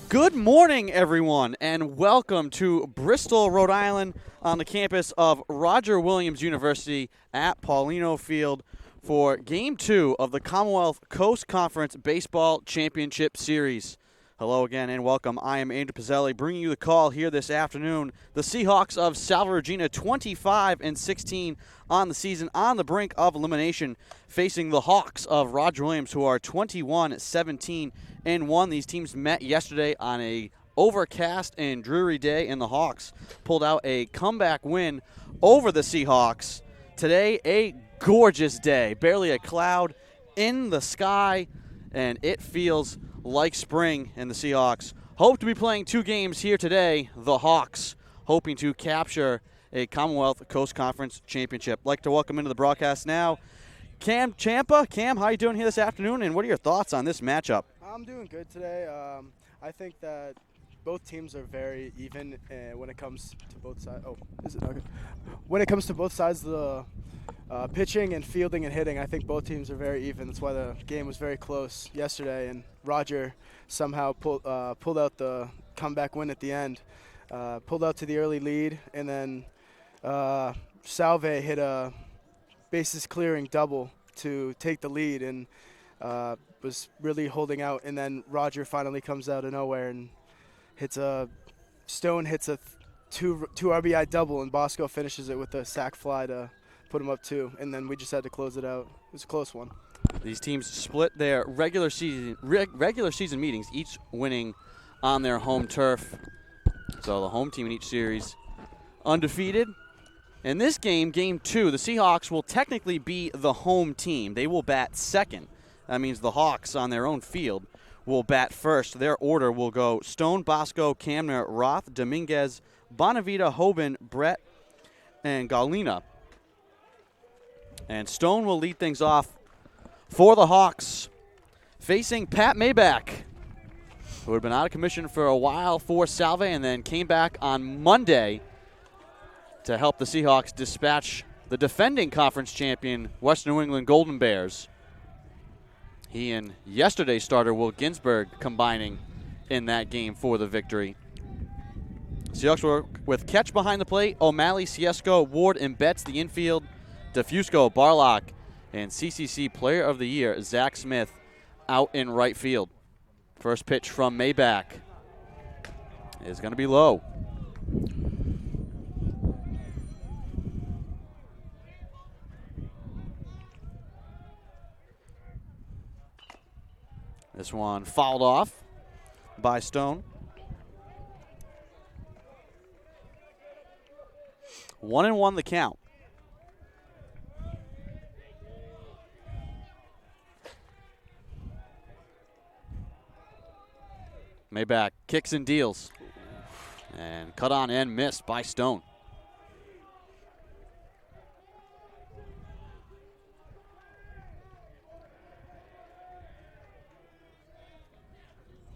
Good morning, everyone, and welcome to Bristol, Rhode Island, on the campus of Roger Williams University at Paolino Field for Game 2 of the Commonwealth Coast Conference Baseball Championship Series. Hello again and welcome. I am Andrew Pizzelli bringing you the call here this afternoon. The Seahawks of Salve Regina 25-16 on the season, on the brink of elimination, facing the Hawks of Roger Williams, who are 21-17-1. These teams met yesterday on a overcast and dreary day, and the Hawks pulled out a comeback win over the Seahawks. Today, a gorgeous day, barely a cloud in the sky, and it feels like spring, and the Seahawks hope to be playing 2 games here today. The Hawks hoping to capture a Commonwealth Coast Conference championship. I'd like to welcome into the broadcast now Cam Champa. Cam, how you doing here this afternoon, and what are your thoughts on this matchup? I'm doing good today. I think that both teams are very even when it comes to both sides. Oh, is it okay? When it comes to both sides of the pitching and fielding and hitting, I think both teams are very even. That's why the game was very close yesterday, and Roger somehow pulled out the comeback win at the end, pulled out to the early lead, and then Salve hit a bases clearing double to take the lead, and was really holding out. And then Roger finally comes out of nowhere and hits a 2 RBI double, and Bosco finishes it with a sac fly to put him up 2, and then we just had to close it out. It was a close one. These teams split their regular season meetings, each winning on their home turf. So the home team in each series undefeated. In this game, Game 2, the Seahawks will technically be the home team. They will bat second. That means the Hawks on their own field will bat first. Their order will go Stone, Bosco, Camner, Roth, Dominguez, Bonavita, Hoban, Brett, and Galina. And Stone will lead things off for the Hawks, facing Pat Maybach, who had been out of commission for a while for Salve and then came back on Monday to help the Seahawks dispatch the defending conference champion Western New England Golden Bears. He and yesterday's starter Will Ginsberg combining in that game for the victory. Seahawks work with Ketch behind the plate, O'Malley, Ciesco, Ward, and Betts the infield, DeFusco, Barlok, and CCC Player of the Year Zach Smith out in right field. First pitch from Maybach is going to be low. This one fouled off by Stone. 1-1 the count. Maybach kicks and deals. And cut on and missed by Stone.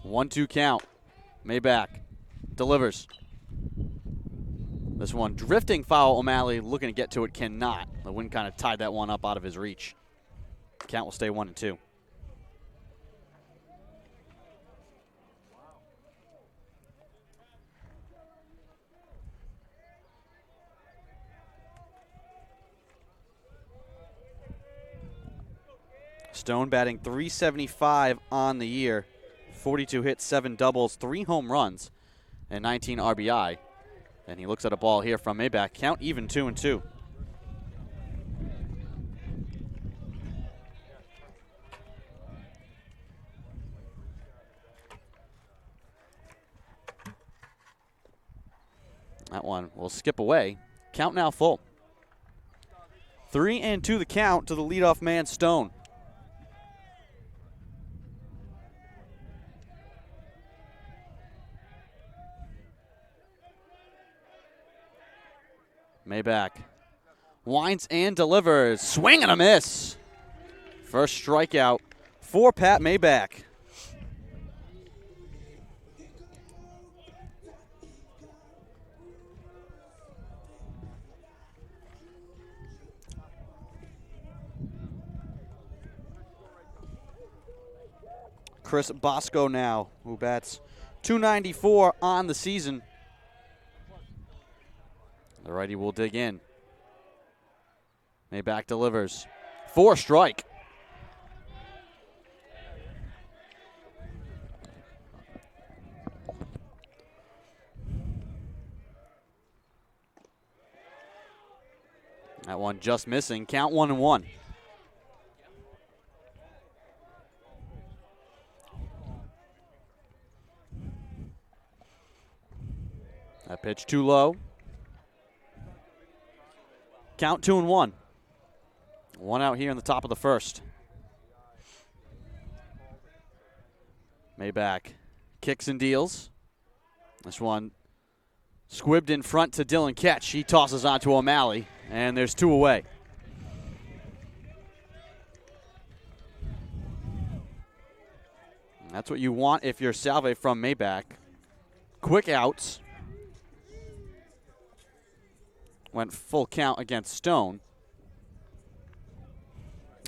One-two count. Maybach delivers. This one drifting foul. O'Malley looking to get to it, cannot. The wind kind of tied that one up out of his reach. Count will stay 1-2. Stone batting .375 on the year. 42 hits, 7 doubles, 3 home runs, and 19 RBI. And he looks at a ball here from Maybach. Count even 2-2. That one will skip away. Count now full. 3-2 the count to the leadoff man, Stone. Maybach winds and delivers. Swing and a miss. First strikeout for Pat Maybach. Chris Bosco now, who bats 294 on the season. The righty will dig in. Maybach delivers. 4 strike. That one just missing. Count 1-1. That pitch too low. Count 2-1. 1 out here in the top of the first. Maybach kicks and deals. This one squibbed in front to Dylan Ketch. He tosses on to O'Malley, and there's 2 away. And that's what you want if you're Salve from Maybach. Quick outs. Went full count against Stone.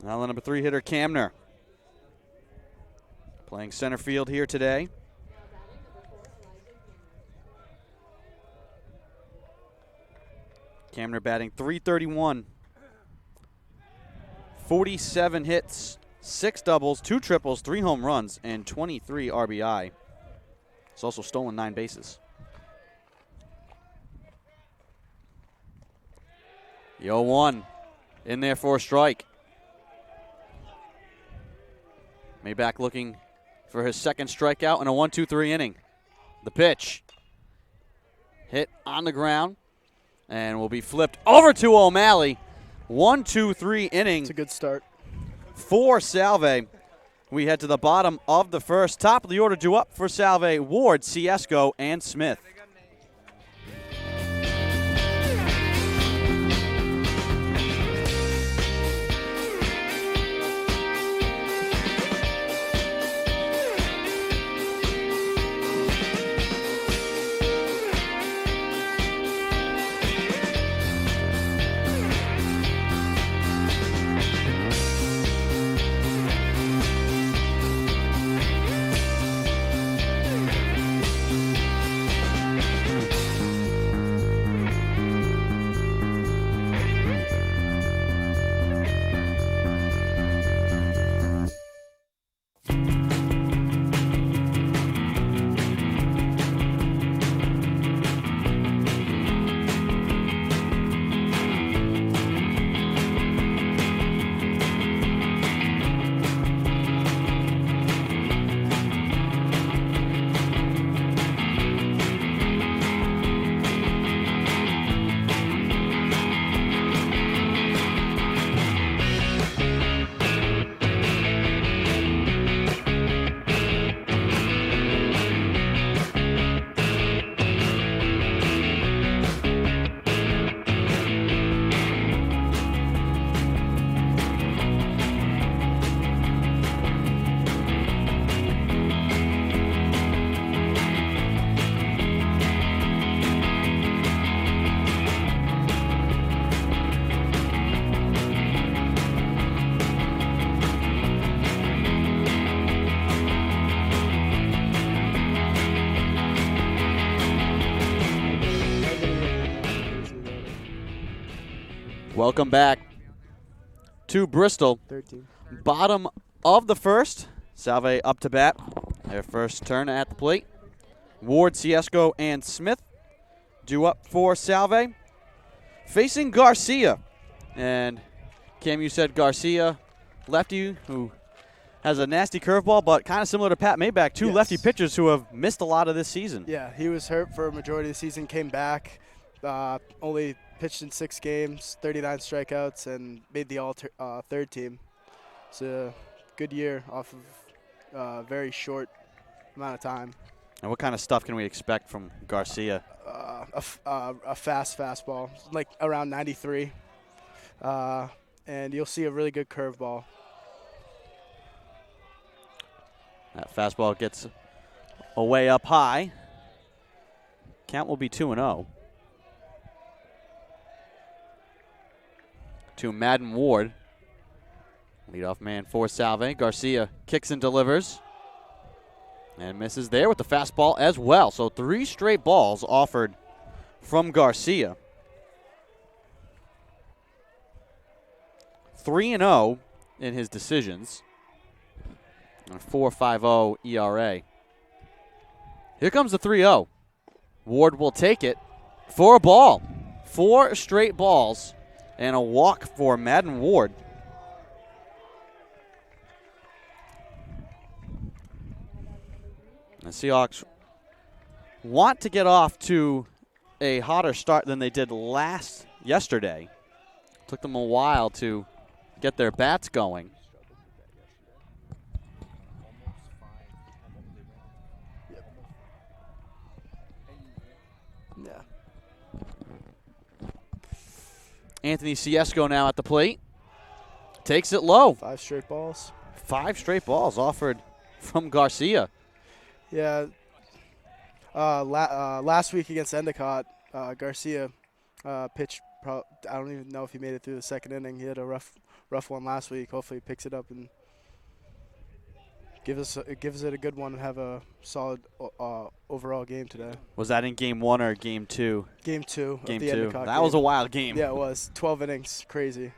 Now the number 3 hitter, Camner. Playing center field here today. Camner batting .331. 47 hits, 6 doubles, 2 triples, 3 home runs, and 23 RBI. He's also stolen 9 bases. The 0-1 in there for a strike. Maybach looking for his second strikeout in a 1-2-3 inning. The pitch hit on the ground and will be flipped over to O'Malley. 1-2-3 inning. It's a good start for Salve. We head to the bottom of the first. Top of the order due up for Salve: Ward, Ciesco, and Smith. Welcome back to Bristol. 13. Bottom of the first. Salve up to bat. Their first turn at the plate. Ward, Ciesco, and Smith due up for Salve. Facing Garcia. And Cam, you said Garcia, lefty, who has a nasty curveball, but kind of similar to Pat Maybach, 2 lefty pitchers who have missed a lot of this season. Yeah, he was hurt for a majority of the season, came back, only pitched in 6 games, 39 strikeouts, and made the all-third team. It's a good year off of a very short amount of time. And what kind of stuff can we expect from Garcia? A fast fastball, like around 93. And you'll see a really good curveball. That fastball gets away up high. Count will be 2-0. To Madden Ward. Leadoff man for Salve. Garcia kicks and delivers. And misses there with the fastball as well. So 3 straight balls offered from Garcia. 3-0 in his decisions. And a 4.50 ERA. Here comes the 3-0. Ward will take it for a ball. 4 straight balls and a walk for Madden Ward. The Seahawks want to get off to a hotter start than they did yesterday. Took them a while to get their bats going. Yeah. Anthony Ciesco now at the plate. Takes it low. 5 straight balls. 5 straight balls offered from Garcia. Yeah. Last week against Endicott, Garcia pitched. I don't even know if he made it through the 2nd inning. He had a rough one last week. Hopefully, he picks it up and gives it a good one and have a solid overall game today. Was that in game 1 or game 2? Game 2. Game of the 2. Endicott That game. was a wild game. Yeah, it was. 12 innings. Crazy.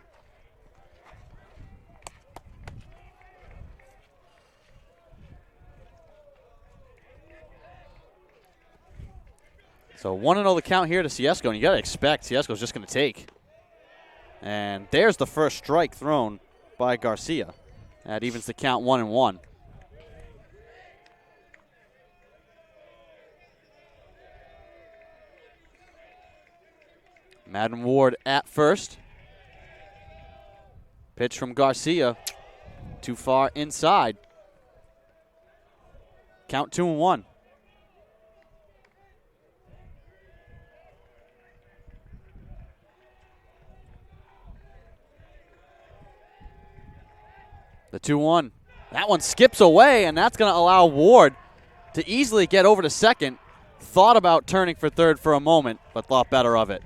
So 1-0 the count here to Ciesco, and you got to expect Ciesco's just going to take. And there's the first strike thrown by Garcia. That evens the count 1-1. Madden Ward at first. Pitch from Garcia. Too far inside. Count 2-1. The 2-1. That one skips away, and that's going to allow Ward to easily get over to second. Thought about turning for third for a moment, but thought better of it.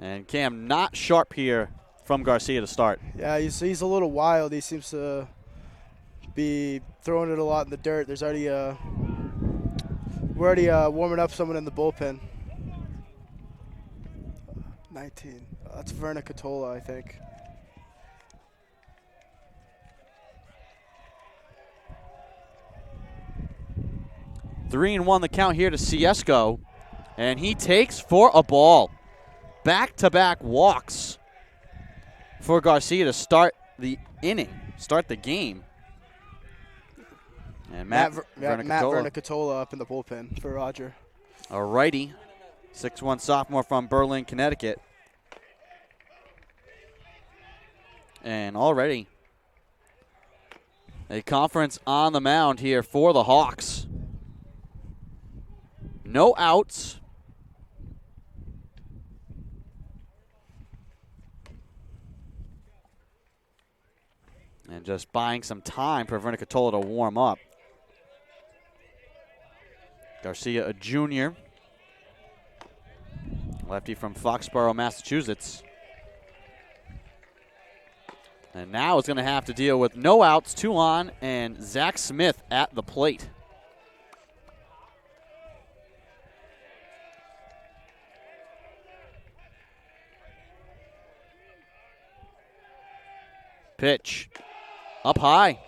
And Cam not sharp here from Garcia to start. Yeah, he's a little wild. He seems to be throwing it a lot in the dirt. There's already we're already warming up someone in the bullpen. 19. That's Verna Catola, I think. 3-1 the count here to Ciesco, and he takes for a ball. Back-to-back walks for Garcia to start the inning, start the game. And Matt Vernicatola up in the bullpen for Roger. A righty, 6'1" sophomore from Berlin, Connecticut. And already a conference on the mound here for the Hawks. No outs. And just buying some time for Vernicatola to warm up. Garcia, a junior. Lefty from Foxborough, Massachusetts. And now is going to have to deal with no outs, 2 on, and Zach Smith at the plate. Pitch up high.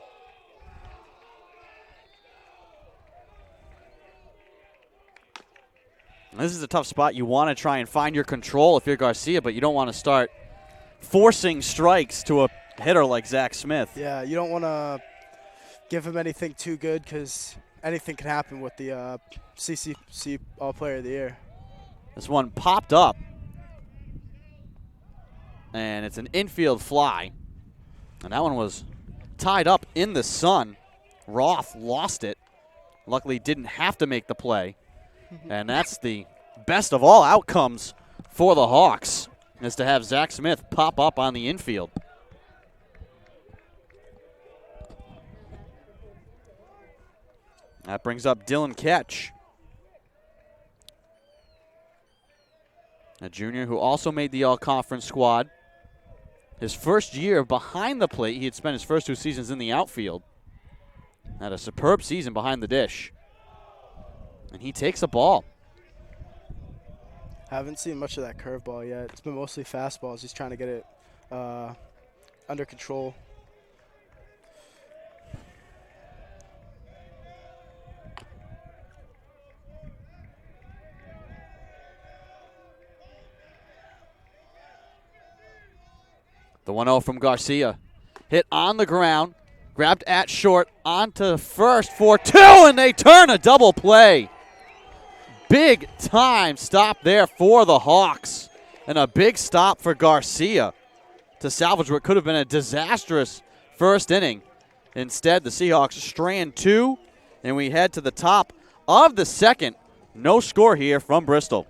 This is a tough spot. You want to try and find your control if you're Garcia, but you don't want to start forcing strikes to a hitter like Zach Smith. Yeah, you don't want to give him anything too good because anything can happen with the CCC All-Player of the Year. This one popped up, and it's an infield fly. And that one was tied up in the sun. Roth lost it. Luckily didn't have to make the play. And that's the best of all outcomes for the Hawks, is to have Zach Smith pop up on the infield. That brings up Dylan Ketch, a junior who also made the all-conference squad. His first year behind the plate, he had spent his first 2 seasons in the outfield. Had a superb season behind the dish. And he takes the ball. Haven't seen much of that curveball yet. It's been mostly fastballs. He's trying to get it under control. The 1-0 from Garcia. Hit on the ground. Grabbed at short. Onto first for 2, and they turn a double play. Big time stop there for the Hawks. And a big stop for Garcia to salvage what could have been a disastrous first inning. Instead, the Seahawks strand 2, and we head to the top of the second. No score here from Bristol.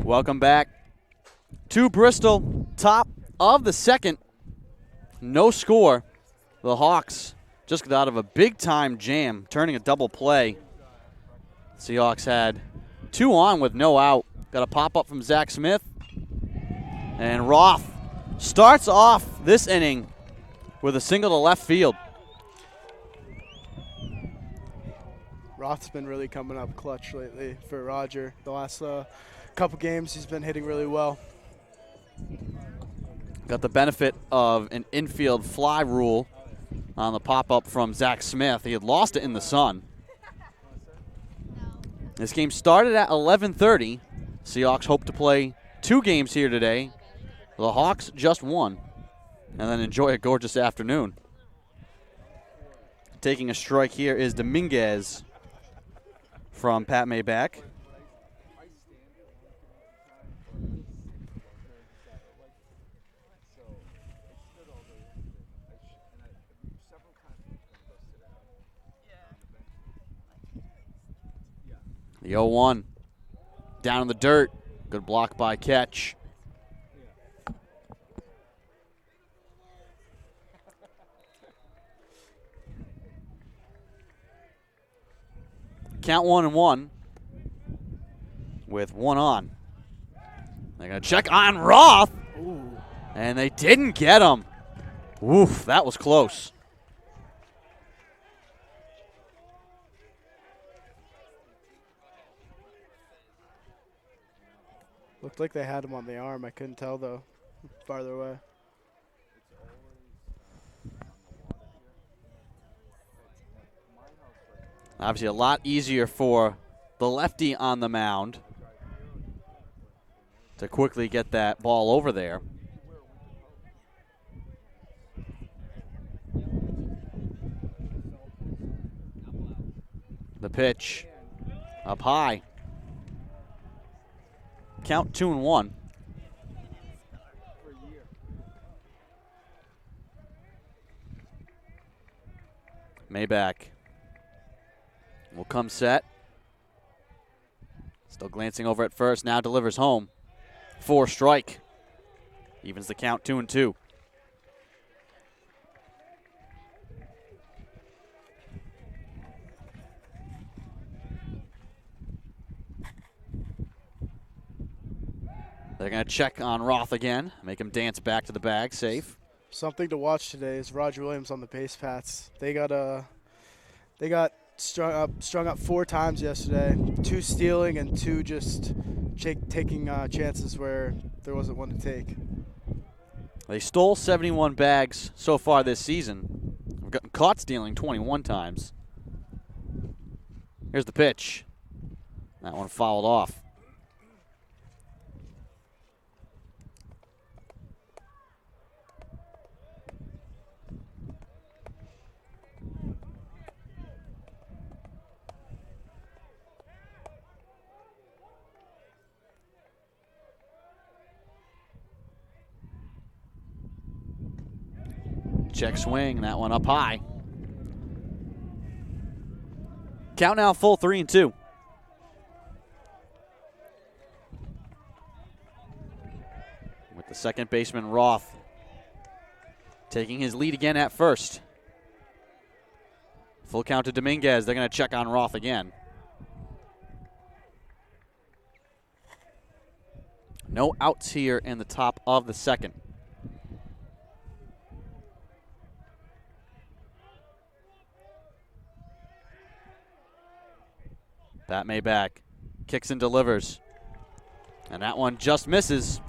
Welcome back to Bristol, top of the second. No score. The Hawks just got out of a big-time jam, turning a double play. Seahawks had 2 on with no out. Got a pop-up from Zach Smith. And Roth starts off this inning with a single to left field. Roth's been really coming up clutch lately for Roger. The last couple games he's been hitting really well. Got the benefit of an infield fly rule on the pop-up from Zach Smith. He had lost it in the sun. This game started at 11:30. Seahawks hope to play 2 games here today. The Hawks just 1, and then enjoy a gorgeous afternoon. Taking a strike here is Dominguez from Pat Maybach. The 0-1 down in the dirt. Good block by Ketch. Count 1-1 with 1 on. They're going to check on Roth. Ooh. And they didn't get him. Oof, that was close. Looked like they had him on the arm. I couldn't tell, though, farther away. Obviously a lot easier for the lefty on the mound to quickly get that ball over there. The pitch up high. Count 2-1. Maybach will come set. Still glancing over at first, now delivers home. 4 strike. Evens the count 2-2. They're going to check on Roth again, make him dance back to the bag, safe. Something to watch today is Roger Williams on the base paths. They got strung up 4 times yesterday. 2 stealing and 2 just taking chances where there wasn't one to take. They stole 71 bags so far this season. We've gotten caught stealing 21 times. Here's the pitch. That one fouled off. Check swing, that one up high. Count now full 3-2. With the second baseman Roth taking his lead again at first. Full count to Dominguez. They're going to check on Roth again. No outs here in the top of the second. Pat Maybach kicks and delivers. And that one just misses.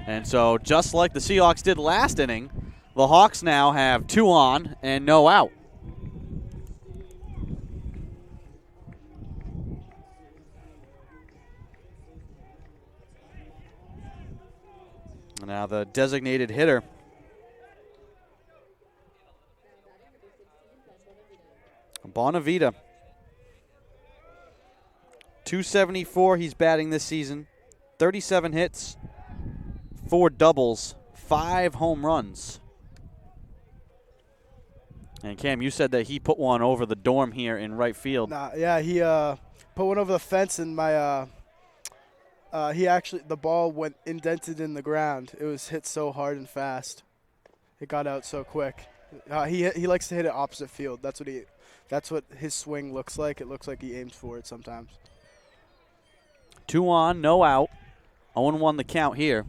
And so just like the Seahawks did last inning, the Hawks now have 2 on and no out. And now the designated hitter. Bonavita. 274 he's batting this season. 37 hits, 4 doubles, 5 home runs. And Cam, you said that he put one over the dorm here in right field. Yeah, he put one over the fence, and the ball went indented in the ground. It was hit so hard and fast. It got out so quick. He likes to hit it opposite field. That's what his swing looks like. It looks like he aims for it sometimes. 2 on, no out. 0-1 the count here.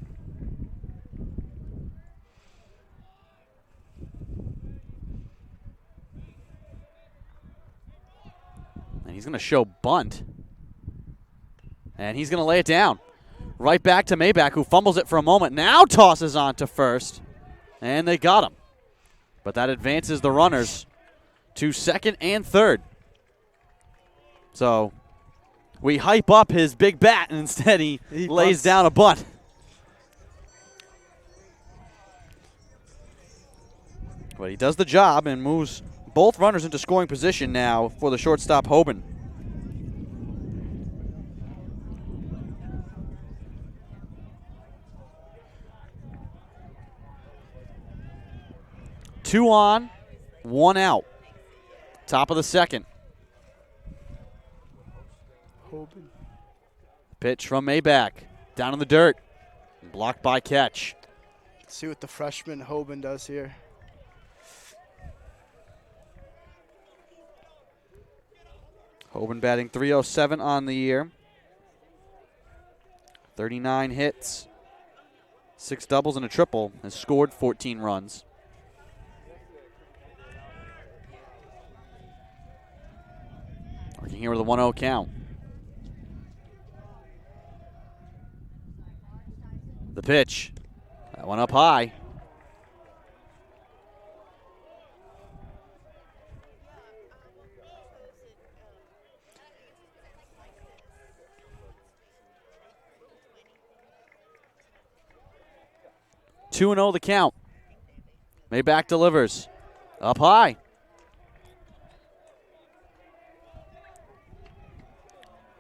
And he's going to show bunt. And he's going to lay it down. Right back to Maybach, who fumbles it for a moment. Now tosses on to first. And they got him. But that advances the runners to second and third. So we hype up his big bat, and instead he lays down a bunt. But he does the job and moves both runners into scoring position now for the shortstop, Hoban. Two on, 1 out. Top of the second. Hoban. Pitch from Maybach. Down in the dirt. Blocked by Ketch. Let's see what the freshman Hoban does here. Hoban batting .307 on the year. 39 hits. 6 doubles and a triple. Has scored 14 runs. Working here with a 1-0 count. The pitch. That one up high. Two and 0 the count. Maybach delivers. Up high.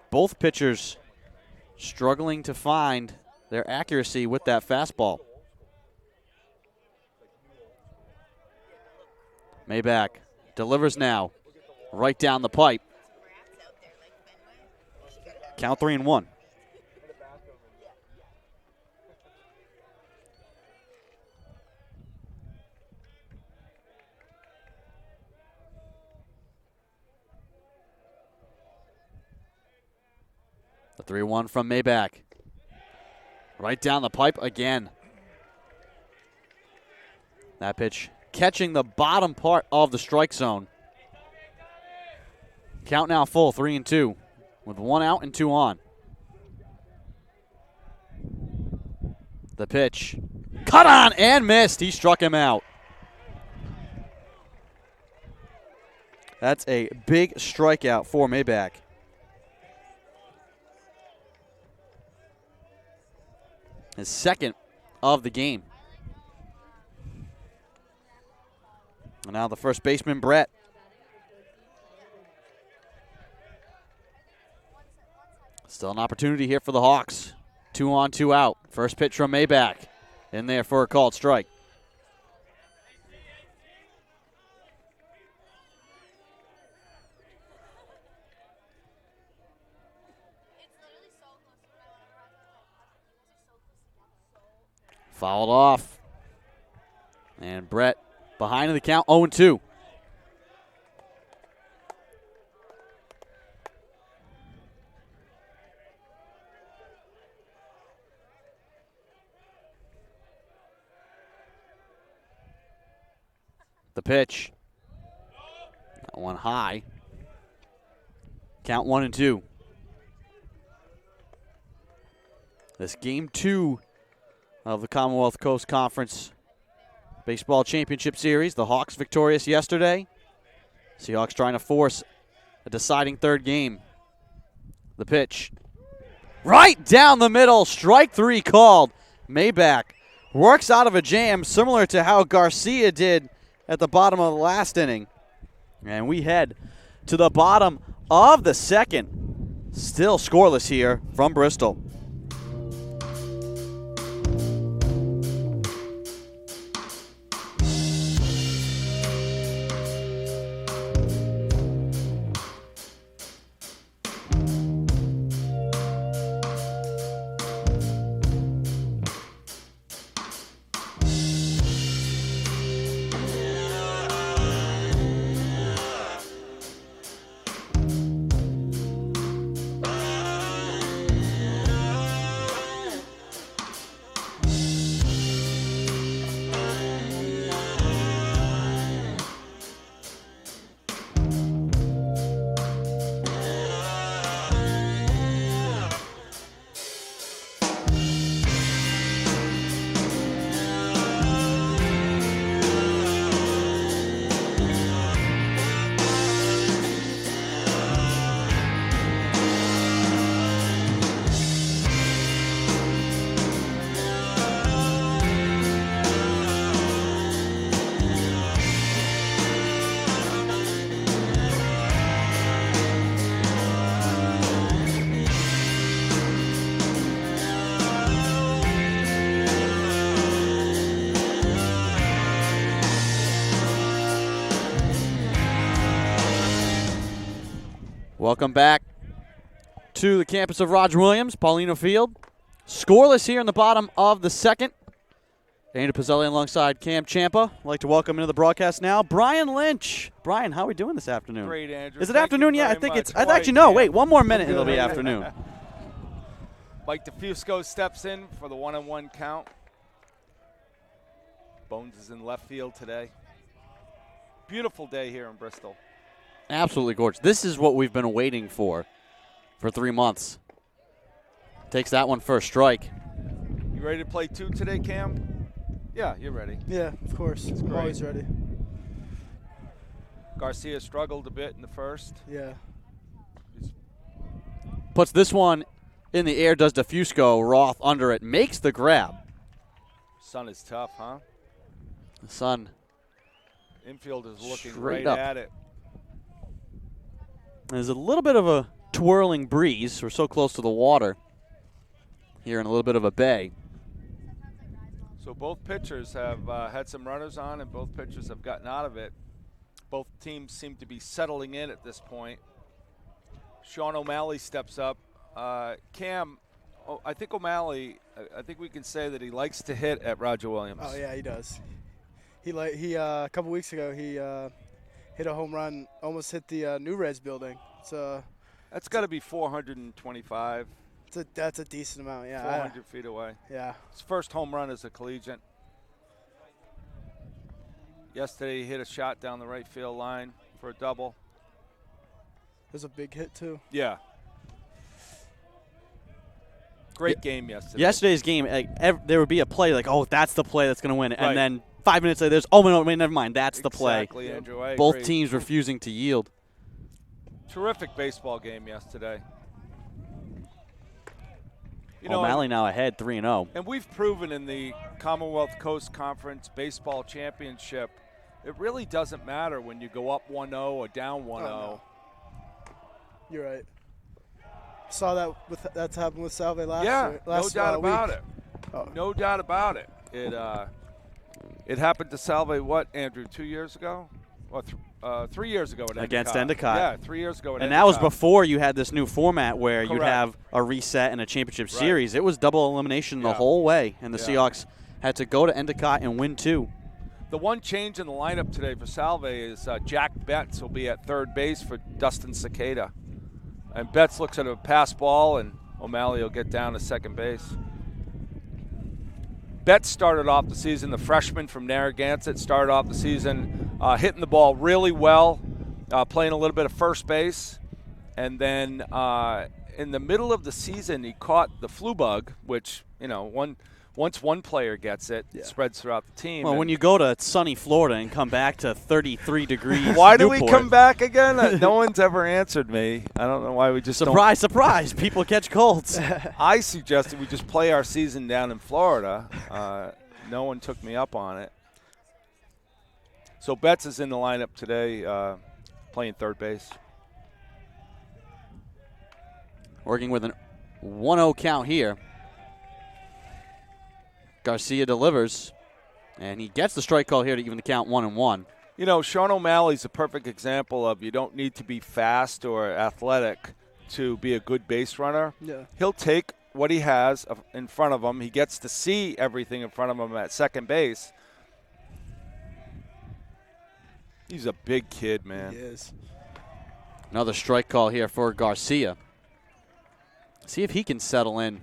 Both pitchers struggling to find their accuracy with that fastball. Maybach delivers now, right down the pipe. Count 3-1. The 3-1 from Maybach. Right down the pipe again. That pitch catching the bottom part of the strike zone. Count now full, 3-2, with 1 out and 2 on. The pitch. Cut on and missed. He struck him out. That's a big strikeout for Maybach. His second of the game. And now the first baseman, Brett. Still an opportunity here for the Hawks. 2 on, 2 out. First pitch from Maybach. In there for a called strike. Fouled off. And Brett behind in the count, 0-2. The pitch. That one high. Count 1-2. This game 2 of the Commonwealth Coast Conference Baseball Championship Series. The Hawks victorious yesterday. Seahawks trying to force a deciding third game. The pitch. Right down the middle. Strike 3 called. Maybach works out of a jam similar to how Garcia did at the bottom of the last inning. And we head to the bottom of the second. Still scoreless here from Bristol. Welcome back to the campus of Roger Williams, Paolino Field. Scoreless here in the bottom of the second. Dana Pizzelli alongside Cam Champa. I'd like to welcome into the broadcast now Brian Lynch. Brian, how are we doing this afternoon? Great, Andrew. Is it Thank afternoon you yet? I very think much. it's. I actually no. Yeah. Wait, one more minute, it'll be afternoon. Mike DeFusco steps in for the 1-on-1 count. Bones is in left field today. Beautiful day here in Bristol. Absolutely gorgeous. This is what we've been waiting for 3 months. Takes that one for a strike. You ready to play 2 today, Cam? Yeah, you're ready. Yeah, of course. I'm great. always ready. Garcia struggled a bit in the first. Yeah. Puts this one in the air, does DeFusco. Roth under it, makes the grab. Sun is tough, huh? The sun. Infield is looking Straight right up. at it. There's a little bit of a twirling breeze. We're so close to the water here in a little bit of a bay. So both pitchers have had some runners on, and both pitchers have gotten out of it. Both teams seem to be settling in at this point. Sean O'Malley steps up. Cam, I think O'Malley, I think we can say that he likes to hit at Roger Williams. Oh yeah, he does. He a couple weeks ago he hit a home run, almost hit the New Reds building. That's got to be 425. That's a decent amount, yeah. 400 feet away. Yeah. His first home run as a collegiate. Yesterday he hit a shot down the right field line for a double. It was a big hit too. Yeah. Great game yesterday. Yesterday's game, there would be a play like, oh, that's the play that's going to win. Right. And then 5 minutes later, there's, oh, no, wait, never mind. That's the play. Exactly, Andrew. I Both agree. teams refusing to yield. Terrific baseball game yesterday. You know, O'Malley now ahead 3-0. and we've proven in the Commonwealth Coast Conference Baseball Championship, it really doesn't matter when you go up 1-0 or down 1-0. Oh, no. You're right. Saw that's happened with Salve last year. No doubt about it. Oh. No doubt about it. It happened to Salve, what, Andrew, 2 years ago? Or 3 years ago at Against Endicott. Endicott. Yeah, 3 years ago at And Endicott. that was before you had this new format where you'd Correct. have a reset and a championship Right. series. It was double elimination the Yeah. whole way, and the Yeah. Seahawks had to go to Endicott and win 2. The one change in the lineup today for Salve is Jack Betts will be at third base for Dustin Cicada. And Betts looks at a pass ball, and O'Malley will get down to second base. Betts started off the season, the freshman from Narragansett, started off the season hitting the ball really well, playing a little bit of first base. And then in the middle of the season, he caught the flu bug, which, you know, once one player gets it, it spreads throughout the team. Well, And when you go to sunny Florida and come back to 33 degrees why do we Newport, come back again? No one's ever answered me. I don't know why we just surprise, surprise, people catch colds. I suggested we just play our season down in Florida. No one took me up on it. So Betts is in the lineup today, playing third base. Working with an 1-0 count here. Garcia delivers, and he gets the strike call here to even the count 1-1. You know, Sean O'Malley's a perfect example of you don't need to be fast or athletic to be a good base runner. Yeah. He'll take what he has in front of him. He gets to see everything in front of him at second base. He's a big kid, man. He is. Another strike call here for Garcia. See if he can settle in.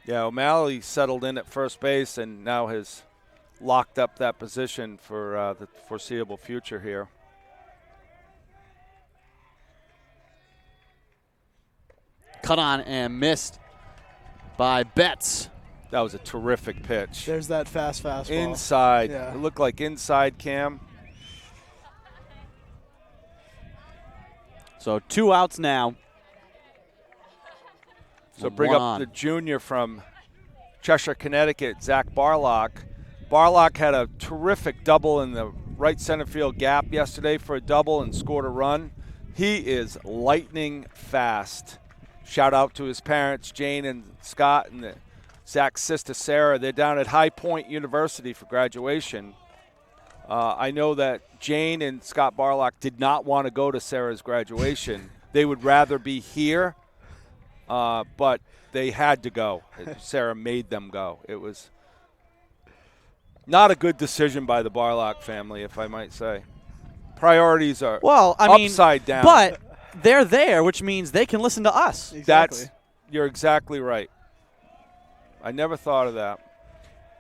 Yeah, O'Malley settled in at first base and now has locked up that position for the foreseeable future here. Cut on and missed by Betts. That was a terrific pitch. There's that fastball. Inside. Yeah. It looked like inside, Cam. So 2 outs now. So bring up the junior from Cheshire, Connecticut, Zach Barlok. Barlok had a terrific double in the right center field gap yesterday for a double and scored a run. He is lightning fast. Shout out to his parents, Jane and Scott, and Zach's sister, Sarah. They're down at High Point University for graduation. I know that Jane and Scott Barlok did not want to go to Sarah's graduation. They would rather be here. But they had to go. Sarah made them go. It was not a good decision by the Barlok family, if I might say. Priorities are upside down. But they're there, which means they can listen to us. Exactly. You're exactly right. I never thought of that.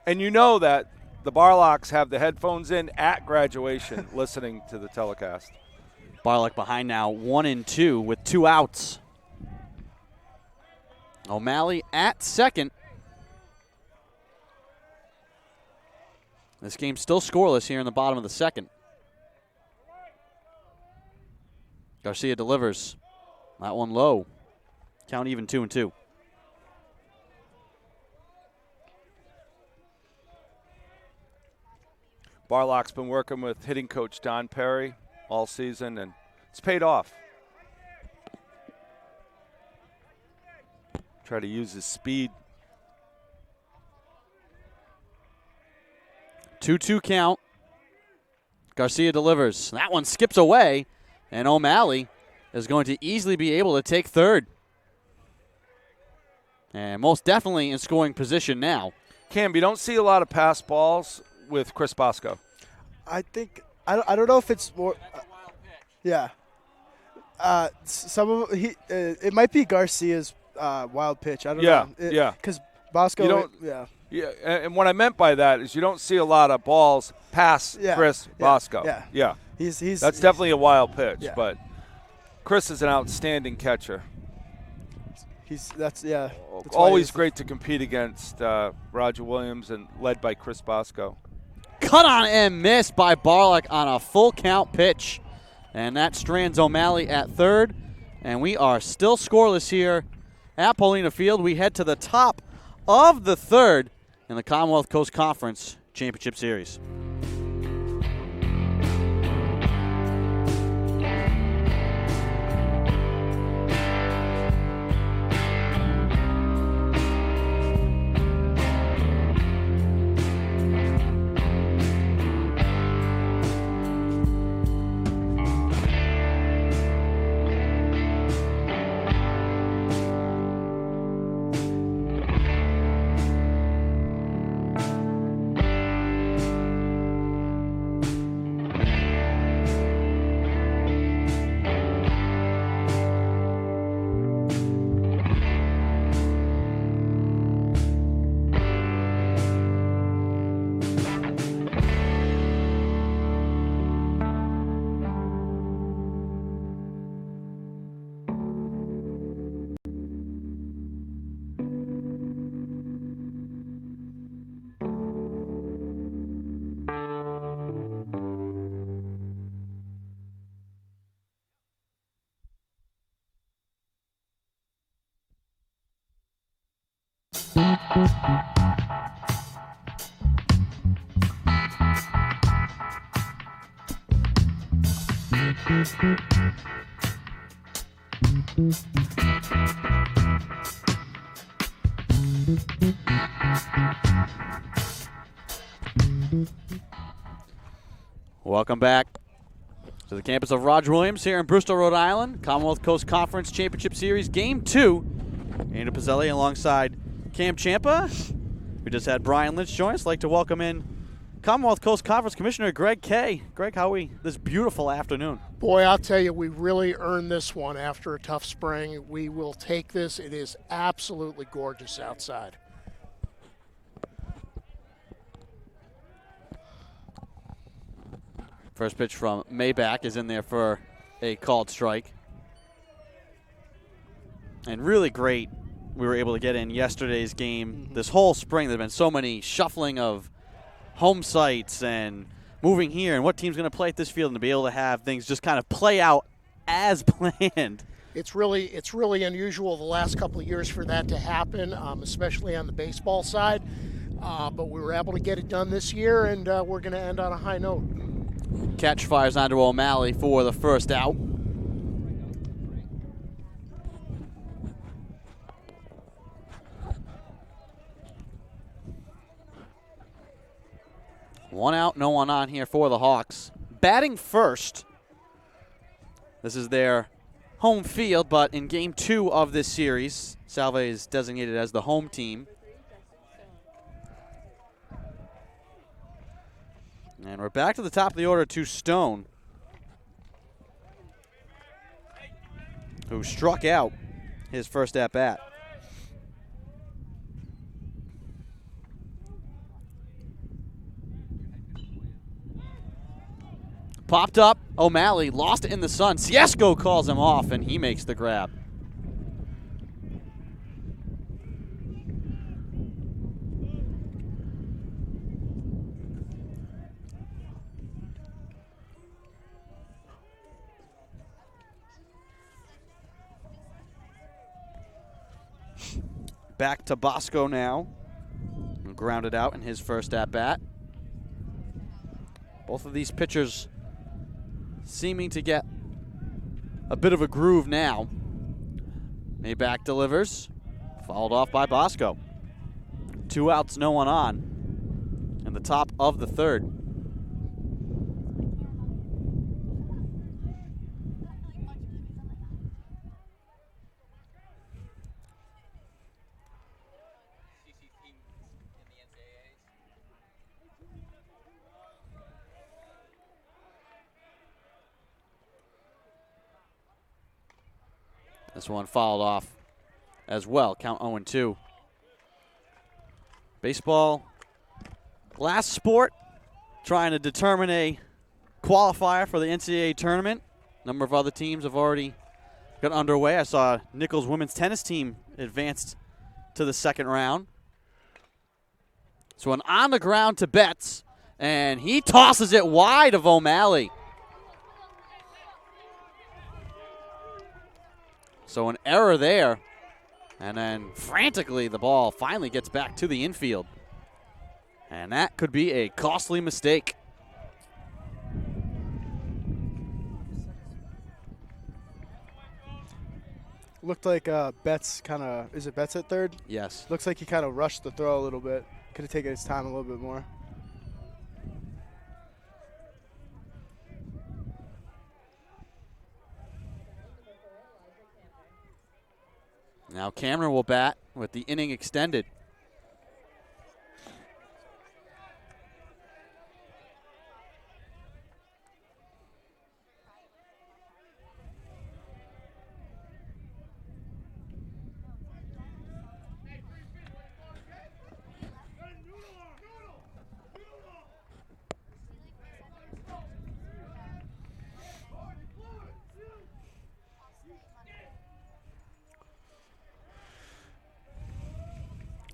And you know that the Barloks have the headphones in at graduation listening to the telecast. Barlok behind now 1-2 with 2 outs. O'Malley at second. This game's still scoreless here in the bottom of the second. Garcia delivers. That one low. Count even 2-2. Barlock's been working with hitting coach Don Perry all season, and it's paid off. Try to use his speed. 2-2 count. Garcia delivers. That one skips away, and O'Malley is going to easily be able to take third. And most definitely in scoring position now. Cam, you don't see a lot of pass balls with Chris Bosco. I think I don't know if it's more. Yeah. Some of it might be Garcia's wild pitch. I don't know. Yeah. Because Bosco. You don't- Yeah. Yeah, and what I meant by that is you don't see a lot of balls past Chris Bosco. Yeah. That's definitely a wild pitch, Yeah. but Chris is an outstanding catcher. That's why Always he's- great to compete against Roger Williams and led by Chris Bosco. Cut on and miss by Barlok on a full count pitch. And that strands O'Malley at third. And we are still scoreless here at Paolino Field. We head to the top of the third in the Commonwealth Coast Conference Championship Series. Welcome back to the campus of Roger Williams here in Bristol, Rhode Island. Commonwealth Coast Conference Championship Series Game 2. Andrew Pizzelli alongside Cam Champa. We just had Brian Lynch join us. I'd like to welcome in Commonwealth Coast Conference Commissioner Greg Kay. Greg, how are we this beautiful afternoon? Boy, I'll tell you, we really earned this one after a tough spring. We will take this. It is absolutely gorgeous outside. First pitch from Maybach is in there for a called strike. And really great we were able to get in yesterday's game. This whole spring there have been so many shuffling of home sites and moving here and what team's going to play at this field, and to be able to have things just kind of play out as planned. It's really unusual the last couple of years for that to happen, especially on the baseball side. But we were able to get it done this year, and we're going to end on a high note. Ketch fires onto O'Malley for the first out. One out, no one on here for the Hawks. Batting first. This is their home field, but in game 2 of this series, Salve is designated as the home team. And we're back to the top of the order to Stone, who struck out his first at-bat. Popped up, O'Malley lost it in the sun. Ciesco calls him off, and he makes the grab. Back to Bosco now. Grounded out in his first at-bat. Both of these pitchers seeming to get a bit of a groove now. Maybach delivers Fouled off by Bosco. 2 outs, no one on in the top of the third. This one fouled off as well. Count 0-2. Baseball, last sport, trying to determine a qualifier for the NCAA tournament. A number of other teams have already got underway. I saw Nichols women's tennis team advanced to the second round. So an on the ground to Betts, and he tosses it wide of O'Malley. So an error there. And then frantically the ball finally gets back to the infield. And that could be a costly mistake. Looked like Betts kind of, is it Betts at third? Yes. Looks like he kind of rushed the throw a little bit. Could have taken his time a little bit more. Now Cameron will bat with the inning extended.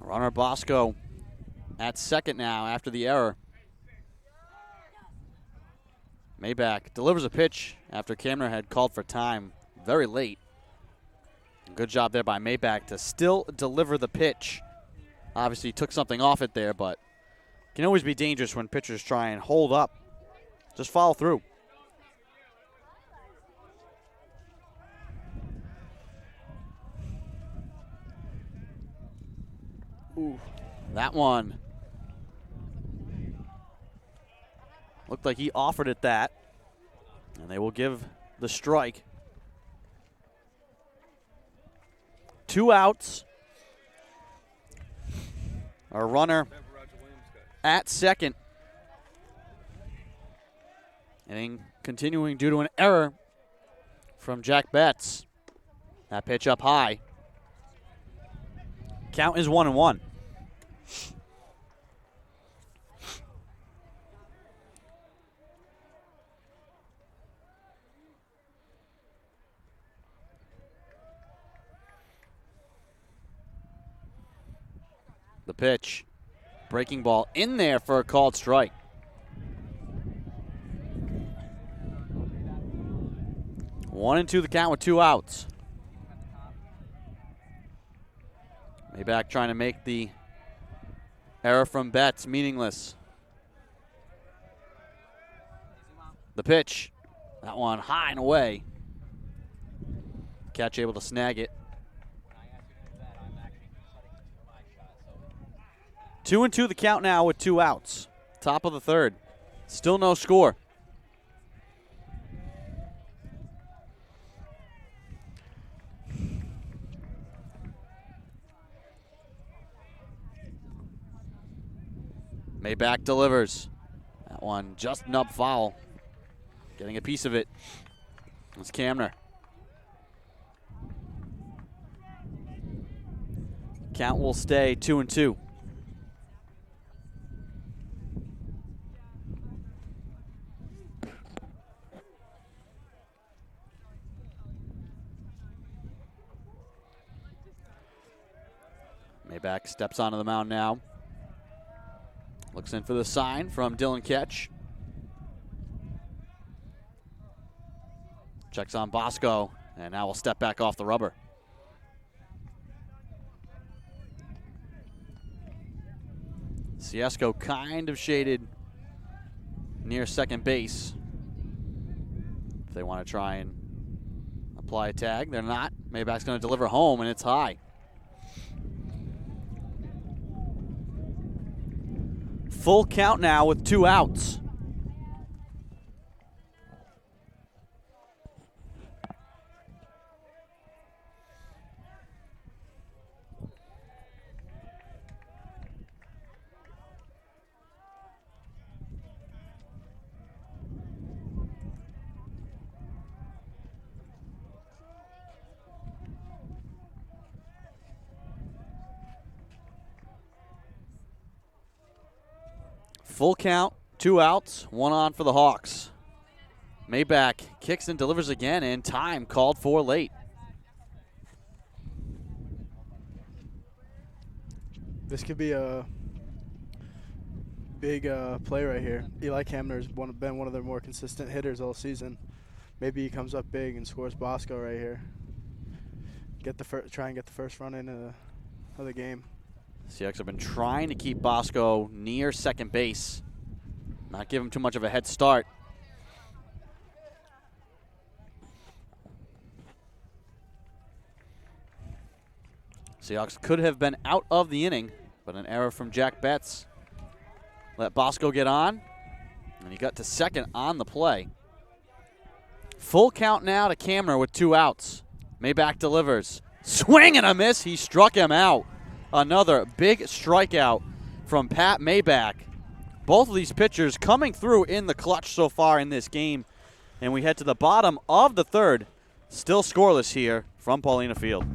Runner Bosco at second now after the error. Maybach delivers a pitch after Cameron had called for time very late. Good job there by Maybach to still deliver the pitch. Obviously took something off it there, but can always be dangerous when pitchers try and hold up. Just follow through. Ooh. That one looked like he offered it that, and they will give the strike. 2 outs. A runner at second. Inning continuing due to an error from Jack Betts. That pitch up high. Count is 1-1. The pitch. Breaking ball in there for a called strike. One and two the count with 2 outs. Maybach trying to make the error from Betts meaningless. The pitch. That one high and away. Ketch able to snag it. 2 and 2 the count now with 2 outs. Top of the third. Still no score. Maybach delivers. That one just nub foul. Getting a piece of it. It's Camner. Count will stay 2 and 2. Maybach steps onto the mound now. Looks in for the sign from Dylan Ketch. Checks on Bosco, and now will step back off the rubber. Ciesco kind of shaded near second base. If they want to try and apply a tag, they're not. Maybach's going to deliver home, and it's high. Full count now with 2 outs. Full count, 2 outs, 1 on for the Hawks. Maybach kicks and delivers again, and time called for late. This could be a big play right here. Eli Kamner's been one of their more consistent hitters all season. Maybe he comes up big and scores Bosco right here. Try and get the first run in of the game. Seahawks have been trying to keep Bosco near second base. Not give him too much of a head start. Seahawks could have been out of the inning, but an error from Jack Betts let Bosco get on, and he got to second on the play. Full count now to Kamner with 2 outs. Maybach delivers. Swing and a miss. He struck him out. Another big strikeout from Pat Maybach. Both of these pitchers coming through in the clutch so far in this game. And we head to the bottom of the third. Still scoreless here from Paolino Field.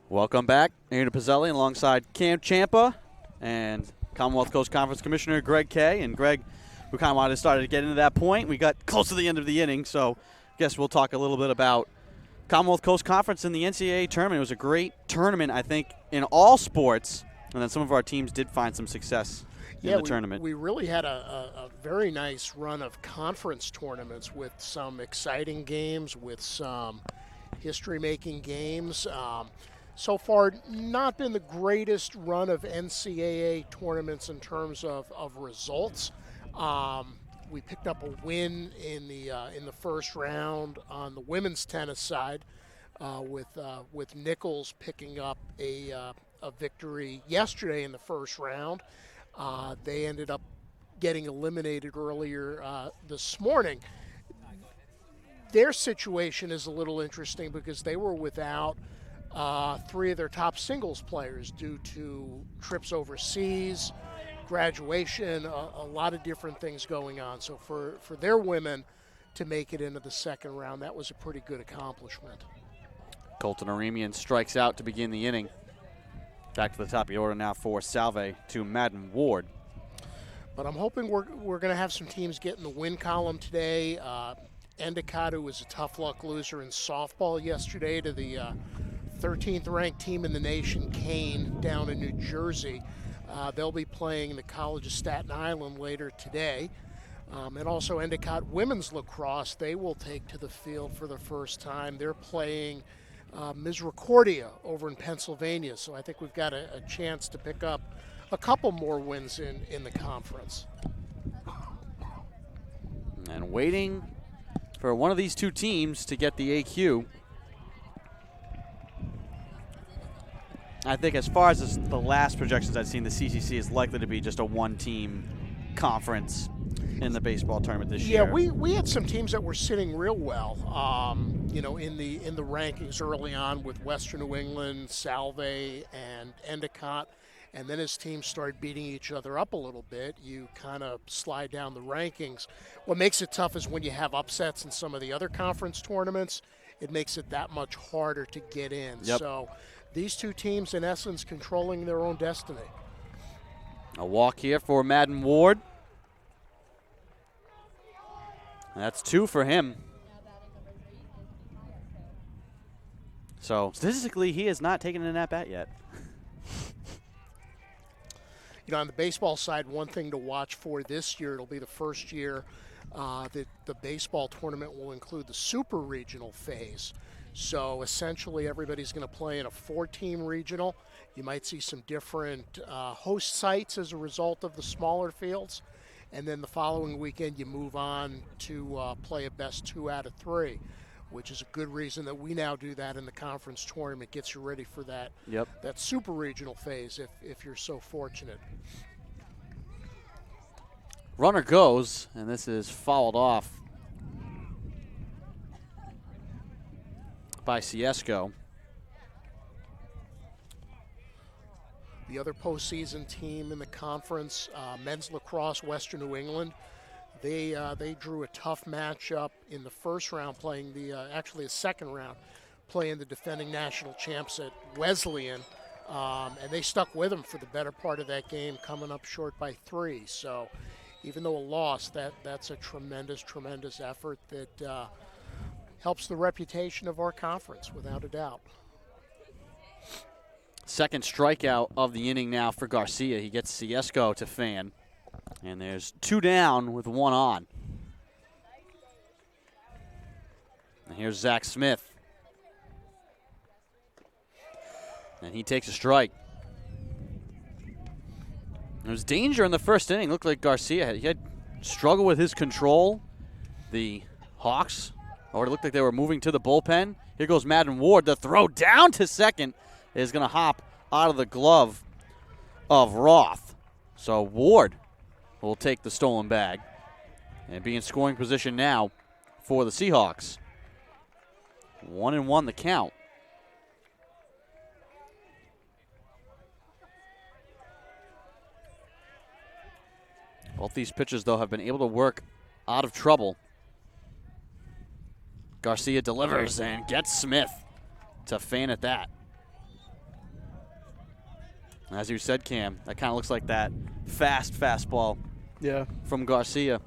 Welcome back. Aaron Pizzelli alongside Cam Champa and Commonwealth Coast Conference Commissioner Greg Kay. And Greg, we kind of wanted to start to get into that point. We got close to the end of the inning, so I guess we'll talk a little bit about Commonwealth Coast Conference and the NCAA tournament. It was a great tournament, I think, in all sports, and then some of our teams did find some success in the tournament. We really had a very nice run of conference tournaments with some exciting games, with some history-making games. So far, not been the greatest run of NCAA tournaments in terms of results. We picked up a win in the first round on the women's tennis side, with Nichols picking up a victory yesterday in the first round. They ended up getting eliminated earlier this morning. Their situation is a little interesting because they were without 3 of their top singles players due to trips overseas, graduation, a lot of different things going on. So for their women to make it into the second round, that was a pretty good accomplishment. Colton Aremian strikes out to begin the inning. Back to the top of the order now for Salve to Madden Ward. But I'm hoping we're going to have some teams get in the win column today. Endicott, who was a tough luck loser in softball yesterday to the 13th ranked team in the nation, Kane, down in New Jersey. They'll be playing the College of Staten Island later today. And also Endicott women's lacrosse, they will take to the field for the first time. They're playing Misericordia over in Pennsylvania. So I think we've got a chance to pick up a couple more wins in the conference. And waiting for one of these two teams to get the AQ. I think as far as the last projections I've seen, the CCC is likely to be just a one-team conference in the baseball tournament this year. Yeah, we had some teams that were sitting real well, in the rankings early on with Western New England, Salve, and Endicott. And then as teams started beating each other up a little bit, you kind of slide down the rankings. What makes it tough is when you have upsets in some of the other conference tournaments, it makes it that much harder to get in. Yep. So these two teams, in essence, controlling their own destiny. A walk here for Madden Ward. That's 2 for him. So statistically, he has not taken an at-bat yet. On the baseball side, one thing to watch for this year, it'll be the first year that the baseball tournament will include the super regional phase. So essentially everybody's going to play in a 4-team regional. You might see some different host sites as a result of the smaller fields. And then the following weekend you move on to play a best 2 out of 3, which is a good reason that we now do that in the conference tournament. Gets you ready for that, that super regional phase if you're so fortunate. Runner goes, and this is fouled off by Ciesco. The other postseason team in the conference, men's lacrosse, Western New England, they drew a tough matchup in the first round, playing the second round, playing the defending national champs at Wesleyan, and they stuck with them for the better part of that game, coming up short by 3. So even though a loss, that's a tremendous, tremendous effort that helps the reputation of our conference, without a doubt. Second strikeout of the inning now for Garcia. He gets Ciesco to fan. And there's 2 down with 1 on. And here's Zach Smith. And he takes a strike. There was danger in the first inning. Looked like Garcia had struggled with his control. The Hawks, or it looked like they were moving to the bullpen. Here goes Madden Ward. The throw down to second is going to hop out of the glove of Roth. So Ward will take the stolen bag and be in scoring position now for the Seahawks. 1-1 the count. Both these pitchers, though, have been able to work out of trouble. Garcia delivers and gets Smith to fan at that. As you said, Cam, that kind of looks like that fastball from Garcia.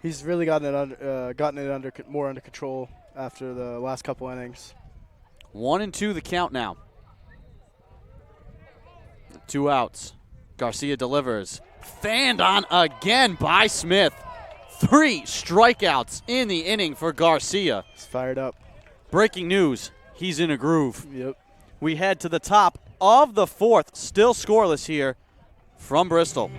He's really gotten it more under control after the last couple innings. 1-2 the count now. 2 outs. Garcia delivers. Fanned on again by Smith. 3 strikeouts in the inning for Garcia. He's fired up. Breaking news, he's in a groove. Yep. We head to the top of the 4th, still scoreless here from Bristol.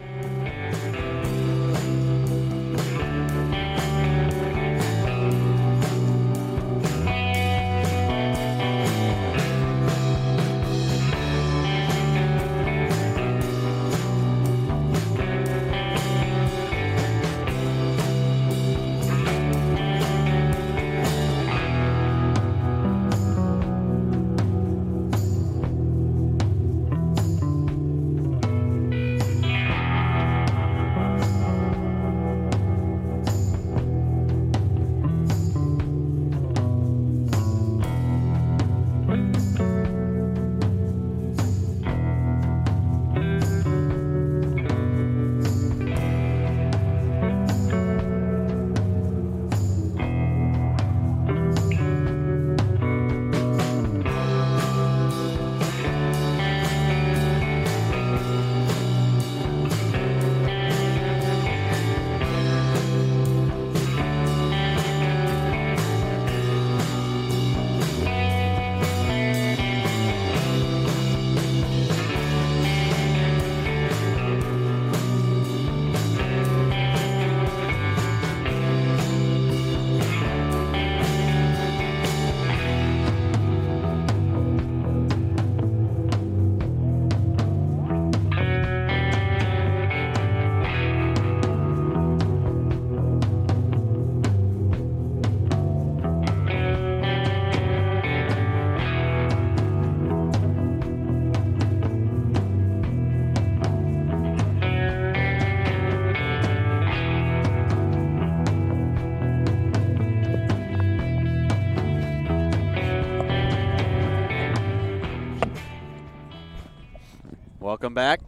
Welcome back.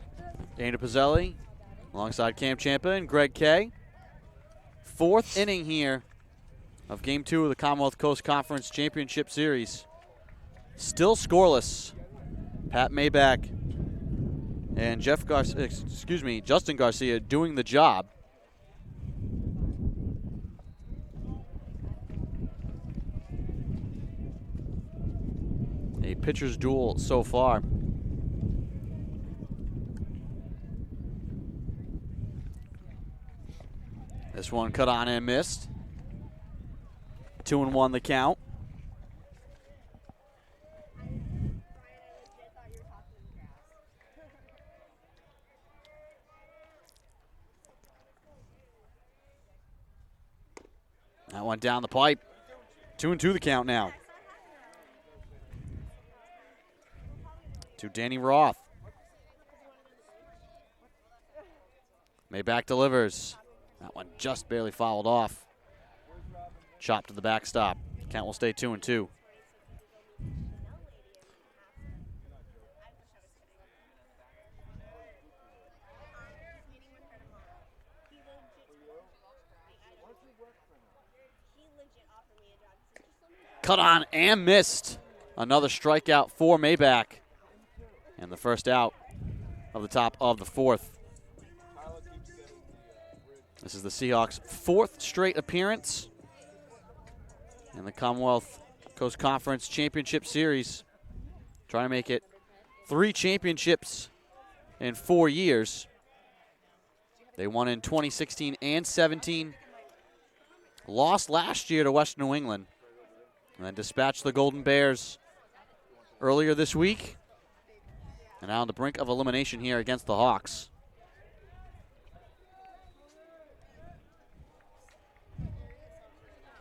Dana Pizzelli alongside Cam Champa and Greg Kay. 4th inning here of Game 2 of the Commonwealth Coast Conference Championship Series. Still scoreless. Pat Maybach and Justin Garcia doing the job. A pitcher's duel so far. This one cut on and missed. 2-1 the count. That one down the pipe. 2-2 the count now. To Danny Roth. Maybach delivers. That one just barely fouled off. Chop to the backstop. Count will stay 2-2. Cut on and missed. Another strikeout for Maybach. And the first out of the top of the 4th. This is the Seahawks' 4th straight appearance in the Commonwealth Coast Conference Championship Series. Trying to make it 3 championships in 4 years. They won in 2016 and 17. Lost last year to Western New England. And then dispatched the Golden Bears earlier this week. And now on the brink of elimination here against the Hawks.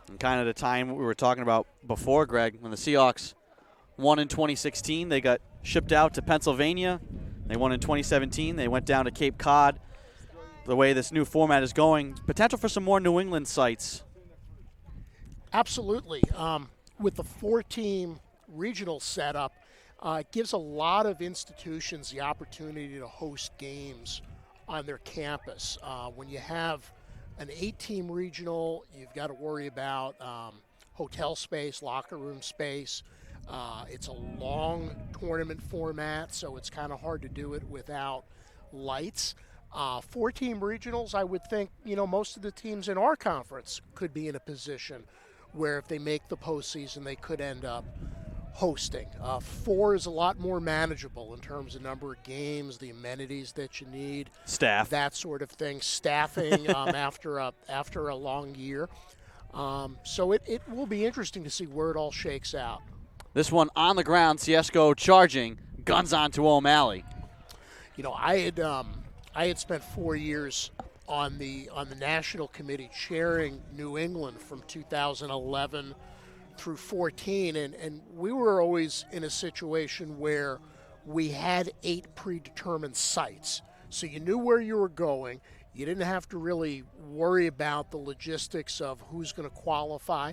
And kind of the time we were talking about before, Greg, when the Seahawks won in 2016, they got shipped out to Pennsylvania. They won in 2017. They went down to Cape Cod. The way this new format is going, potential for some more New England sites. Absolutely. With the 4-team regional setup, it gives a lot of institutions the opportunity to host games on their campus. When you have an 8-team regional, you've got to worry about hotel space, locker room space. It's a long tournament format, so it's kind of hard to do it without lights. 4-team regionals, I would think, most of the teams in our conference could be in a position where if they make the postseason, they could end up hosting. 4 is a lot more manageable in terms of number of games, the amenities that you need, staff, that sort of thing, staffing after a long year. So it will be interesting to see where it all shakes out. This one on the ground, Ciesco charging, guns on to O'Malley. I had spent 4 years on the national committee chairing New England from 2011 through 14, and we were always in a situation where we had 8 predetermined sites. So you knew where you were going. You didn't have to really worry about the logistics of who's going to qualify.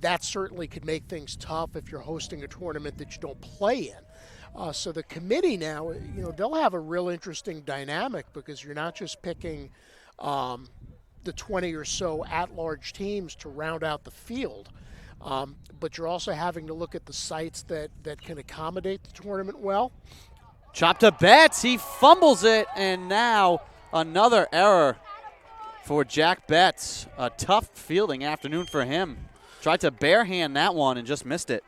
That certainly could make things tough if you're hosting a tournament that you don't play in. So the committee now, they'll have a real interesting dynamic because you're not just picking the 20 or so at-large teams to round out the field, but you're also having to look at the sites that can accommodate the tournament well. Chop to Betts, he fumbles it, and now another error for Jack Betts. A tough fielding afternoon for him. Tried to barehand that one and just missed it.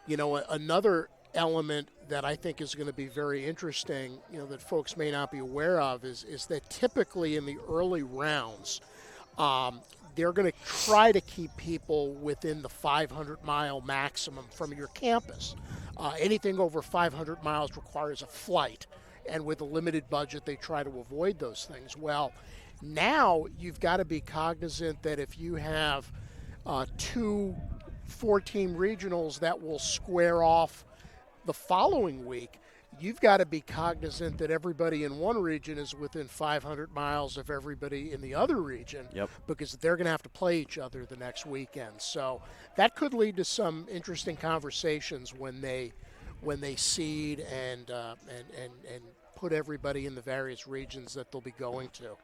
Another element that I think is going to be very interesting, that folks may not be aware of is that typically in the early rounds, they're going to try to keep people within the 500-mile maximum from your campus. Anything over 500 miles requires a flight, and with a limited budget, they try to avoid those things. Well, now you've got to be cognizant that if you have 2 4-team regionals that will square off the following week, you've got to be cognizant that everybody in one region is within 500 miles of everybody in the other region. Yep. Because they're going to have to play each other the next weekend. So that could lead to some interesting conversations when they when they seed and put everybody in the various regions that they'll be going to.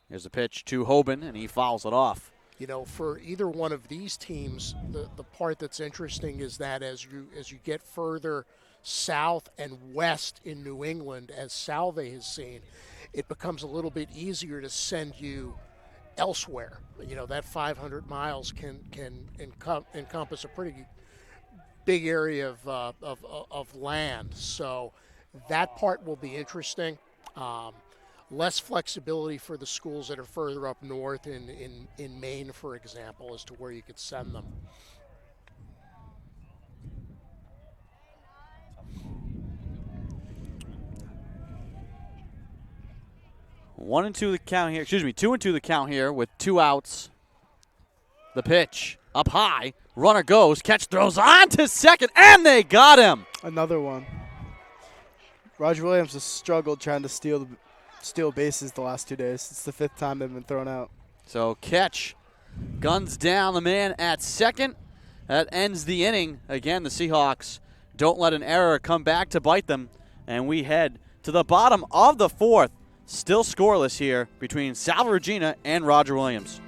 Here's a pitch to Hoban, and he fouls it off. You know, for either one of these teams, the part that's interesting is that as you get further south and west in New England, as Salve has seen, it becomes a little bit easier to send you elsewhere. You know, that 500 miles can encompass a pretty big area of land. So that part will be interesting. Less flexibility for the schools that are further up north in Maine, for example, as to where you could send them. One and two the count here. Excuse me, 2-2 the count here with 2 outs. The pitch up high. Runner goes. Ketch throws on to second, and they got him. Another one. Roger Williams has struggled trying to steal bases the last 2 days. It's the 5th time they've been thrown out. So Ketch guns down the man at second. That ends the inning. Again, the Seahawks don't let an error come back to bite them. And we head to the bottom of the 4th. Still scoreless here between Salve Regina and Roger Williams.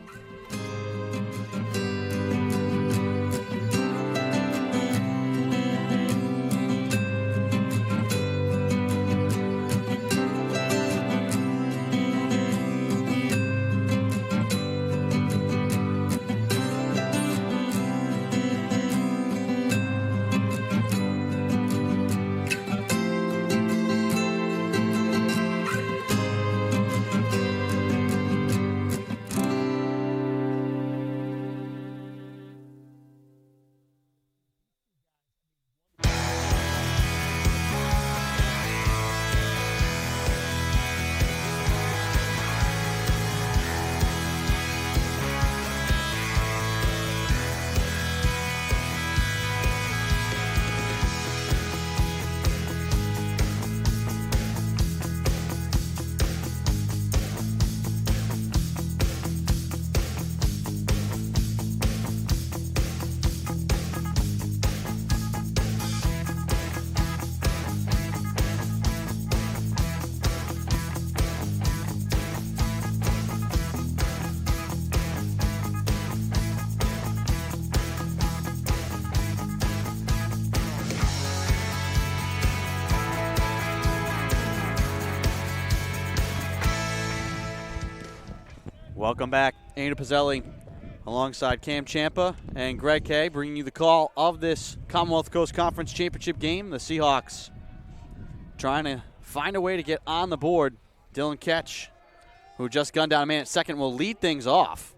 Welcome back. Ana Pizzelli alongside Cam Champa and Greg Kay bringing you the call of this Commonwealth Coast Conference Championship game. The Seahawks trying to find a way to get on the board. Dylan Ketch, who just gunned down a man at second, will lead things off.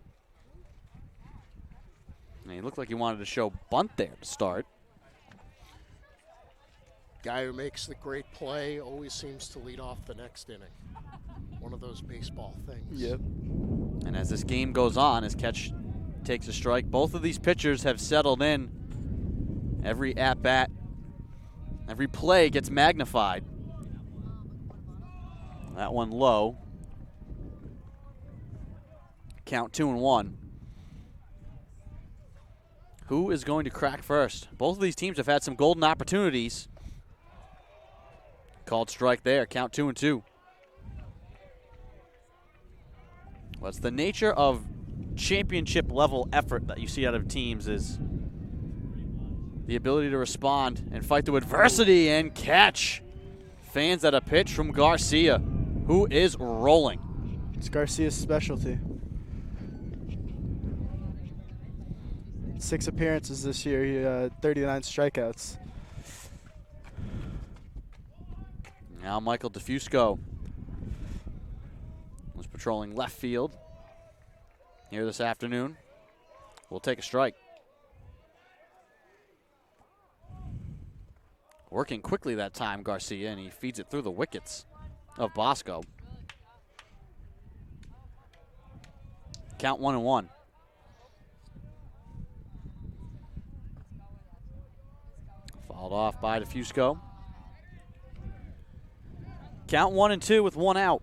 And he looked like he wanted to show bunt there to start. Guy who makes the great play always seems to lead off the next inning. One of those baseball things. Yep. And as this game goes on, as Ketch takes a strike, both of these pitchers have settled in. Every at-bat, every play gets magnified. That one low. Count 2-1. Who is going to crack first? Both of these teams have had some golden opportunities. Called strike there, count 2-2. What's the nature of championship level effort that you see out of teams is the ability to respond and fight through adversity and catch. Fans at a pitch from Garcia, who is rolling. It's Garcia's specialty. 6 appearances this year, he had 39 strikeouts. Now Michael DeFusco was patrolling left field here this afternoon. Will take a strike. Working quickly that time, Garcia, and he feeds it through the wickets of Bosco. Count 1-1. Fouled off by DeFusco. Count 1-2 with 1 out.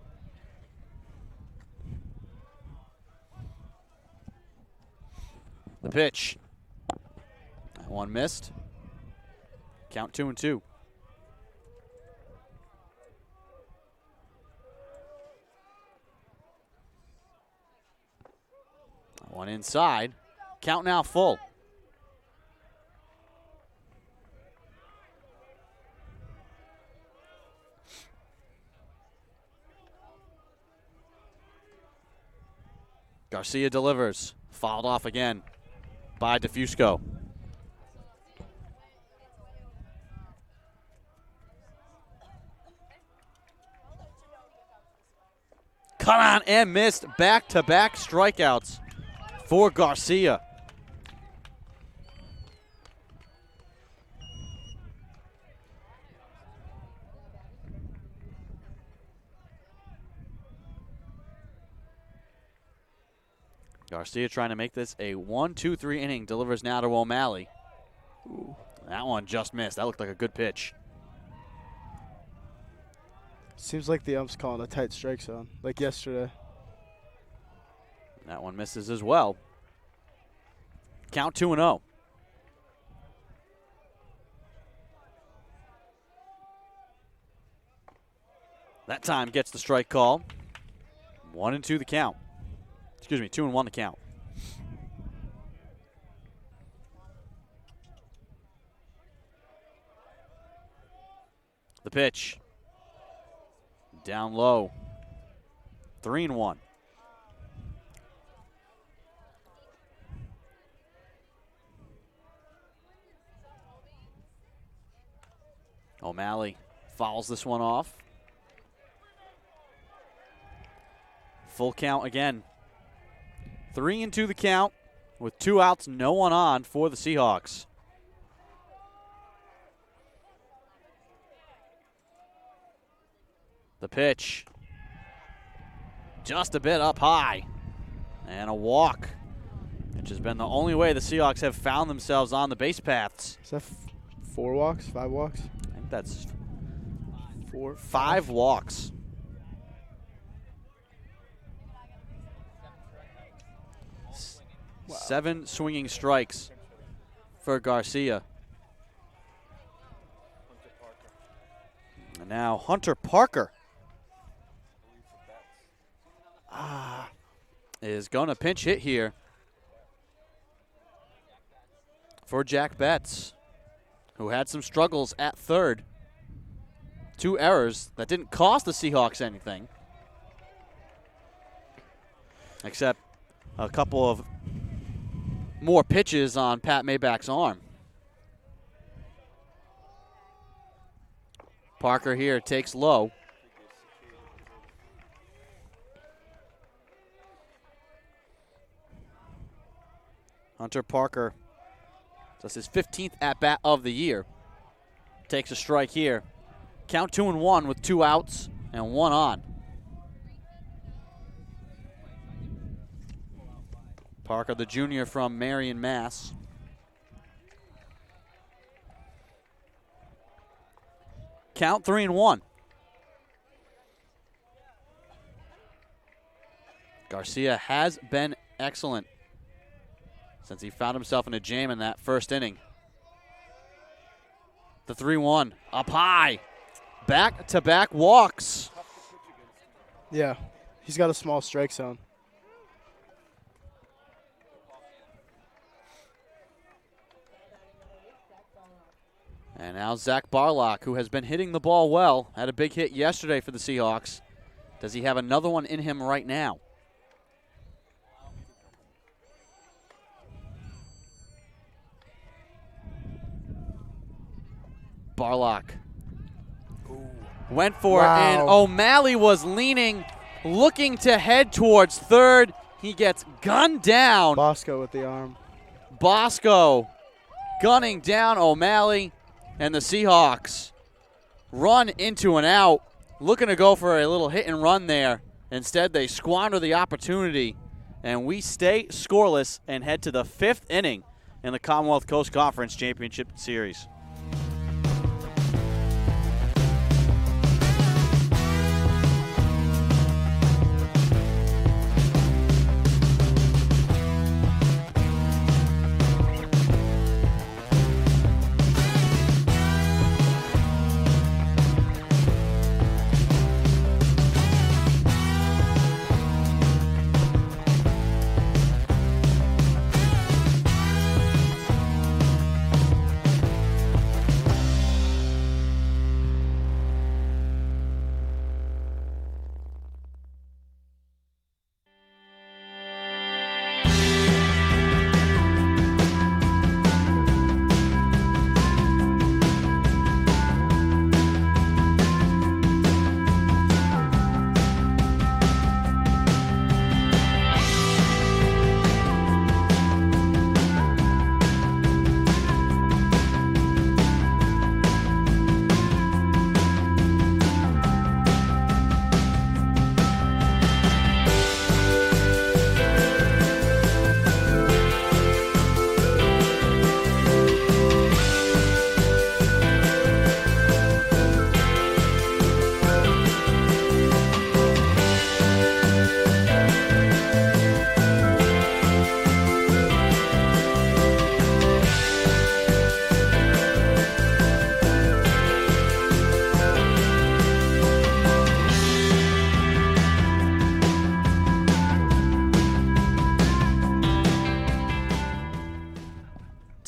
The pitch. That one missed. Count 2-2. One inside. Count now full. Garcia delivers. Fouled off again by DeFusco. Cut on and missed. Back-to-back strikeouts for Garcia. Garcia trying to make this a 1-2-3 inning. Delivers now to O'Malley. Ooh, that one just missed. That looked like a good pitch. Seems like the ump's calling a tight strike zone, like yesterday. That one misses as well. Count 2-0. That time gets the strike call. 1-2 the count. Excuse me, 2-1 the count. The pitch. Down low. 3-1. O'Malley fouls this one off. Full count again. 3-2 the count with 2 outs, no one on for the Seahawks. The pitch. Just a bit up high. And a walk, which has been the only way the Seahawks have found themselves on the base paths. Is that 4 walks, 5 walks? I think that's 4, 5 walks. Wow. 7 swinging strikes for Garcia. And now Hunter Parker is going to pinch hit here for Jack Betts, who had some struggles at third. 2 errors that didn't cost the Seahawks anything, except a couple of more pitches on Pat Maybach's arm. Parker here takes low. Hunter Parker, that's his 15th at-bat of the year. Takes a strike here. Count 2-1 with 2 outs and 1 on. Parker, the junior from Marion, Mass. Count 3-1. Garcia has been excellent since he found himself in a jam in that first inning. The 3-1 up high. Back-to-back walks. Yeah, he's got a small strike zone. And now Zach Barlok, who has been hitting the ball well, had a big hit yesterday for the Seahawks. Does he have another one in him right now? Barlok went for it, and O'Malley was leaning, looking to head towards third. He gets gunned down. Bosco with the arm. Bosco gunning down O'Malley, and the Seahawks run into an out, looking to go for a little hit and run there. Instead, they squander the opportunity, and we stay scoreless and head to the 5th inning in the Commonwealth Coast Conference Championship Series.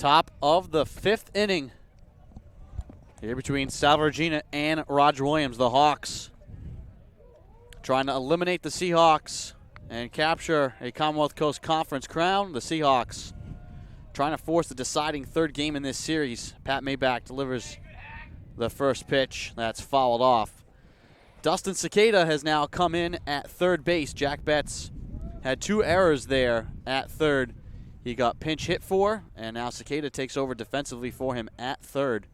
Top of the 5th inning here between Salve Regina and Roger Williams. The Hawks trying to eliminate the Seahawks and capture a Commonwealth Coast Conference crown. The Seahawks trying to force the deciding 3rd game in this series. Pat Maybach delivers the first pitch. That's fouled off. Dustin Cicada has now come in at 3rd base. Jack Betts had 2 errors there at 3rd. He got pinch hit for, and now Cicada takes over defensively for him at 3rd.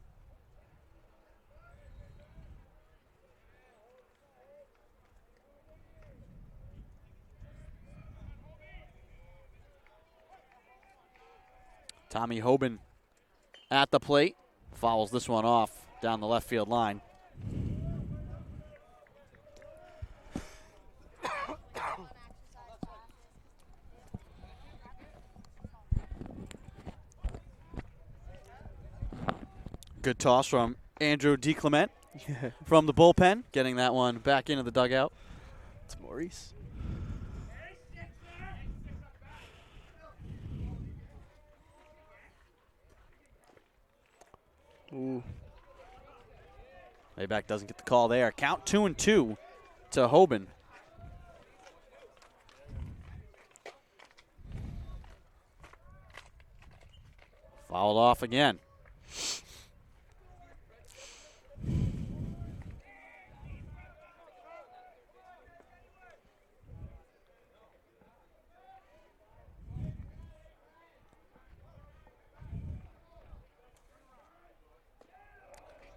Tommy Hoban at the plate. Fouls this one off down the left field line. Good toss from Andrew DeClement from the bullpen, getting that one back into the dugout. It's Maurice. Ooh. Maybach doesn't get the call there. Count 2-2 to Hoban. Fouled off again.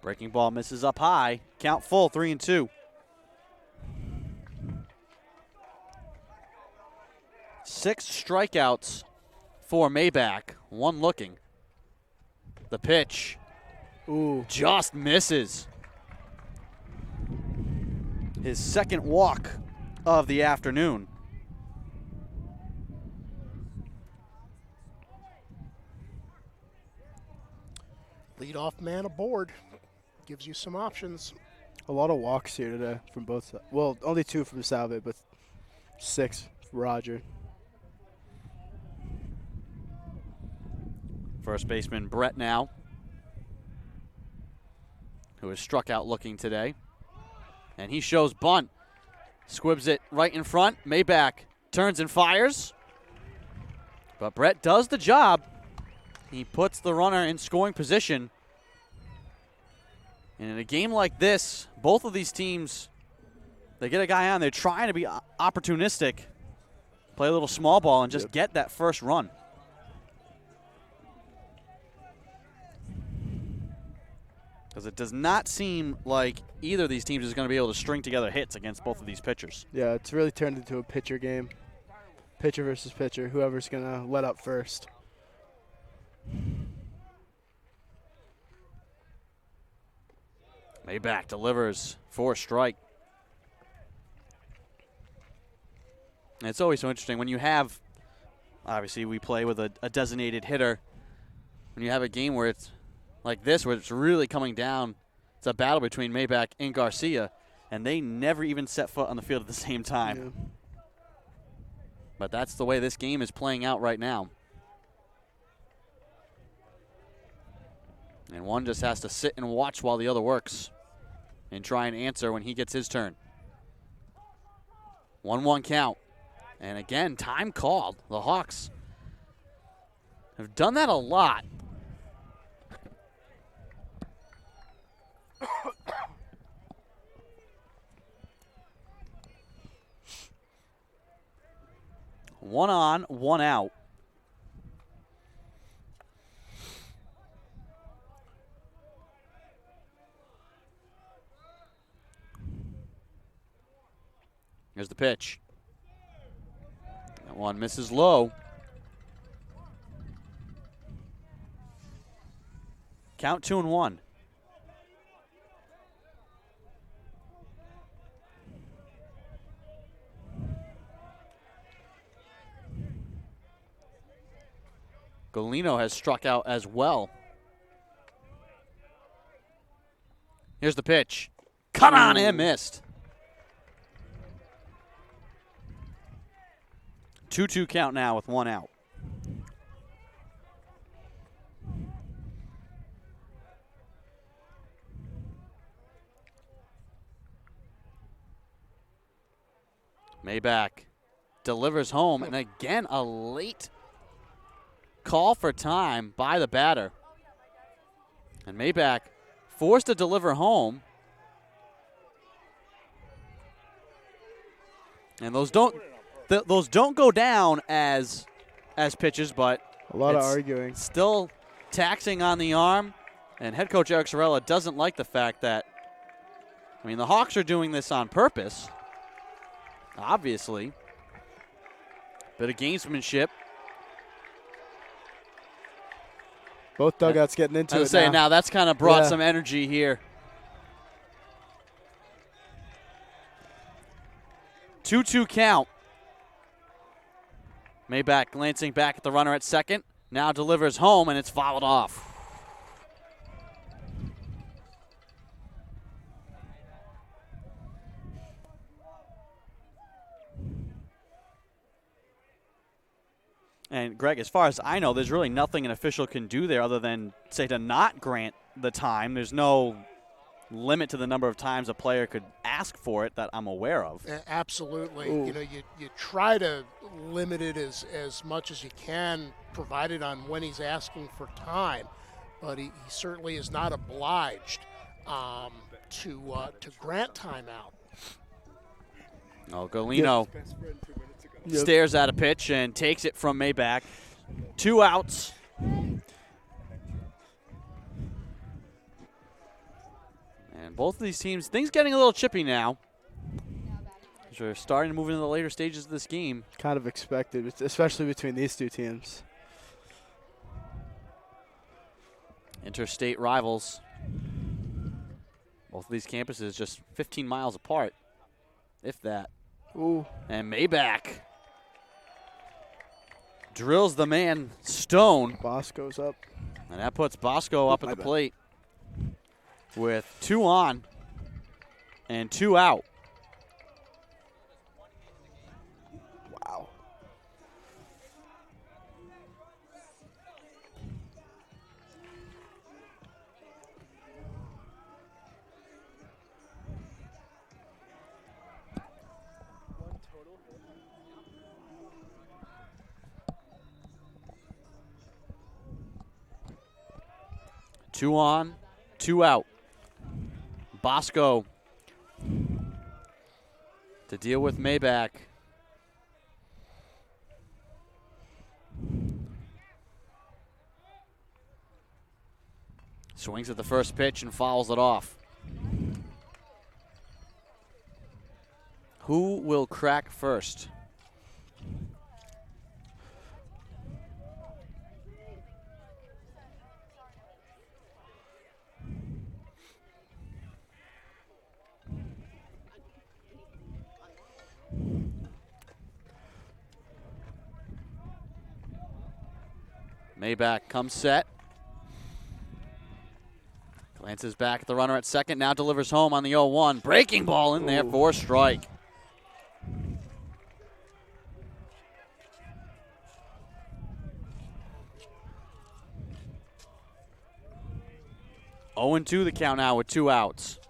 Breaking ball misses up high. Count full, 3-2. 6 strikeouts for Maybach. 1 looking. The pitch. Ooh. Just misses. His 2nd walk of the afternoon. Leadoff man aboard. Gives you some options. A lot of walks here today from both sides. Well, only 2 from Salve, but 6 for Roger. First baseman Brett now, who is struck out looking today. And he shows bunt. Squibs it right in front. Maybach turns and fires. But Brett does the job. He puts the runner in scoring position. And in a game like this, both of these teams, they get a guy on, they're trying to be opportunistic, play a little small ball, and just get that first run. Because it does not seem like either of these teams is going to be able to string together hits against both of these pitchers. Yeah, it's really turned into a pitcher game. Pitcher versus pitcher, whoever's going to let up first. Maybach delivers for a strike. And it's always so interesting when you have, obviously we play with a designated hitter, when you have a game where it's like this, where it's really coming down, it's a battle between Maybach and Garcia, and they never even set foot on the field at the same time. Yeah. But that's the way this game is playing out right now. And one just has to sit and watch while the other works and try and answer when he gets his turn. 1-1 count. And again, time called. The Hawks have done that a lot. One on, one out. Here's the pitch. That one misses low. Count 2-1. Golino has struck out as well. Here's the pitch. Cut on and missed. 2-2 count now with one out. Maybach delivers home, and again, a late call for time by the batter. And Maybach forced to deliver home. And those don't go down as pitches, but A lot of it's arguing. still taxing on the arm. And head coach Eric Sorella doesn't like the fact that, the Hawks are doing this on purpose, obviously. Bit of gamesmanship. Both dugouts getting into I it was saying now that's kind of brought Yeah. some energy here. 2-2 count. Maybach glancing back at the runner at second. Now delivers home, and it's fouled off. And, Greg, as far as I know, there's really nothing an official can do there other than, say, to not grant the time. There's no limit to the number of times a player could ask for it that I'm aware of. Absolutely. Ooh. You try to limit it as much as you can, provided on when he's asking for time. But he certainly is not obliged to grant timeout. Oh, Golino Yep. stares at a pitch and takes it from Maybach. 2 outs. And both of these teams, things getting a little chippy now. We're starting to move into the later stages of this game. Kind of expected, especially between these two teams. Interstate rivals. Both of these campuses just 15 miles apart, if that. Ooh. And Maybach drills the man Stone. Bosco's up. And that puts Bosco up at the plate with 2 on and 2 out. Wow. Two on, 2 out. Bosco to deal with Maybach. Swings at the first pitch and fouls it off. Who will crack first? Maybach comes set. Glances back at the runner at second. Now delivers home on the 0-1. Breaking ball in there for a strike. Oh, 0-2 the count now with 2 outs.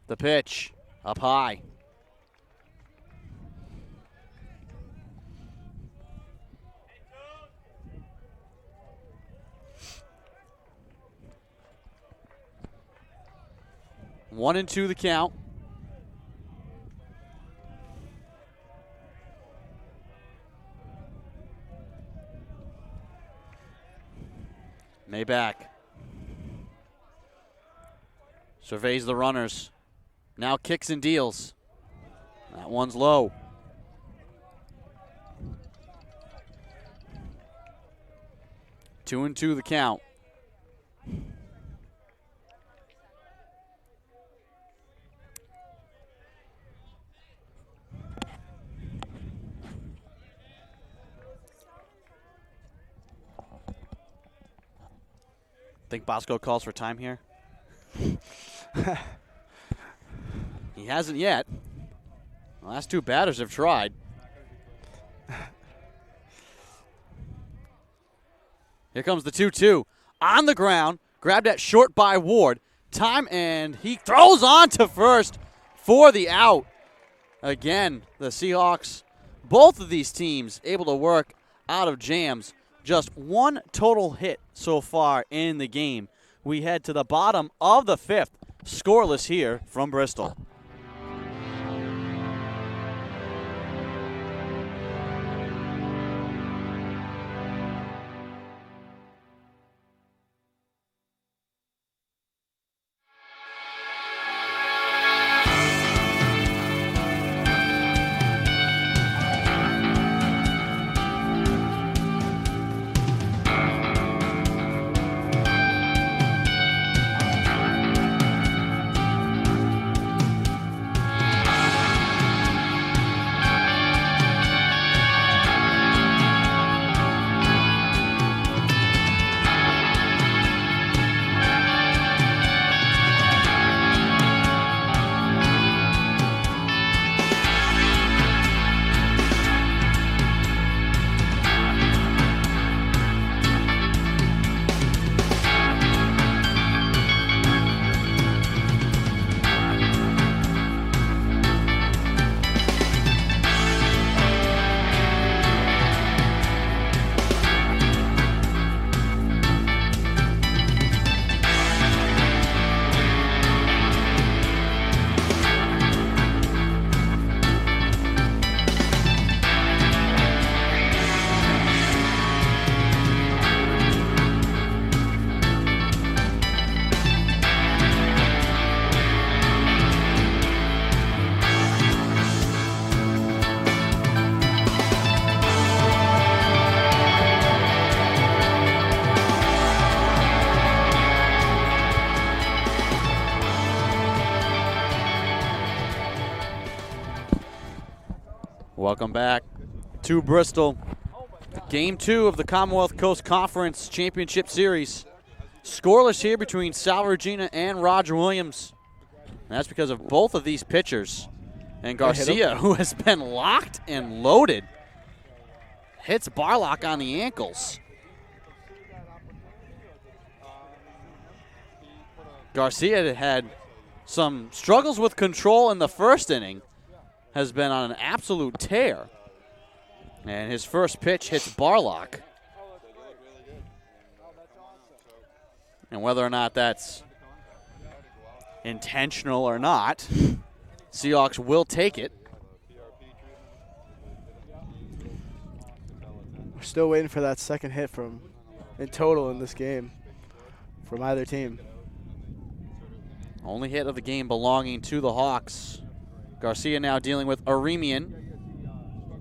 The pitch up high. One and 2 the count. Maybach surveys the runners. Now kicks and deals. That one's low. Two and 2 the count. Think Bosco calls for time here? He hasn't yet. The last 2 batters have tried. Here comes the 2-2. On the ground, grabbed that short by Ward. Time, and he throws on to first for the out. Again, the Seahawks, both of these teams able to work out of jams. Just one total hit so far in the game. We head to the bottom of the 5th, scoreless here from Bristol. Welcome back to Bristol. Game 2 of the Commonwealth Coast Conference Championship Series. Scoreless here between Salve Regina and Roger Williams. And that's because of both of these pitchers. And Garcia, who has been locked and loaded, hits Barlok on the ankles. Garcia had some struggles with control in the first inning. Has been on an absolute tear. And his first pitch hits Barlok. And whether or not that's intentional or not, Seahawks will take it. We're still waiting for that second hit in total in this game from either team. Only hit of the game belonging to the Hawks. Garcia now dealing with Aremian.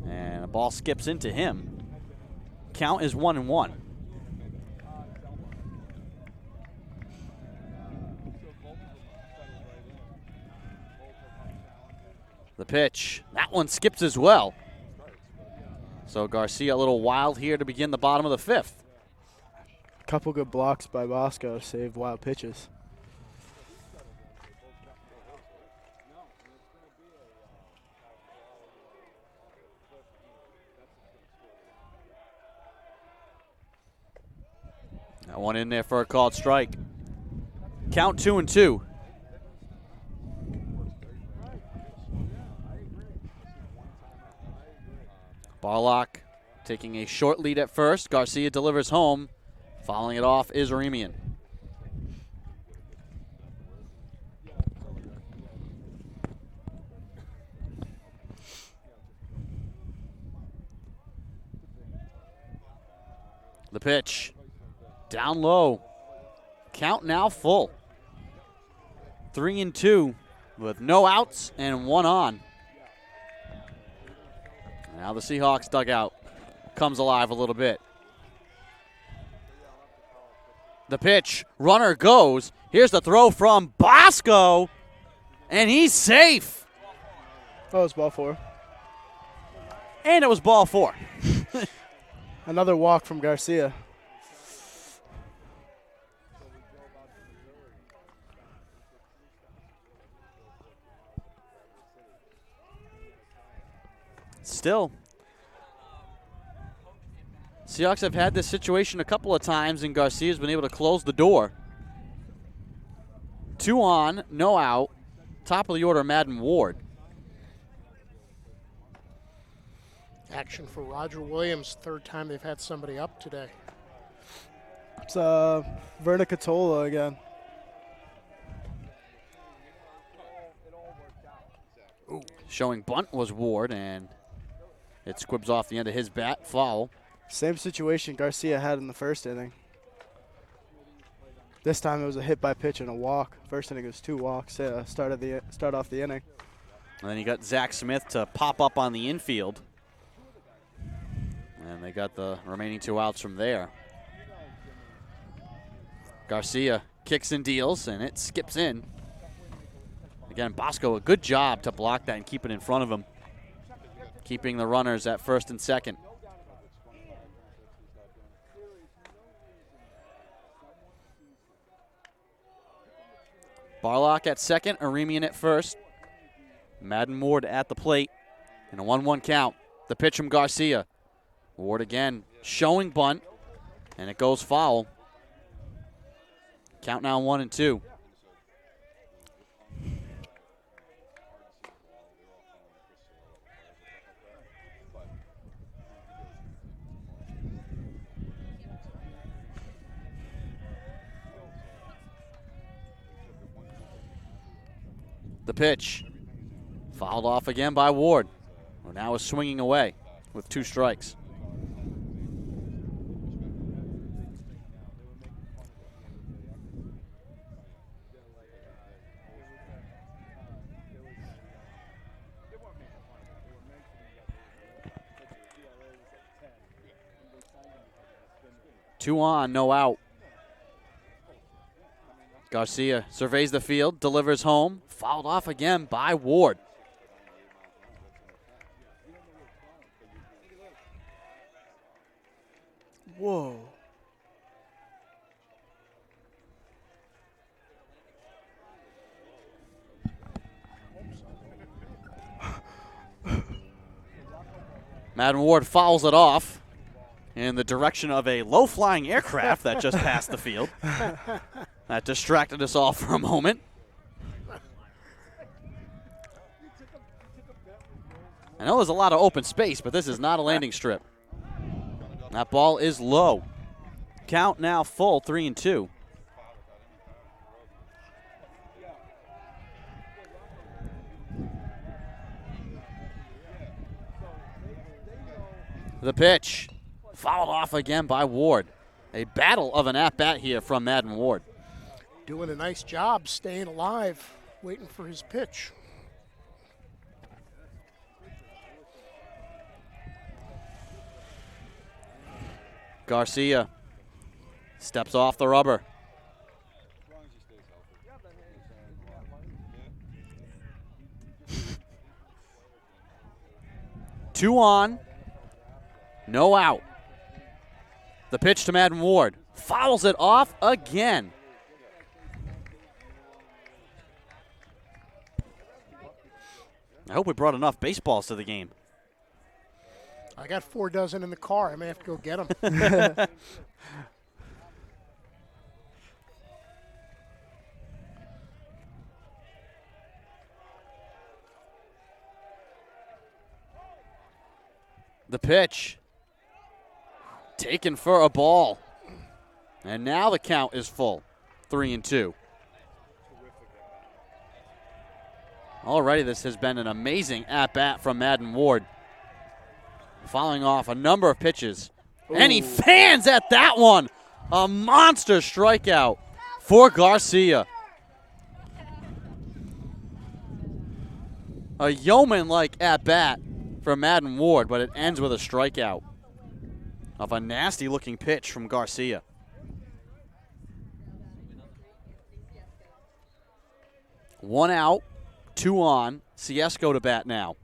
And a ball skips into him. Count is 1-1. The pitch. That one skips as well. So Garcia a little wild here to begin the bottom of the 5th. Couple good blocks by Bosco to save wild pitches. That one in there for a called strike. Count 2-2. Barlok taking a short lead at first. Garcia delivers home. Following it off is Aremian. The pitch. Down low. Count now full. 3-2 with no outs and one on. Now the Seahawks dugout comes alive a little bit. The pitch. Runner goes. Here's the throw from Bosco. And he's safe. Oh, it's ball 4. And it was ball 4. Another walk from Garcia. Seahawks have had this situation a couple of times, and Garcia's been able to close the door. 2 on, no out. Top of the order, Madden Ward. Action for Roger Williams. Third time they've had somebody up today. It's Verna Catola again. Showing bunt was Ward, and it squibs off the end of his bat. Foul. Same situation Garcia had in the first inning. This time it was a hit by pitch and a walk. First inning it was 2 walks. Start off the inning. And then you got Zach Smith to pop up on the infield. And they got the remaining 2 outs from there. Garcia kicks and deals, and it skips in. Again, Bosco, a good job to block that and keep it in front of him, keeping the runners at first and second. Barlok at second, Aremian at first. Madden Ward at the plate in a 1-1 count. The pitch from Garcia. Ward again showing bunt, and it goes foul. Count now 1-2. The pitch. Fouled off again by Ward, who now is swinging away with 2 strikes. Two on, no out. Garcia surveys the field, delivers home, fouled off again by Ward. Whoa. Madden Ward fouls it off in the direction of a low-flying aircraft that just passed the field. That distracted us all for a moment. I know there's a lot of open space, but this is not a landing strip. That ball is low. Count now full, 3-2. The pitch. Fouled off again by Ward. A battle of an at-bat here from Madden Ward. Doing a nice job staying alive, waiting for his pitch. Garcia steps off the rubber. Two on, no out. The pitch to Madden Ward. Fouls it off again. I hope we brought enough baseballs to the game. I got 4 dozen in the car. I may have to go get them. The pitch. Taken for a ball. And now the count is full. 3-2. Already this has been an amazing at-bat from Madden Ward. Following off a number of pitches. Ooh. And he fans at that one. A monster strikeout for Garcia. A yeoman-like at-bat from Madden Ward, but it ends with a strikeout of a nasty-looking pitch from Garcia. One out, 2 on. Ciesco to bat now.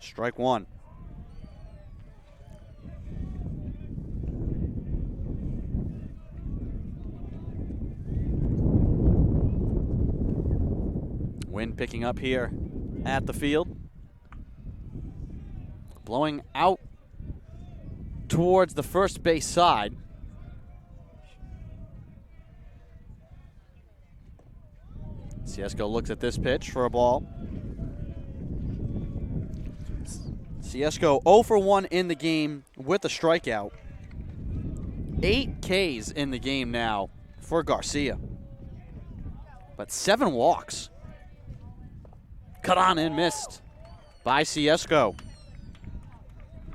Strike 1. picking up here at the field. Blowing out towards the first base side. Ciesco looks at this pitch for a ball. Ciesco 0 for 1 in the game with a strikeout. 8 Ks in the game now for Garcia. But 7 walks. Cut on and missed by Ciesco.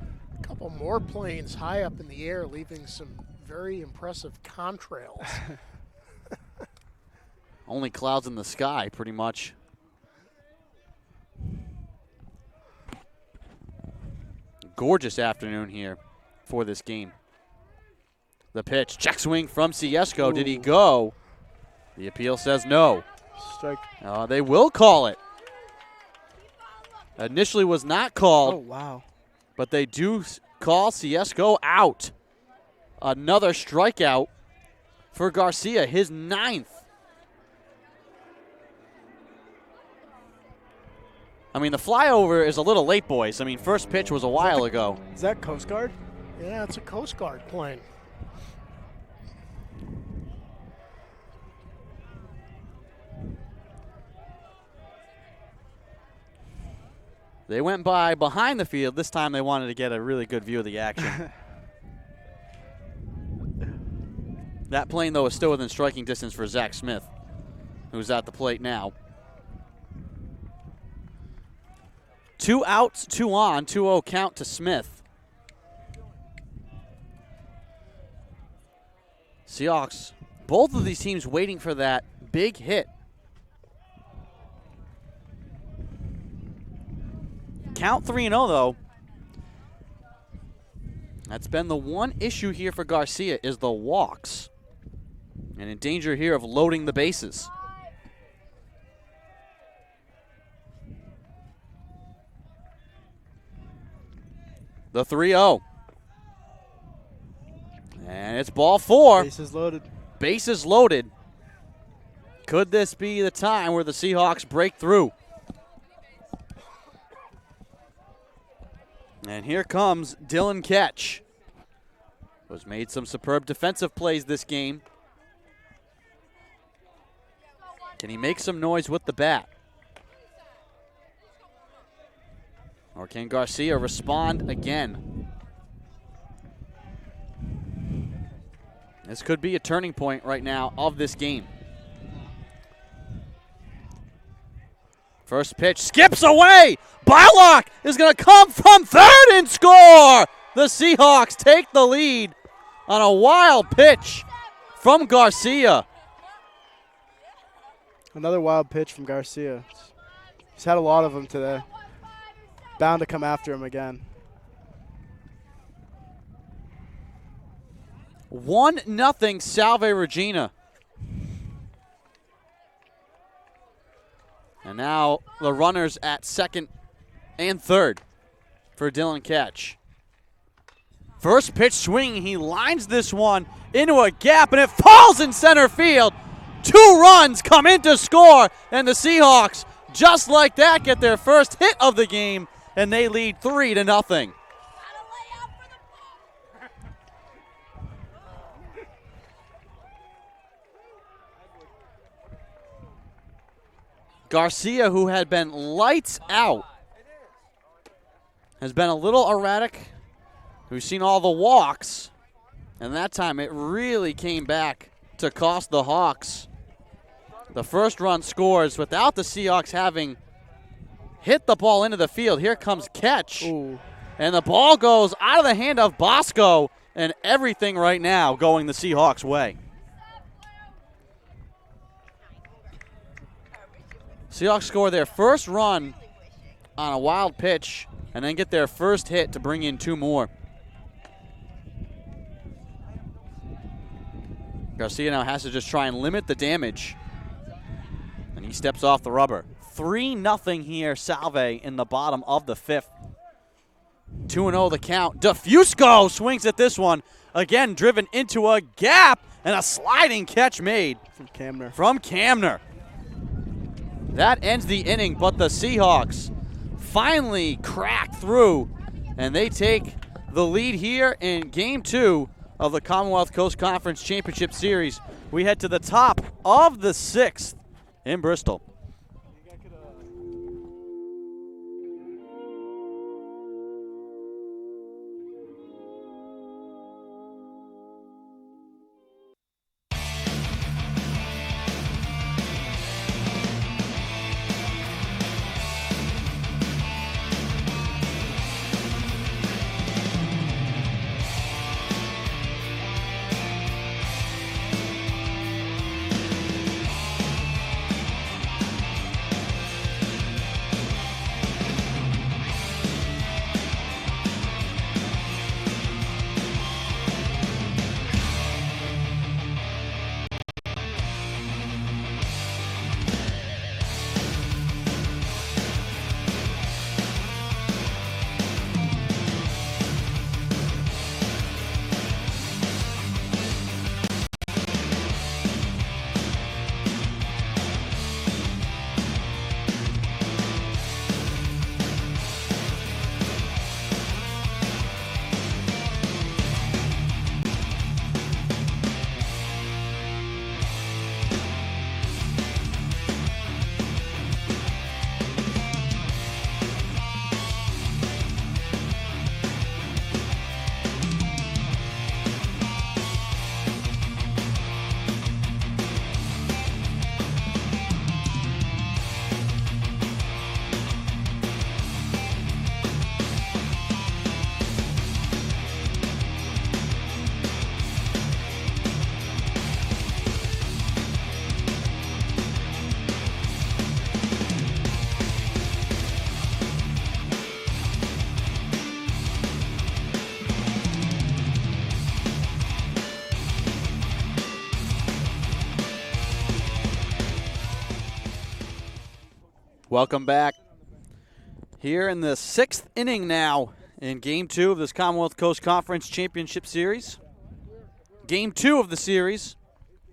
A couple more planes high up in the air, leaving some very impressive contrails. Only clouds in the sky, pretty much. Gorgeous afternoon here for this game. The pitch, check swing from Ciesco. Ooh. Did he go? The appeal says no. Strike. They will call it. Initially was not called. Oh, wow. But they do call Ciesco out. Another strikeout for Garcia, his 9th. I mean, the flyover is a little late, boys. I mean, first pitch was a while ago. Is that Coast Guard? Yeah, it's a Coast Guard plane. They went by behind the field. This time they wanted to get a really good view of the action. That plane, though, is still within striking distance for Zach Smith, who's at the plate now. 2 outs, 2 on, 2-0 count to Smith. Seahawks, both of these teams waiting for that big hit. Count 3-0, though. That's been the one issue here for Garcia is the walks. And in danger here of loading the bases. The 3-0. And it's ball 4. Bases loaded. Bases loaded. Could this be the time where the Seahawks break through? And here comes Dylan Ketch. Who's made some superb defensive plays this game. Can he make some noise with the bat? Or can Garcia respond again? This could be a turning point right now of this game. First pitch skips away. Barlok is going to come from third and score. The Seahawks take the lead on a wild pitch from Garcia. Another wild pitch from Garcia. He's had a lot of them today. Bound to come after him again. 1-0 Salve Regina. And now the runners at second and third for Dylan Ketch. First pitch swing, he lines this one into a gap, and it falls in center field. 2 runs come in to score, and the Seahawks, just like that, get their first hit of the game, and they lead 3-0. Garcia, who had been lights out, has been a little erratic. We've seen all the walks, and that time it really came back to cost the Hawks. The first run scores without the Seahawks having hit the ball into the field. Here comes Ketch. Ooh. And the ball goes out of the hand of Bosco, and everything right now going the Seahawks' way. Seahawks score their first run on a wild pitch and then get their first hit to bring in 2 more. Garcia now has to just try and limit the damage. And he steps off the rubber. 3-0 here, Salve in the bottom of the 5th. 2-0 the count. DeFusco swings at this one. Again, driven into a gap, and a sliding catch made. From Camner. that ends the inning, but the Seahawks finally crack through, and they take the lead here in Game 2 of the Commonwealth Coast Conference Championship Series. We head to the top of the 6th in Bristol. Welcome back. Here in the 6th inning now in Game 2 of this Commonwealth Coast Conference Championship Series. Game 2 of the series,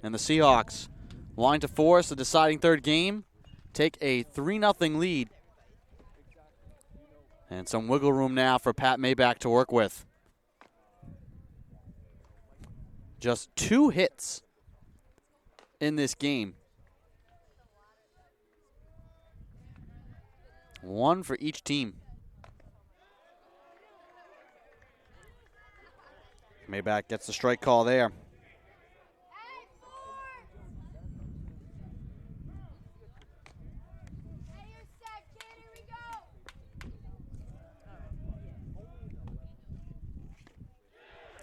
and the Seahawks line to force the deciding third game, take a 3-0 lead. And some wiggle room now for Pat Maybach to work with. Just 2 hits in this game. 1 for each team. Maybach gets the strike call there.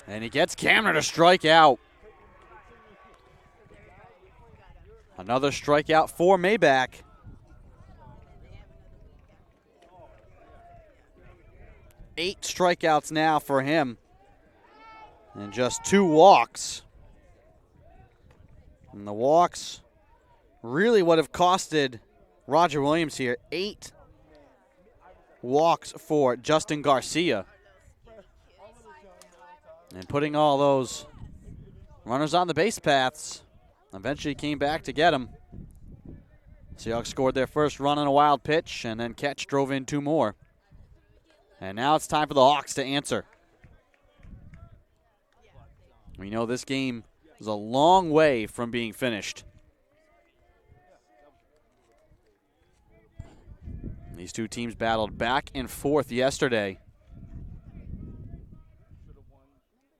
And he gets Cameron to strike out. Another strikeout for Maybach. 8 strikeouts now for him. And just 2 walks. And the walks really would have costed Roger Williams here. 8 walks for Justin Garcia. And putting all those runners on the base paths eventually came back to get him. Seahawks scored their first run on a wild pitch, and then Ketch drove in 2 more. And now it's time for the Hawks to answer. We know this game is a long way from being finished. These 2 teams battled back and forth yesterday.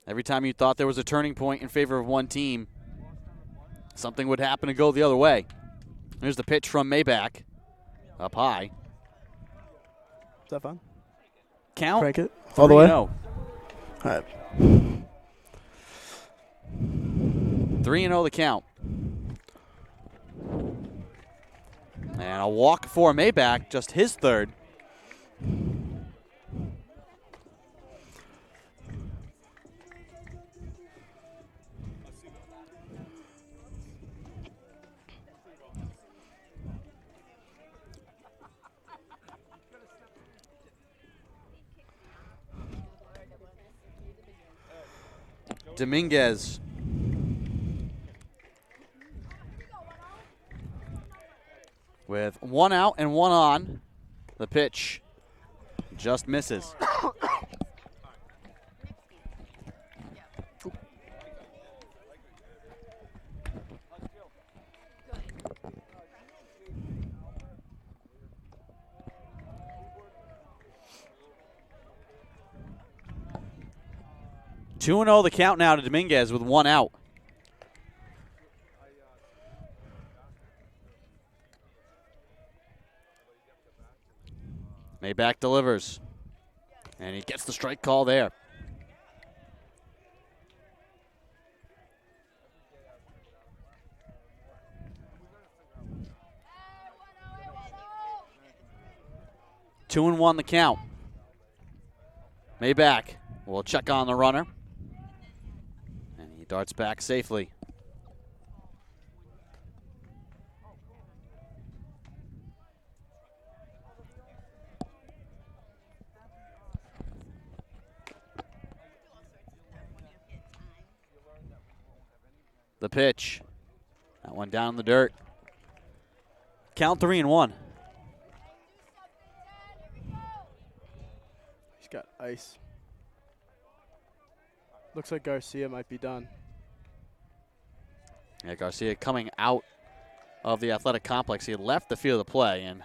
Every time you thought there was a turning point in favor of one team, something would happen to go the other way. Here's the pitch from Maybach. Up high. Is that fun? Count. Crank it all the way. 3-0. All right. 3-0 the count. And a walk for Maybach, just his third. Dominguez. With 1 out and 1 on. The pitch just misses. Two and 0 the count now to Dominguez with 1 out. Maybach delivers, and he gets the strike call there. Two and 1 the count. Maybach will check on the runner, and he darts back safely. The pitch. That one down in the dirt. Count 3 and 1. He's got ice. Looks like Garcia might be done. Yeah, Garcia coming out of the athletic complex. He had left the field of play, and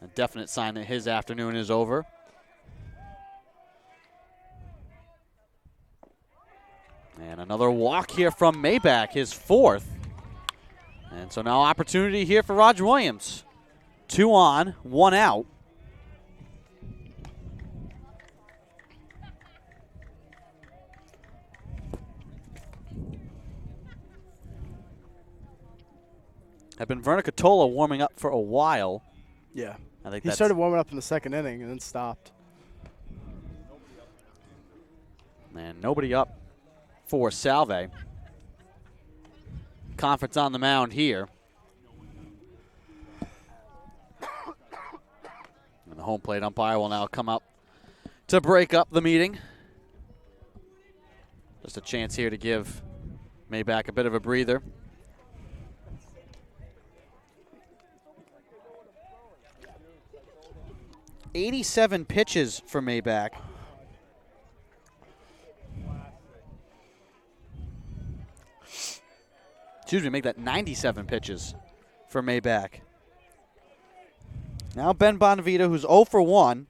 a definite sign that his afternoon is over. And another walk here from Maybach, his 4th. And so now opportunity here for Roger Williams. 2 on, 1 out. Have been Vernicatola warming up for a while. Yeah. I think He started warming up in the 2nd inning and then stopped. And nobody up for Salve. Conference on the mound here. And the home plate umpire will now come up to break up the meeting. Just a chance here to give Maybach a bit of a breather. "87 pitches for Maybach. Excuse me, make that 97 pitches for Maybach. Now Ben Bonavita, who's 0 for 1.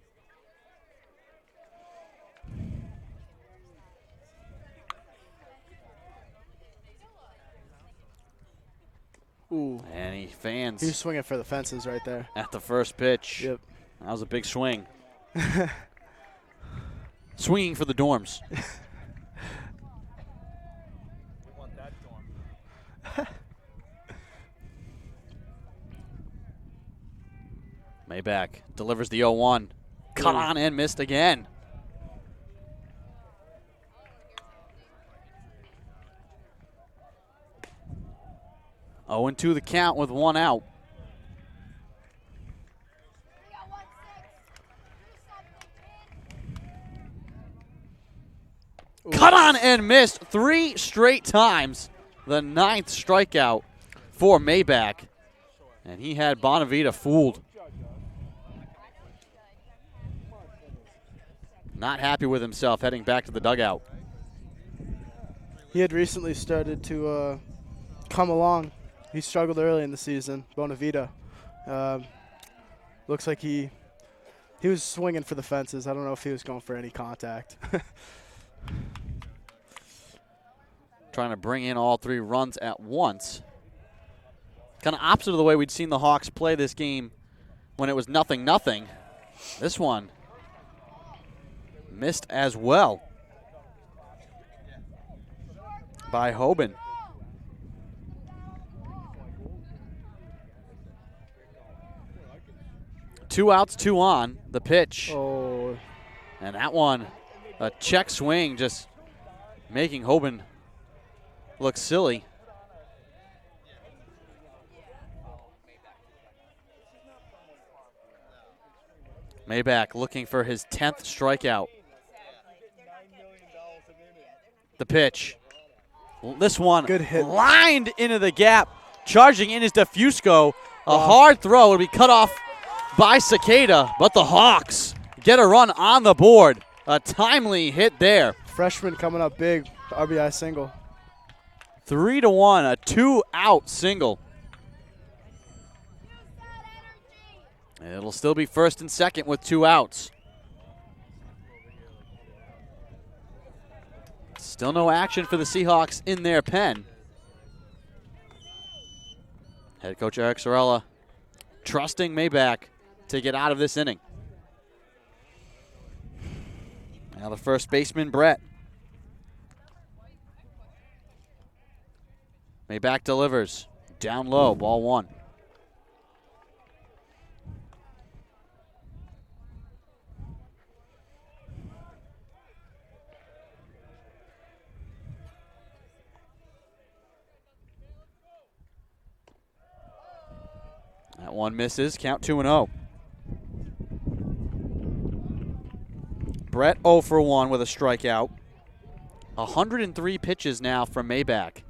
Ooh. And he fans He was swinging for the fences right there. at the first pitch. Yep. That was a big swing. Swinging for the dorms. Maybach delivers the 0-1. Cut on and missed again. Oh, 0-2 the count with 1 out. Ooh. Cut on and missed 3 straight times. The 9th strikeout for Maybach. And he had Bonavita fooled. Not happy with himself heading back to the dugout. He had recently started to come along. He struggled early in the season, Bonavita. Looks like he was swinging for the fences. I don't know if he was going for any contact. Trying to bring in all 3 runs at once. Kind of opposite of the way we'd seen the Hawks play this game when it was 0-0. This one missed as well by Hoban. 2 outs, 2 on. The pitch. Oh, And that one, a check swing, just making Hoban look silly. Maybach looking for his 10th strikeout. The pitch. This one Good hit. lined into the gap. Charging in is DeFusco. A hard throw will be cut off by Cicada, but the Hawks get a run on the board. A timely hit there. Freshman coming up big, RBI single. 3-1, a 2-out single. It'll still be first and second with 2 outs. Still no action for the Seahawks in their pen. Head coach Eric Sorella trusting Maybach to get out of this inning. Now the first baseman, Brett. Maybach delivers. Down low, ball 1. That one misses, count 2-0. Brett 0 for 1 with a strikeout. 103 pitches now from Maybach.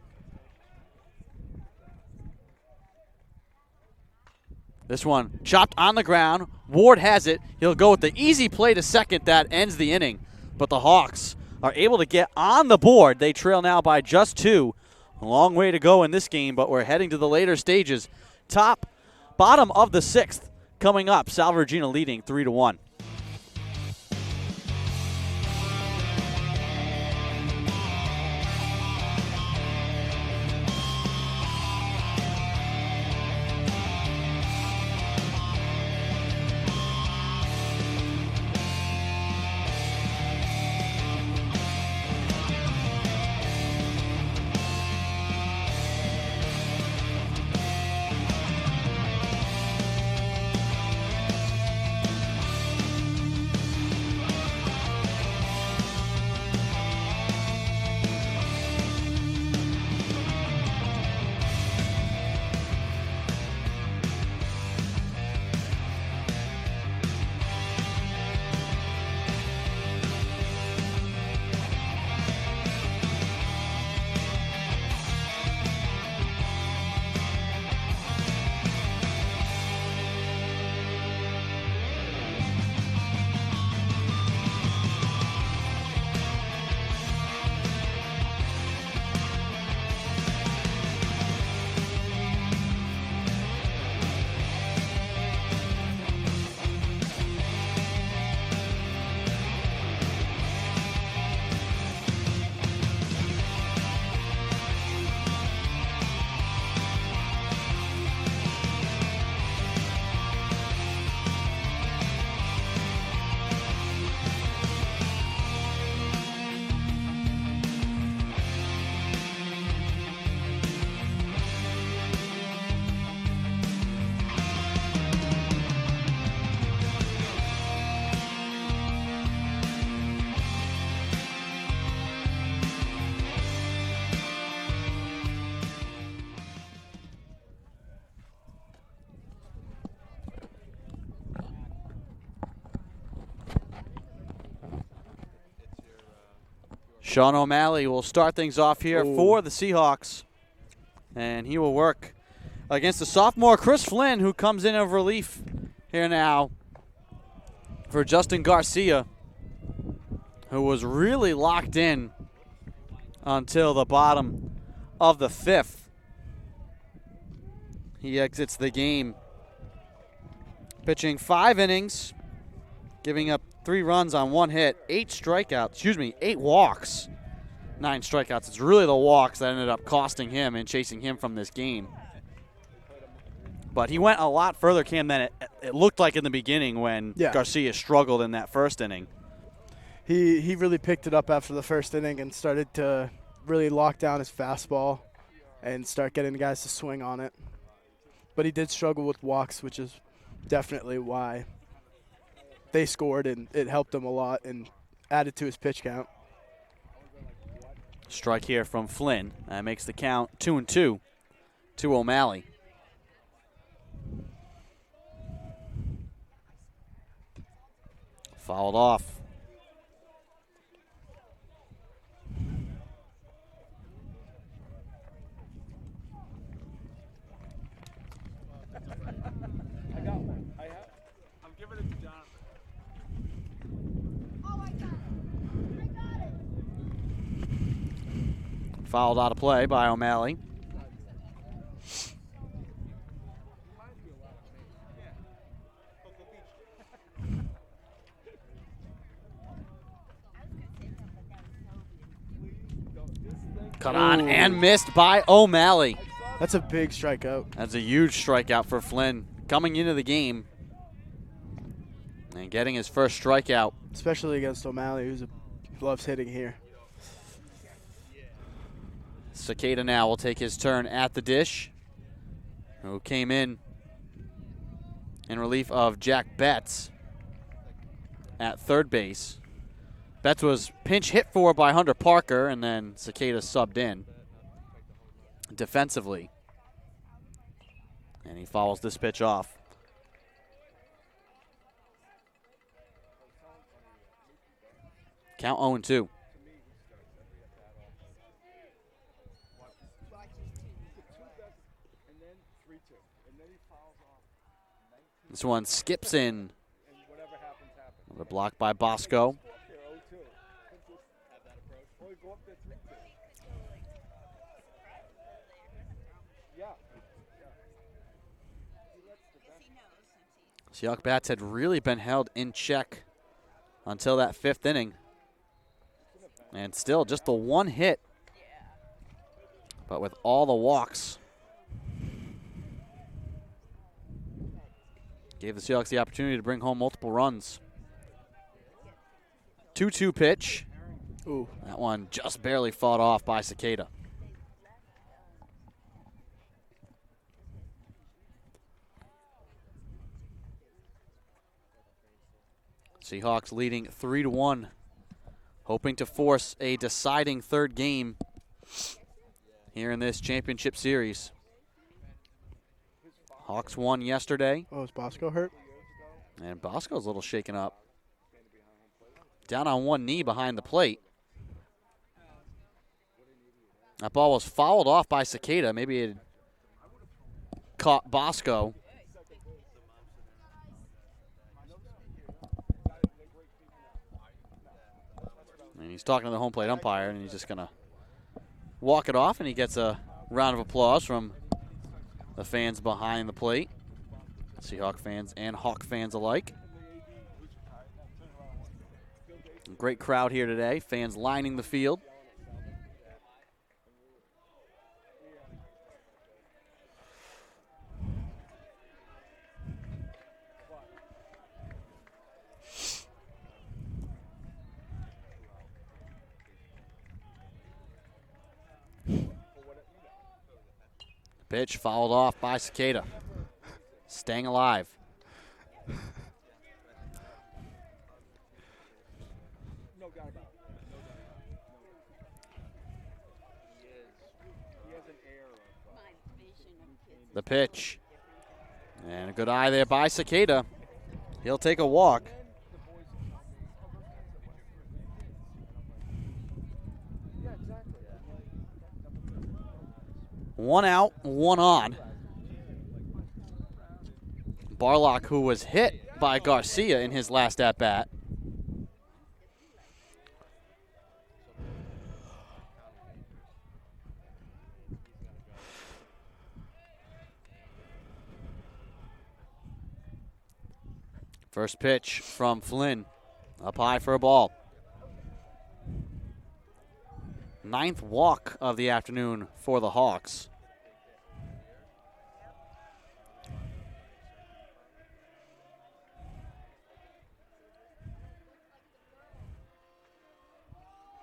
This one chopped on the ground. Ward has it. He'll go with the easy play to second that ends the inning. But the Hawks are able to get on the board. They trail now by just 2. A long way to go in this game, but we're heading to the later stages. Bottom of the 6th coming up. Salve Regina leading 3-1. Sean O'Malley will start things off here for the Seahawks. And he will work against the sophomore Chris Flynn, who comes in of relief here now for Justin Garcia, who was really locked in until the bottom of the 5th. He exits the game pitching 5 innings, giving up 3 runs on 1 hit, 8 walks, 9 strikeouts. It's really the walks that ended up costing him and chasing him from this game. But he went a lot further, Cam, than it looked like in the beginning when Garcia struggled in that first inning. He really picked it up after the first inning and started to really lock down his fastball and start getting the guys to swing on it. But he did struggle with walks, which is definitely why they scored, and it helped him a lot and added to his pitch count. Strike here from Flynn. That makes the count 2-2 to O'Malley. Fouled off. Fouled out of play by O'Malley. Cut on and missed by O'Malley. That's a big strikeout. That's a huge strikeout for Flynn coming into the game and getting his first strikeout. Especially against O'Malley, who loves hitting here. Cicada now will take his turn at the dish, who came in relief of Jack Betts at third base. Betts was pinch hit for by Hunter Parker, and then Cicada subbed in defensively. And he fouls this pitch off. Count 0-2. This one skips in. Another block by Bosco. Seahawks bats had really been held in check until that fifth inning. And still just the one hit. But with all the walks, gave the Seahawks the opportunity to bring home multiple runs. 2-2 pitch. Ooh. That one just barely fought off by Cicada. Seahawks leading 3-1, hoping to force a deciding third game here in this championship series. Hawks won yesterday. Oh, is Bosco hurt? And Bosco's a little shaken up. Down on one knee behind the plate. That ball was fouled off by Cicada. Maybe it caught Bosco. And he's talking to the home plate umpire, and he's just going to walk it off, and he gets a round of applause from the fans behind the plate, Seahawk fans and Hawk fans alike. Great crowd here today, fans lining the field. Pitch fouled off by Cicada. Staying alive. The pitch. And a good eye there by Cicada. He'll take a walk. One out, one on. Barlok, who was hit by Garcia in his last at-bat. First pitch from Flynn. Up high for a ball. Ninth walk of the afternoon for the Hawks.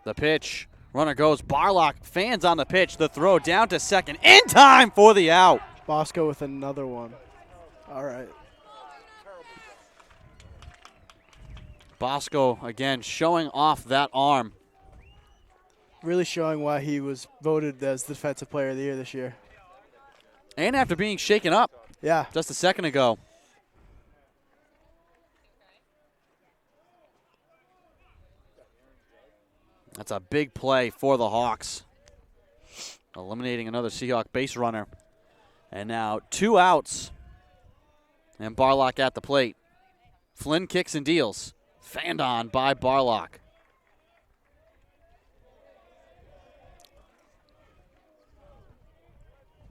The pitch. Runner goes. Barlok. Fans on the pitch. The throw down to second. In time for the out. Bosco with another one. All right. Bosco, again, showing off that arm. Really showing why he was voted as Defensive Player of the Year this year. And after being shaken up Yeah. just a second ago. That's a big play for the Hawks. Eliminating another Seahawk base runner. And now 2 outs. And Barlok at the plate. Flynn kicks and deals. Fanned on by Barlok.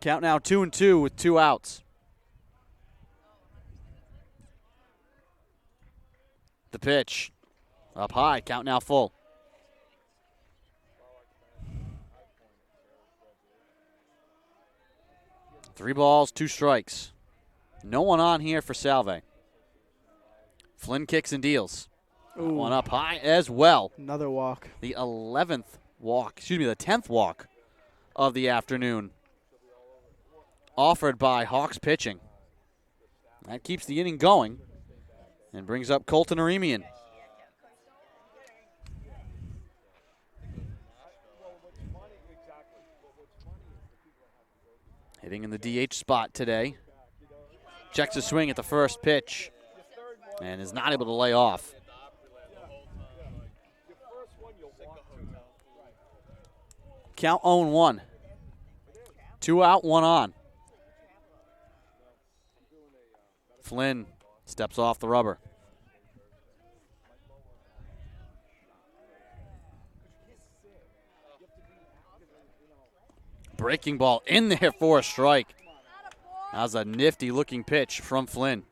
Count now 2-2 with 2 outs. The pitch. Up high. Count now full. Three balls, 2 strikes. No one on here for Salve. Flynn kicks and deals. Ooh. One up high as well. Another walk. The 10th walk of the afternoon. Offered by Hawks pitching. That keeps the inning going and brings up Colton Aremian. Hitting in the DH spot today. Checks a swing at the first pitch and is not able to lay off. Count 0-1. 2 out, 1 on. Flynn steps off the rubber. Breaking ball in there for a strike. That was a nifty looking pitch from Flynn.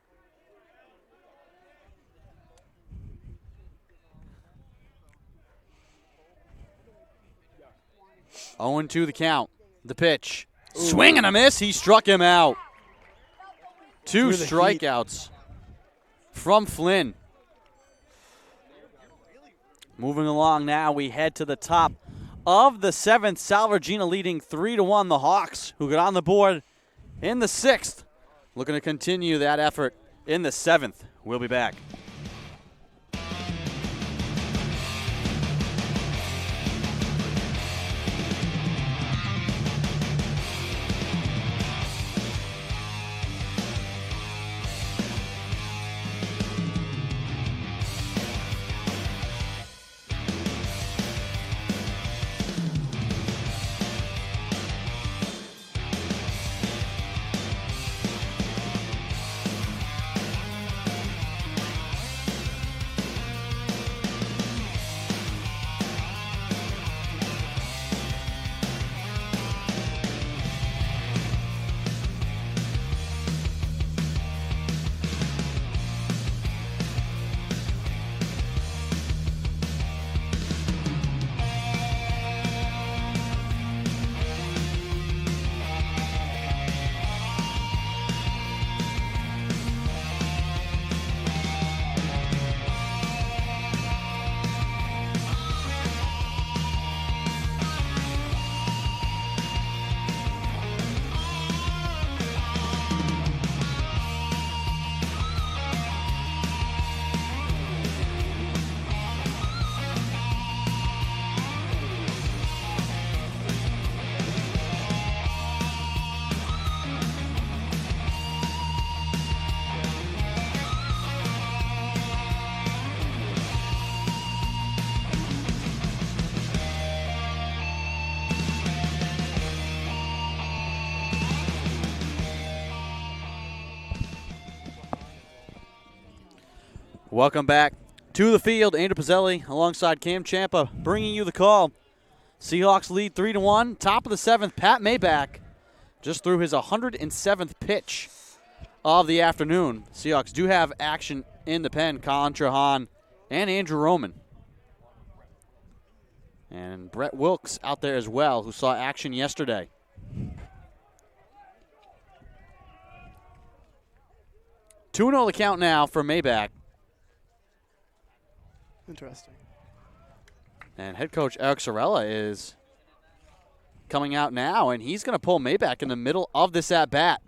Oh, 0-2 the count. The pitch. Swing and a miss. He struck him out. 2 strikeouts from Flynn. Moving along now, we head to the top of the 7th. Salve Regina leading 3-1. The Hawks, who got on the board in the 6th, looking to continue that effort in the 7th. We'll be back. Welcome back to the field. Andrew Pizzelli alongside Cam Champa bringing you the call. Seahawks lead 3-1. Top of the 7th, Pat Maybach just threw his 107th pitch of the afternoon. Seahawks do have action in the pen. Colin Trahan and Andrew Roman. And Brett Wilkes out there as well, who saw action yesterday. Two 2-0 the count now for Maybach. Interesting. And head coach Eric Sorella is coming out now, and he's going to pull Maybach in the middle of this at-bat.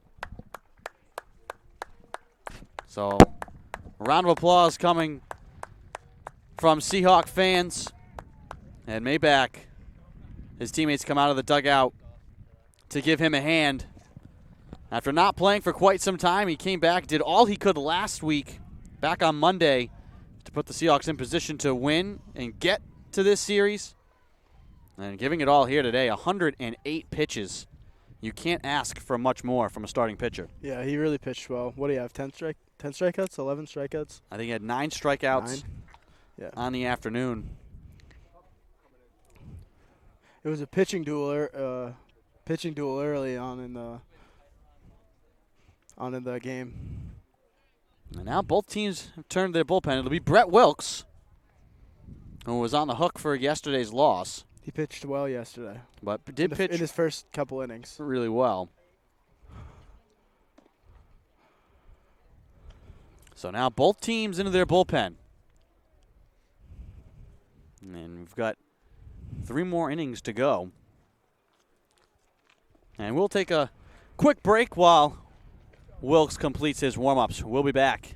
So, a round of applause coming from Seahawk fans. And Maybach, his teammates come out of the dugout to give him a hand. After not playing for quite some time, he came back, did all he could last week, back on Monday, to put the Seahawks in position to win and get to this series. And giving it all here today, 108 pitches. You can't ask for much more from a starting pitcher. Yeah, he really pitched well. What do you have, 10 strikeouts, 11 strikeouts? I think he had 9 strikeouts 9? Yeah. on the afternoon. It was a pitching duel pitching duel early on in the game. And now both teams have turned their bullpen. It'll be Brett Wilkes, who was on the hook for yesterday's loss, He pitched well yesterday. but did pitch in his first couple innings. really well. So now both teams into their bullpen. And we've got 3 more innings to go. And we'll take a quick break while Wilkes completes his warm-ups. We'll be back.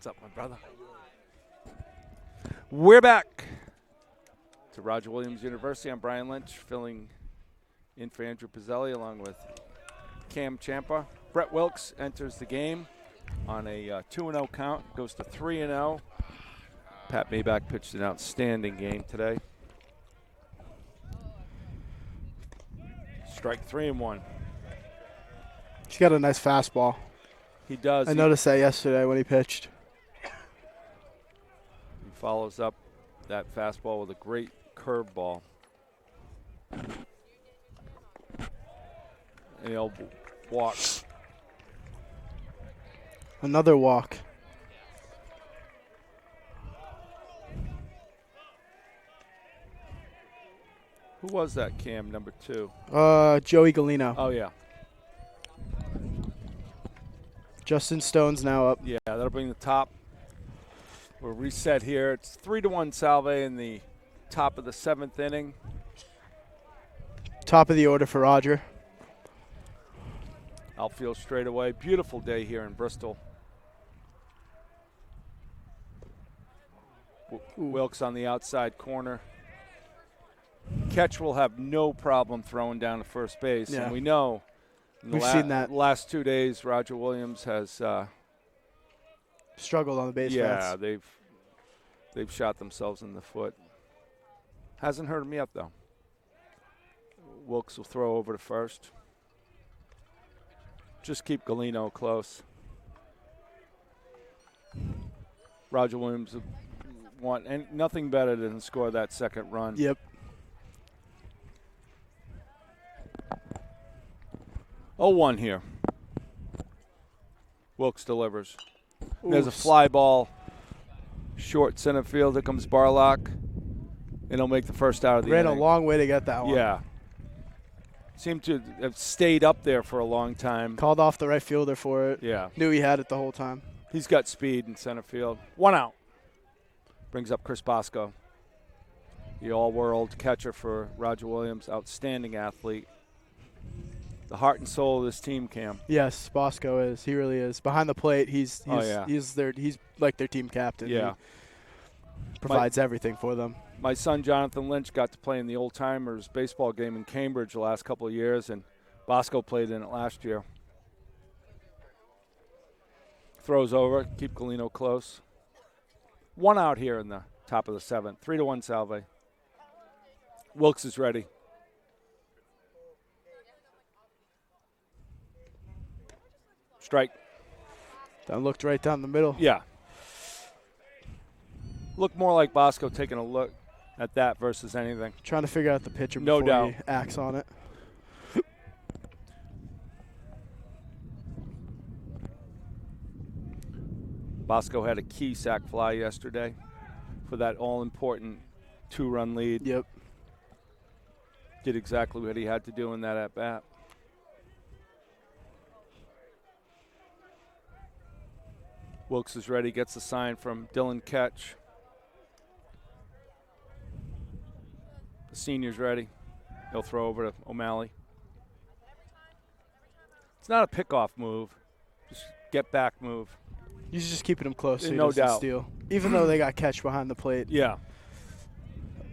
What's up, my brother? We're back to Roger Williams University. I'm Brian Lynch, filling in for Andrew Pizzelli along with Cam Champa. Brett Wilkes enters the game on a 2-0 count, goes to 3-0. Pat Maybach pitched an outstanding game today. Strike 3-1. He's got a nice fastball. He does. I noticed that yesterday when he pitched. He follows up that fastball with a great curveball. And he'll walk. Another walk. Who was that, Cam, number 2? Joey Galino. Oh, yeah. Justin Stone's now up. Yeah, that'll bring the top. We're reset here. It's 3-1 Salve in the top of the 7th inning. Top of the order for Roger. Outfield straight away. Beautiful day here in Bristol. Wilkes on the outside corner. Ketch will have no problem throwing down to first base. Yeah. And we know We've seen that. last 2 days Roger Williams has Struggled on the base paths. yeah, they've shot themselves in the foot. Hasn't hurt him yet though. Wilkes will throw over to first. Just keep Galino close. Roger Williams want and nothing better than score that second run. Yep. Oh, 1 here. Wilkes delivers. There's a Oof. fly ball, short center field. Here comes Barlok, and he'll make the first out of the Ran inning. a long way to get that one. Yeah. Seemed to have stayed up there for a long time. Called off the right fielder for it. Yeah. Knew he had it the whole time. He's got speed in center field. 1 out. Brings up Chris Bosco, the all-world catcher for Roger Williams. Outstanding athlete. The heart and soul of this team, Cam. Yes, Bosco is. He really is. Behind the plate, he's like their team captain. Yeah. He provides everything for them. My son Jonathan Lynch got to play in the Old Timers baseball game in Cambridge the last couple of years, and Bosco played in it last year. Throws over, keep Galino close. 1 out here in the top of the 7th. 3-1 Salve. Wilkes is ready. Strike. That looked right down the middle. Yeah. Look more like Bosco taking a look at that versus anything. Trying to figure out the pitcher No before doubt. he acts on it. Bosco had a key sac fly yesterday for that all-important 2-run lead. Yep. Did exactly what he had to do in that at-bat. Wilkes is ready, gets the sign from Dylan Ketch. The senior's ready. He'll throw over to O'Malley. It's not a pickoff move, just get back move. He's just keeping him close so he No doesn't doubt. steal. Even though they got Ketch behind the plate. Yeah.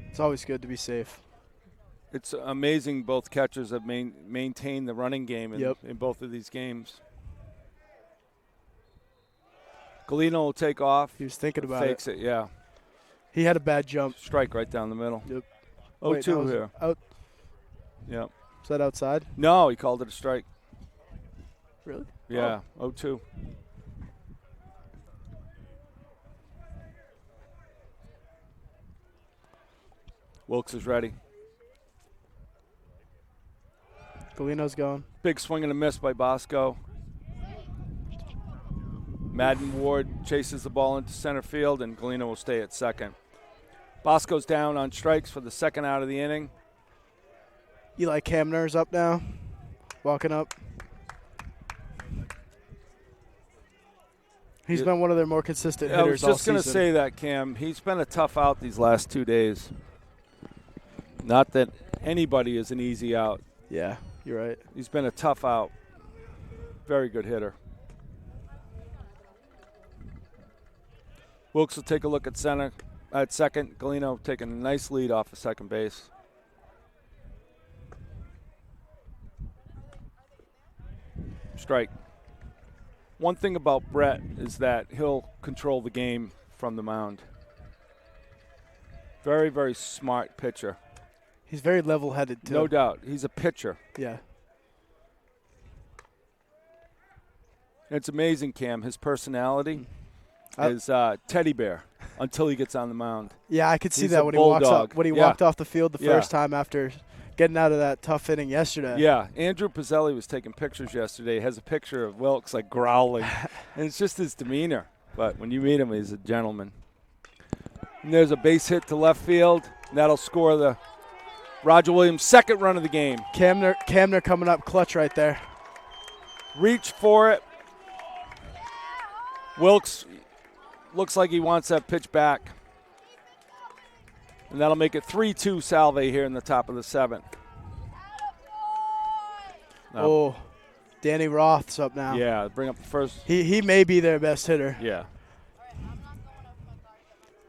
It's always good to be safe. It's amazing both catchers have maintained the running game in both of these games. Galino will take off. He was thinking about Fakes it, yeah. He had a bad jump. Strike right down the middle. Yep. 0-2 here. Out. Yep. Is that outside? No, he called it a strike. Really? Yeah, 0-2. Wilkes is ready. Galino's going. Big swing and a miss by Bosco. Madden Ward chases the ball into center field, and Galino will stay at second. Bosco's down on strikes for the second out of the inning. Eli Kamner's up now. Walking up. He's been one of their more consistent hitters all season. I was just going to say that, Cam. He's been a tough out these last 2 days. Not that anybody is an easy out. Yeah, you're right. He's been a tough out. Very good hitter. Wilkes will take a look at second. Galino taking a nice lead off of second base. Strike. One thing about Brett is that he'll control the game from the mound. Very, very smart pitcher. He's very level-headed, too. No doubt. He's a pitcher. Yeah. It's amazing, Cam. His personality is teddy bear until he gets on the mound. Yeah, I could see He's that a when he walks bulldog. up, when he walked off the field the Yeah. first time after getting out of that tough inning yesterday. Yeah, Andrew Pizzelli was taking pictures yesterday. He has a picture of Wilkes like growling, and it's just his demeanor. But when you meet him, he's a gentleman. And there's a base hit to left field, and that'll score the Roger Williams' second run of the game. Kamner coming up clutch right there. Reach for it. Wilkes looks like he wants that pitch back. And that'll make it 3-2 Salve here in the top of the seventh. Oh, Danny Roth's up now. Yeah, bring up the first. He may be their best hitter. Yeah.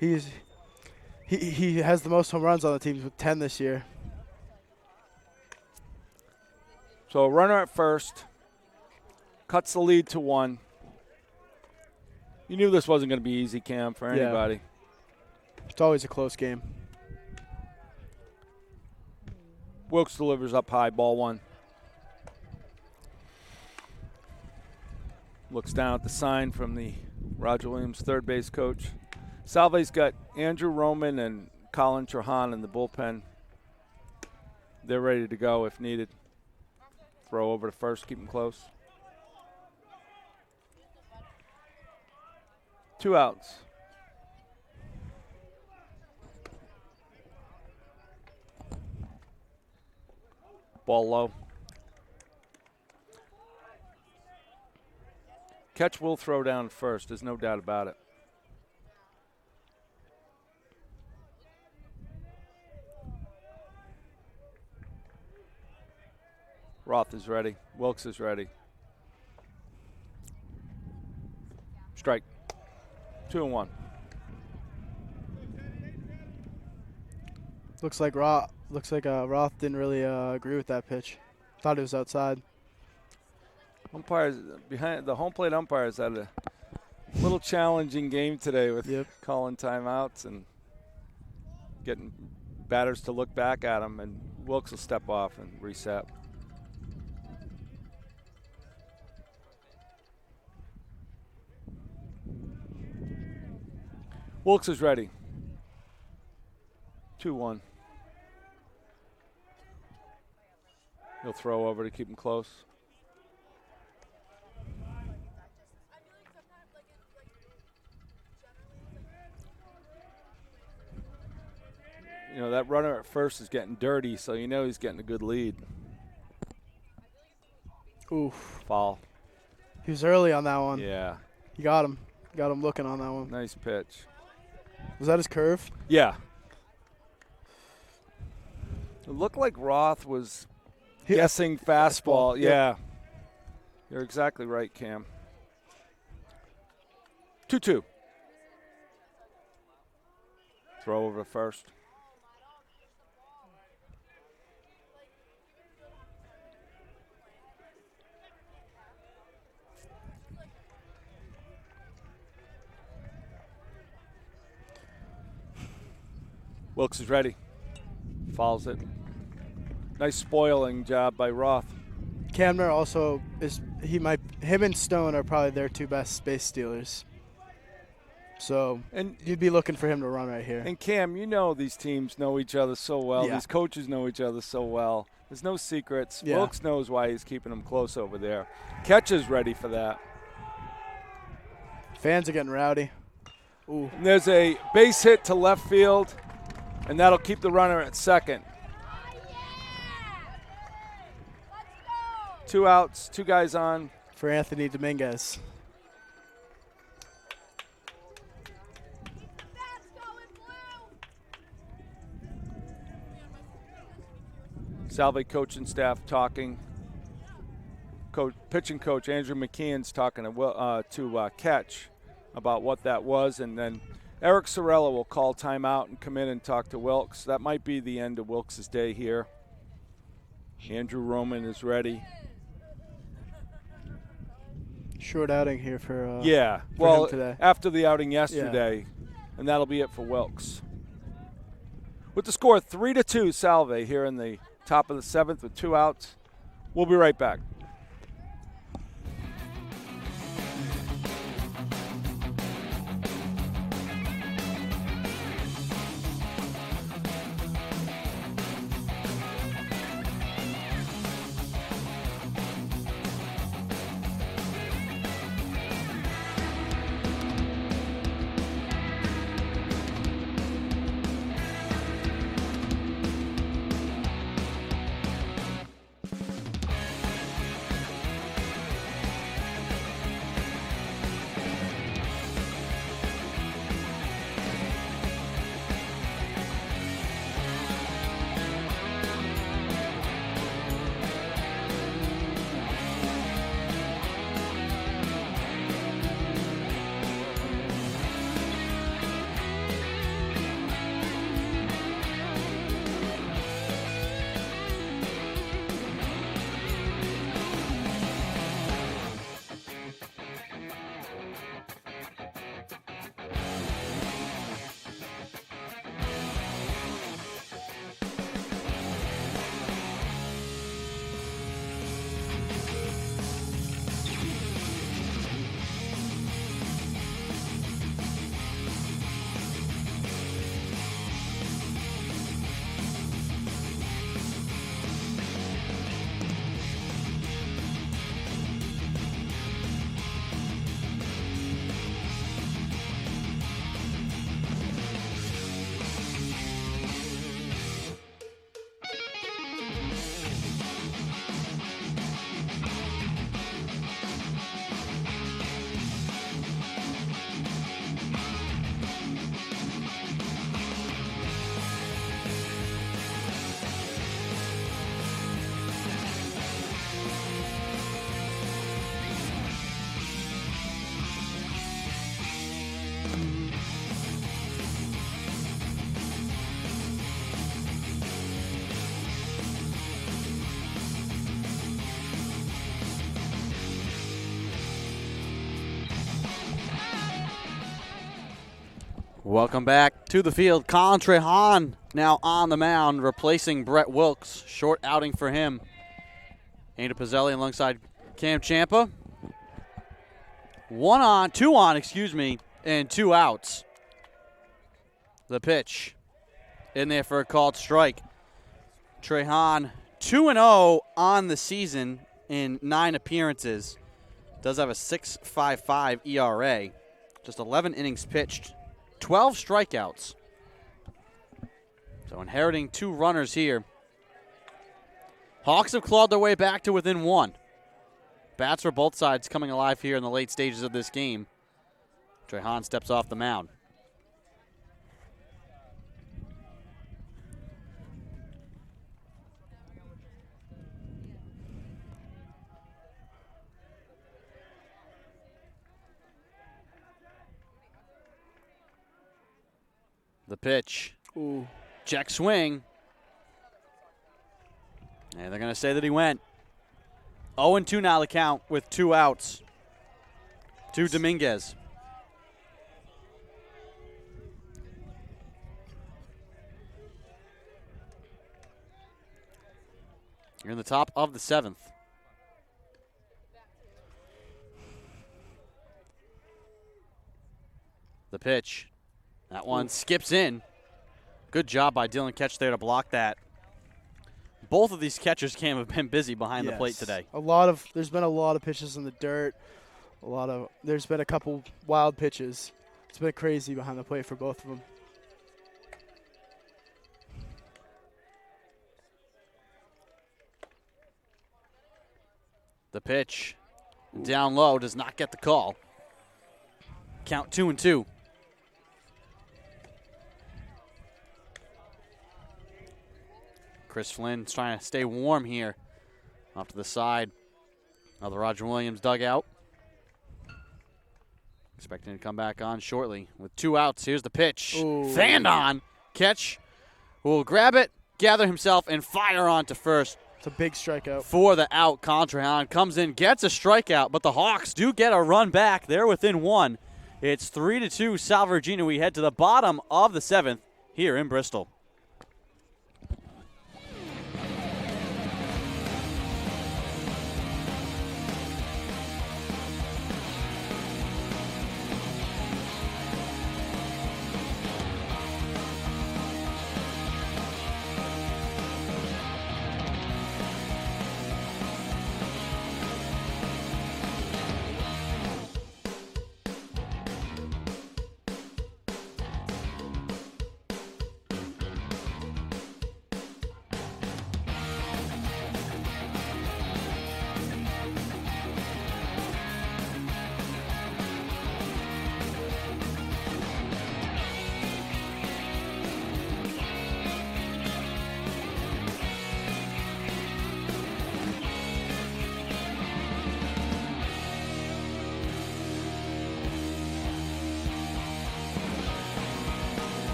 He has the most home runs on the team with 10 this year. So a runner at first. Cuts the lead to 1. You knew this wasn't going to be easy, Cam, for anybody. It's always a close game. Wilkes delivers up high, ball 1. Looks down at the sign from the Roger Williams third base coach. Salve's got Andrew Roman and Colin Trahan in the bullpen. They're ready to go if needed. Throw over to first, keep them close. 2 outs. Ball low. Ketch will throw down first. There's no doubt about it. Roth is ready. Wilkes is ready. Strike. 2-1. Looks like Roth didn't really agree with that pitch. Thought it was outside. Umpires behind the home plate umpires had a little challenging game today with calling timeouts and getting batters to look back at him, and Wilkes will step off and reset. Wilkes is ready. 2-1. He'll throw over to keep him close. that runner at first is getting dirty, so he's getting a good lead. Oof. Foul. He was early on that one. Yeah. You got him. Got him looking on that one. Nice pitch. Was that his curve? Yeah. It looked like Roth was guessing fastball. Yeah. You're exactly right, Cam. 2-2. Throw over first. Wilkes is ready. Fouls it. Nice spoiling job by Roth. Camner also him and Stone are probably their two best base stealers. So you'd be looking for him to run right here. And Cam, these teams know each other so well. Yeah. These coaches know each other so well. There's no secrets. Yeah. Wilkes knows why he's keeping them close over there. Ketch is ready for that. Fans are getting rowdy. Ooh. And there's a base hit to left field, and that'll keep the runner at second. 2 outs, 2 guys on. For Anthony Dominguez. Salve coaching staff talking. Pitching coach Andrew McKeon's talking to Ketch about what that was, and then Eric Sorella will call timeout and come in and talk to Wilkes. That might be the end of Wilkes' day here. Andrew Roman is ready. Short outing here for well, him today. After the outing yesterday, and that'll be it for Wilkes. With the score 3-2, Salve here in the top of the 7th with 2 outs. We'll be right back. Welcome back to the field. Colin Trehan now on the mound, replacing Brett Wilkes. Short outing for him. Andy Pizzelli alongside Cam Champa. 2 on, and 2 outs. The pitch in there for a called strike. Trehan 2-0 on the season in 9 appearances. Does have a 6.55 ERA. Just 11 innings pitched. 12 strikeouts. So inheriting 2 runners here. Hawks have clawed their way back to within 1. Bats for both sides coming alive here in the late stages of this game. Trehan steps off the mound. The pitch. Ooh. Check swing. And they're going to say that he went. 0-2 now the count with 2 outs to Dominguez. You're in the top of the 7th. The pitch. That one skips in. Good job by Dylan Ketch there to block that. Both of these catchers Cam have been busy behind the plate today. There's been a lot of pitches in the dirt. There's been a couple wild pitches. It's been crazy behind the plate for both of them. The pitch down low does not get the call. Count 2-2. Chris Flynn's trying to stay warm here. Off to the side of the Roger Williams dugout. Expecting to come back on shortly with 2 outs. Here's the pitch. Ooh. Fanned on. Ketch will grab it, gather himself, and fire on to first. It's a big strikeout. For the out, Contrahan comes in, gets a strikeout, but the Hawks do get a run back. They're within 1. It's 3-2 Salve Regina. We head to the bottom of the 7th here in Bristol.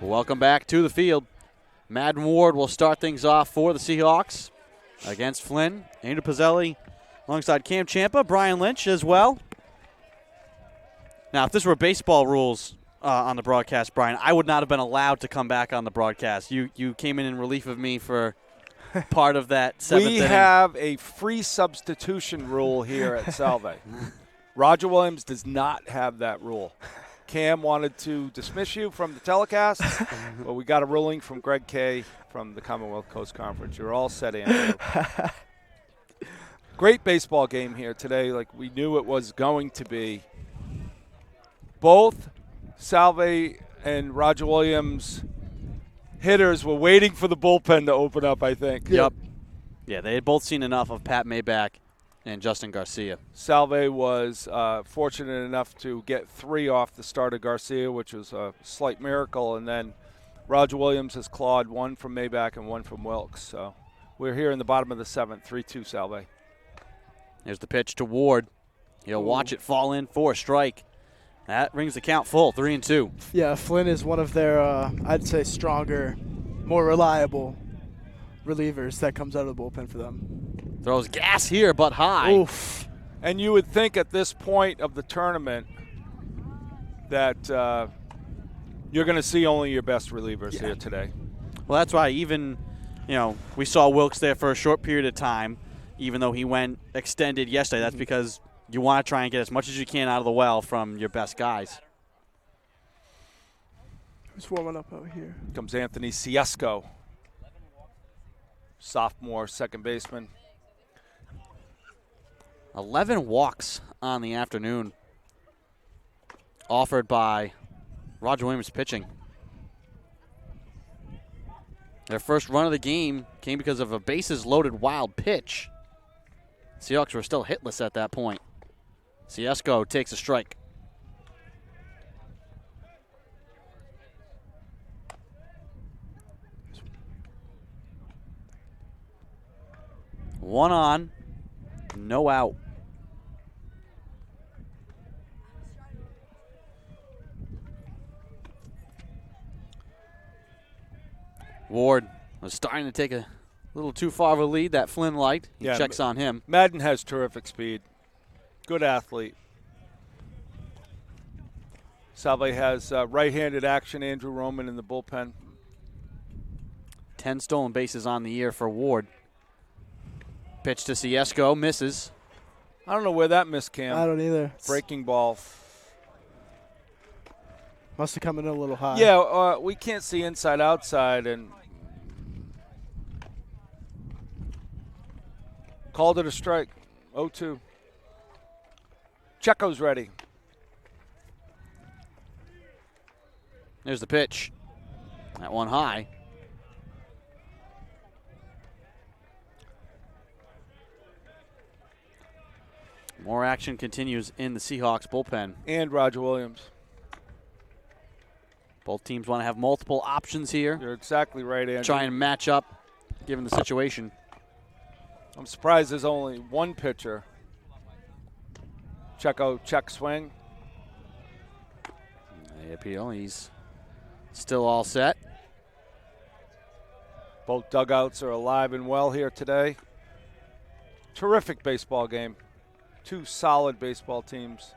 Welcome back to the field. Madden Ward will start things off for the Seahawks against Flynn. Andrew Pizzelli alongside Cam Champa, Brian Lynch as well. Now, if this were baseball rules on the broadcast, Brian, I would not have been allowed to come back on the broadcast. You came in relief of me for part of that 7th inning. We have a free substitution rule here at Salve. Roger Williams does not have that rule. Cam wanted to dismiss you from the telecast, but we got a ruling from Greg Kay from the Commonwealth Coast Conference. You're all set, Andrew. Great baseball game here today, like we knew it was going to be. Both Salve and Roger Williams hitters were waiting for the bullpen to open up, I think. Yep. Yeah, they had both seen enough of Pat Maybach and Justin Garcia. Salve was fortunate enough to get 3 off the start of Garcia, which was a slight miracle, and then Roger Williams has clawed 1 from Maybach and 1 from Wilkes. So we're here in the bottom of the 7th, 3-2 Salve. There's the pitch to Ward. He'll watch it fall in for a strike. That rings the count full, 3-2. Yeah, Flynn is one of their, I'd say, stronger, more reliable relievers that comes out of the bullpen for them. Throws gas here, but high. Oof. And you would think at this point of the tournament that you're going to see only your best relievers here today. Well, that's why even, we saw Wilkes there for a short period of time. even though he went extended yesterday. That's because you want to try and get as much as you can out of the well from your best guys. Who's warming up out here? Comes Anthony Ciesco, sophomore second baseman. 11 walks on the afternoon offered by Roger Williams pitching. Their first run of the game came because of a bases-loaded wild pitch. Seahawks were still hitless at that point. Ciesco takes a strike. One on, no out. Ward was starting to take a little too far of a lead that Flynn liked. He checks on him. Madden has terrific speed. Good athlete. Salve has right-handed action. Andrew Roman in the bullpen. 10 stolen bases on the year for Ward. Pitch to Ciesco, misses. I don't know where that missed, Cam. I don't either. Breaking ball. Must have come in a little high. Yeah, we can't see inside, outside, and called it a strike. 0-2. Checo's ready. There's the pitch. That one high. More action continues in the Seahawks bullpen. And Roger Williams. Both teams want to have multiple options here. You're exactly right, Andrew. Try and match up given the situation. I'm surprised there's only one pitcher. Checo, check swing. Appeal, he's still all set. Both dugouts are alive and well here today. Terrific baseball game. Two solid baseball teams.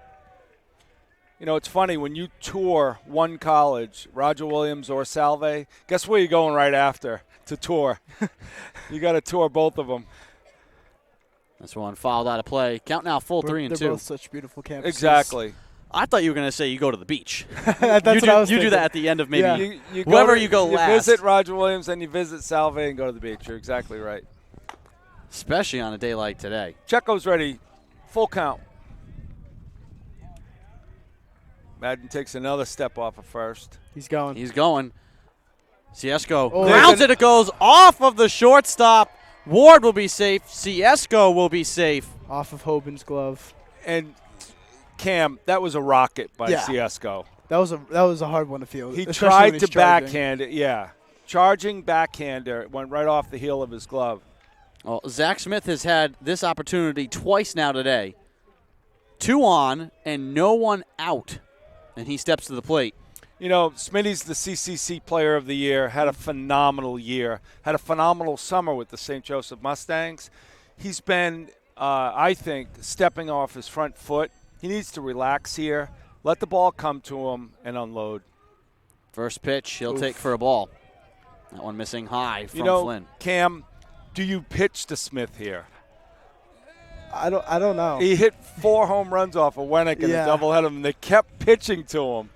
You know, it's funny, when you tour one college, Roger Williams or Salve, guess where you're going right after to tour? You got to tour both of them. This one fouled out of play. Count now full 3-2. They're both such beautiful campuses. Exactly. I thought you were going to say you go to the beach. That's what I was You do thinking. that at the end of maybe Yeah. wherever you go you last. visit Roger Williams, then you visit Salve and go to the beach. You're exactly right. Especially on a day like today. Checo's ready. Full count. Madden takes another step off of first. He's going. He's going. Ciesco Oh. grounds it. It goes off of the shortstop. Ward will be safe. Ciesco will be safe. Off of Hoban's glove. And Cam, that was a rocket by Yeah. Ciesco. That was a hard one to field. He especially when tried he's to charging. backhand it, yeah. Charging backhander, it went right off the heel of his glove. Well, Zach Smith has had this opportunity twice now today. 2 on and no one out. And he steps to the plate. You know, Smitty's the CCC Player of the Year, had a phenomenal year, had a phenomenal summer with the St. Joseph Mustangs. He's been, I think, stepping off his front foot. He needs to relax here, let the ball come to him, and unload. First pitch, he'll take for a ball. That one missing high from Flynn. Cam, do you pitch to Smith here? I don't know. He hit 4 home runs off of Wennick in a doubleheader, and they kept pitching to him.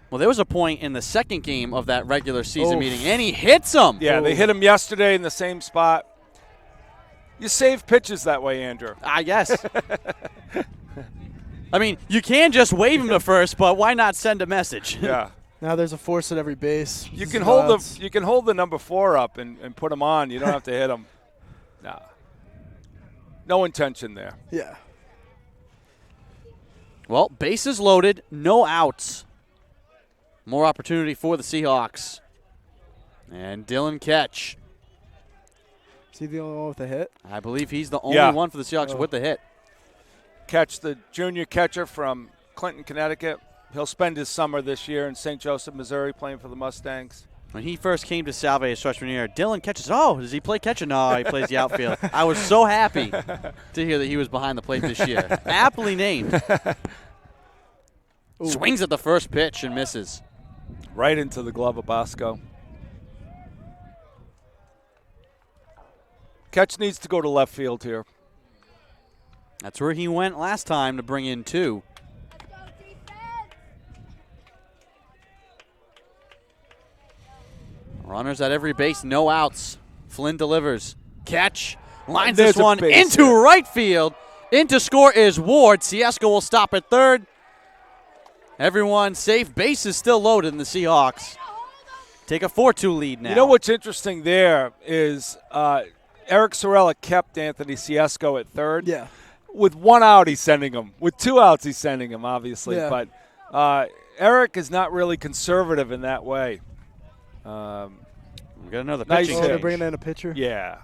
Well, there was a point in the second game of that regular season meeting, and he hits him. Yeah, they hit him yesterday in the same spot. You save pitches that way, Andrew. I guess. I mean, you can just wave him to first, but why not send a message? Yeah. Now there's a force at every base. You This can is hold nuts. the number 4 up and put him on. You don't have to hit him. Nah. No intention there. Yeah. Well, bases loaded, no outs. More opportunity for the Seahawks. And Dylan Ketch. Is he the only one with a hit? I believe he's the only one for the Seahawks with the hit. Ketch, the junior catcher from Clinton, Connecticut. He'll spend his summer this year in St. Joseph, Missouri, playing for the Mustangs. When he first came to Salve his freshman year, Dylan Ketch said, does he play catcher? No, he plays the outfield. I was so happy to hear that he was behind the plate this year. Aptly named. Swings at the first pitch and misses. Right into the glove of Bosco. Ketch needs to go to left field here. That's where he went last time to bring in 2. Runners at every base, no outs. Flynn delivers. Ketch lines this one into right field. In to score is Ward. Ciesco will stop at third. Everyone safe. Base is still loaded in the Seahawks. Take a 4-2 lead now. You know what's interesting there is Eric Sorella kept Anthony Ciesco at third. Yeah. With 1 out, he's sending him. With 2 outs, he's sending him, obviously. Yeah. But Eric is not really conservative in that way. We got another Nice pitching hit. They're change. bringing in a pitcher. Yeah.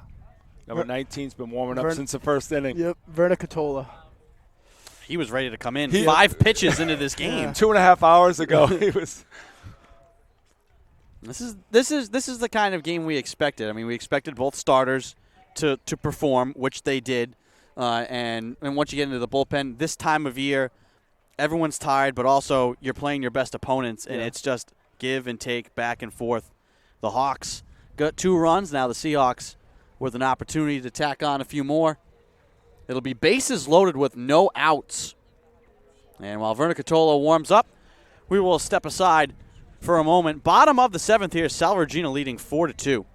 Number 19's been warming up Vern- since the first inning. Yep, Verna Catola. He was ready to come in 5 pitches into this game. 2.5 hours ago, he was. This is the kind of game we expected. I mean, we expected both starters to perform, which they did. And once you get into the bullpen, this time of year, everyone's tired, but also you're playing your best opponents, and it's just give and take, back and forth. The Hawks got 2 runs. Now the Seahawks with an opportunity to tack on a few more. It'll be bases loaded with no outs. And while Verna Catola warms up, we will step aside for a moment. Bottom of the 7th here, Salve Regina leading 4-2.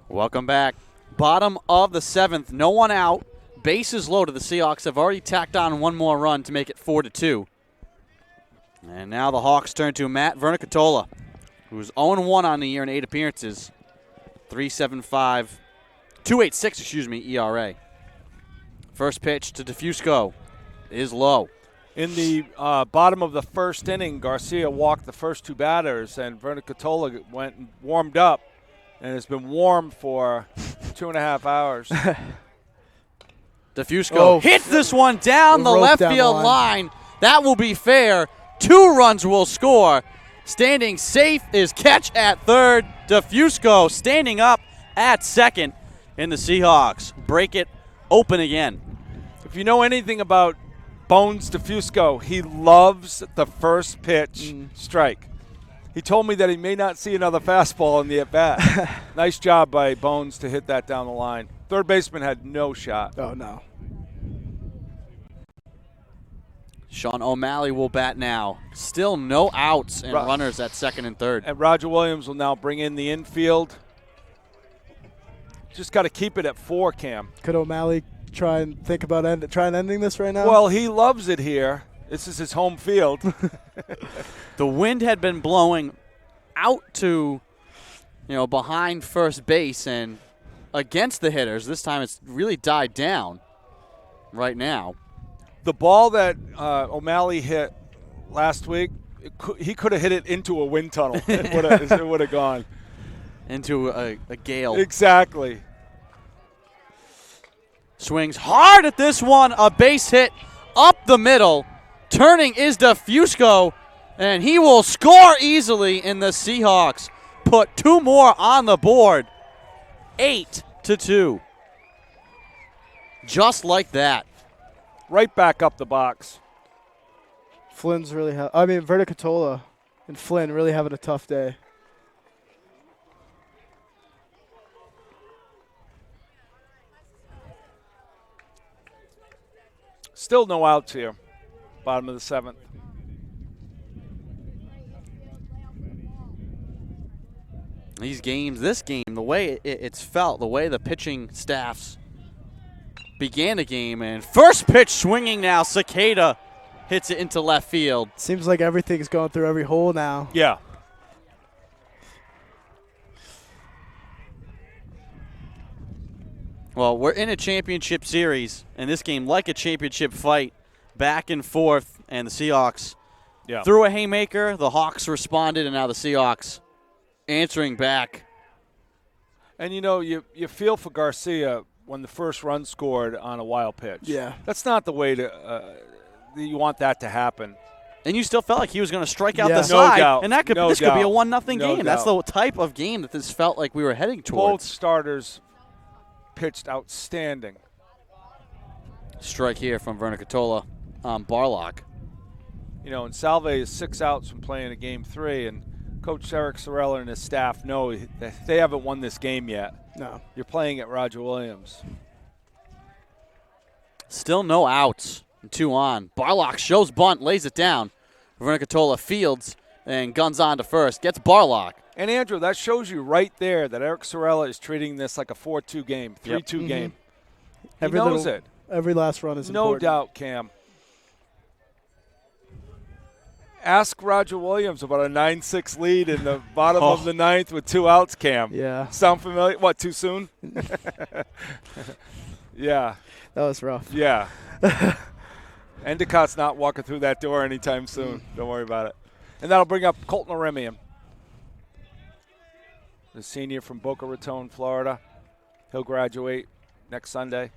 Welcome back. Bottom of the 7th, no one out. Bases loaded. The Seahawks have already tacked on 1 more run to make it 4-2. And now the Hawks turn to Matt Verna Catola, who's 0-1 on the year in 8 appearances. 2.86 ERA. First pitch to DeFusco is low. In the bottom of the first inning, Garcia walked the first 2 batters, and Verna Catola went and warmed up, and has been warm for 2.5 hours. DeFusco hits this one down the left field line. That will be fair. 2 runs will score. Standing safe is Ketch at third. DeFusco standing up at second. And the Seahawks break it open again. If you know anything about Bones DeFusco, he loves the first pitch strike. He told me that he may not see another fastball in the at-bat. Nice job by Bones to hit that down the line. Third baseman had no shot. Oh, no. Sean O'Malley will bat now. Still no outs and runners at second and third. And Roger Williams will now bring in the infield. Just got to keep it at 4, Cam. Could O'Malley try and think about ending this right now? Well, he loves it here. This is his home field. The wind had been blowing out to, behind first base and against the hitters. This time it's really died down right now. The ball that O'Malley hit last week, he could have hit it into a wind tunnel. It would have gone. Into a gale. Exactly. Swings hard at this one. A base hit up the middle. Turning is DeFusco, and he will score easily, and the Seahawks put 2 more on the board. 8-2. Just like that. Right back up the box. Verna Catola and Flynn really having a tough day. Still no outs here. Bottom of the 7th. These games, this game, the way it's felt, the way the pitching staffs began the game, and first pitch swinging now, Cicada hits it into left field. Seems like everything's going through every hole now. Yeah. Well, we're in a championship series, and this game, like a championship fight, back and forth, and the Seahawks threw a haymaker, the Hawks responded, and now the Seahawks answering back. And, you feel for Garcia when the first run scored on a wild pitch. Yeah. That's not the way to you want that to happen. And you still felt like he was going to strike out Yeah. the No side, doubt. and this could be a 1-0 game. No That's the doubt. type of game that this felt like we were heading Both towards. starters pitched outstanding. Strike here from Vernicatola on Barlok. And Salve is 6 outs from playing a game 3, and Coach Eric Sorella and his staff know that they haven't won this game yet. No. You're playing at Roger Williams. Still no outs. 2 on. Barlok shows bunt, lays it down. Vernicatola fields and guns on to first. Gets Barlok. And, Andrew, that shows you right there that Eric Sorella is treating this like a 4-2 game, 3-2 game. He knows it. Every last run is No important. doubt, Cam. Ask Roger Williams about a 9-6 lead in the bottom of the 9th with 2 outs, Cam. Yeah. Sound familiar? What, too soon? Yeah. That was rough. Yeah. Endicott's not walking through that door anytime soon. Don't worry about it. And that'll bring up Colton Aremian, the senior from Boca Raton, Florida. He'll graduate next Sunday.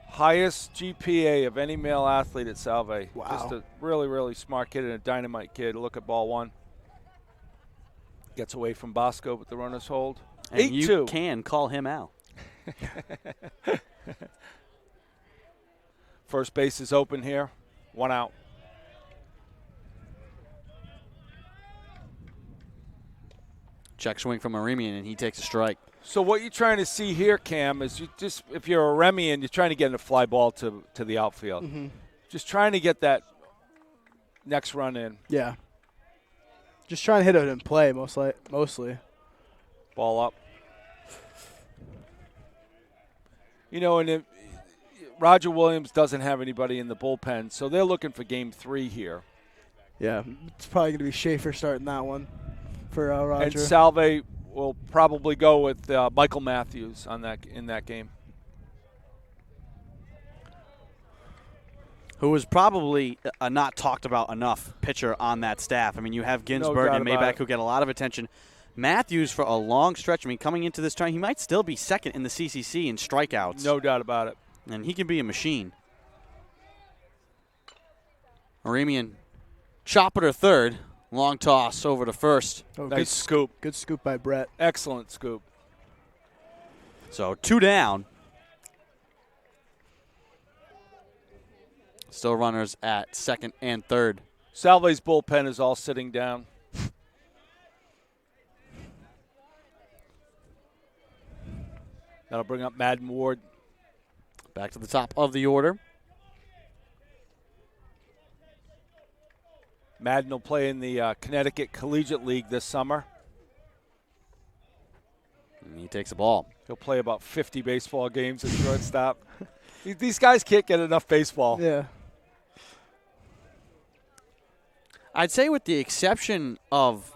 Highest GPA of any male athlete at Salve. Wow. Just a really, really smart kid and a dynamite kid. Look at ball 1. Gets away from Bosco with the runner's hold. And 8-2. you can call him out. First base is open here. 1 out. Check swing from Aremian, and he takes a strike. So what you're trying to see here, Cam, is if you're a Remian, you're trying to get a fly ball to the outfield. Mm-hmm. Just trying to get that next run in. Yeah. Just trying to hit it in play mostly. Ball up. And Roger Williams doesn't have anybody in the bullpen, so they're looking for game 3 here. Yeah. It's probably going to be Schaefer starting that one for Roger. And Salve will probably go with Michael Matthews in that game. Who was probably a not talked about enough pitcher on that staff. I mean, you have Ginsberg and Maybach who get a lot of attention. Matthews, for a long stretch, coming into this time, he might still be second in the CCC in strikeouts. No doubt about it. And he can be a machine. Aremian, chop it to third. Long toss over to first. Oh, Nice scoop. Good scoop by Brett. Excellent scoop. So 2 down. Still runners at second and third. Salve's bullpen is all sitting down. That'll bring up Madden Ward. Back to the top of the order. Madden will play in the Connecticut Collegiate League this summer. And he takes the ball. He'll play about 50 baseball games at shortstop. These guys can't get enough baseball. Yeah. I'd say with the exception of,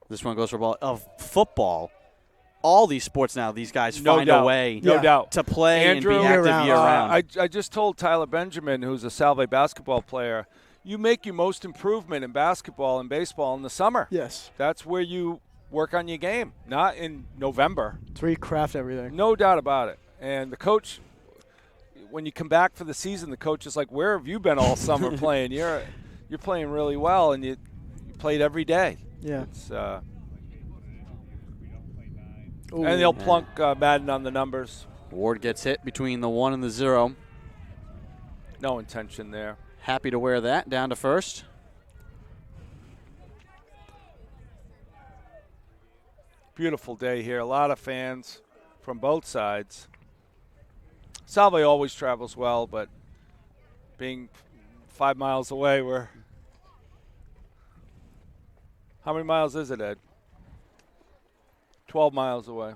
this one goes for ball, of football, all these sports now, these guys find a way No doubt. to play Andrew, and be active year-round. I just told Tyler Benjamin, who's a Salve basketball player, you make your most improvement in basketball and baseball in the summer. Yes. That's where you work on your game, not in November. It's where you craft everything. No doubt about it. And the coach, when you come back for the season, the coach is like, where have you been all summer playing? You're playing really well, and you played every day. Yeah. It's, and they'll plunk Madden on the numbers. Ward gets hit between the 1 and the 0. No intention there. Happy to wear that. Down to first. Beautiful day here. A lot of fans from both sides. Salve always travels well, but being 5 miles away, how many miles is it, Ed? 12 miles away.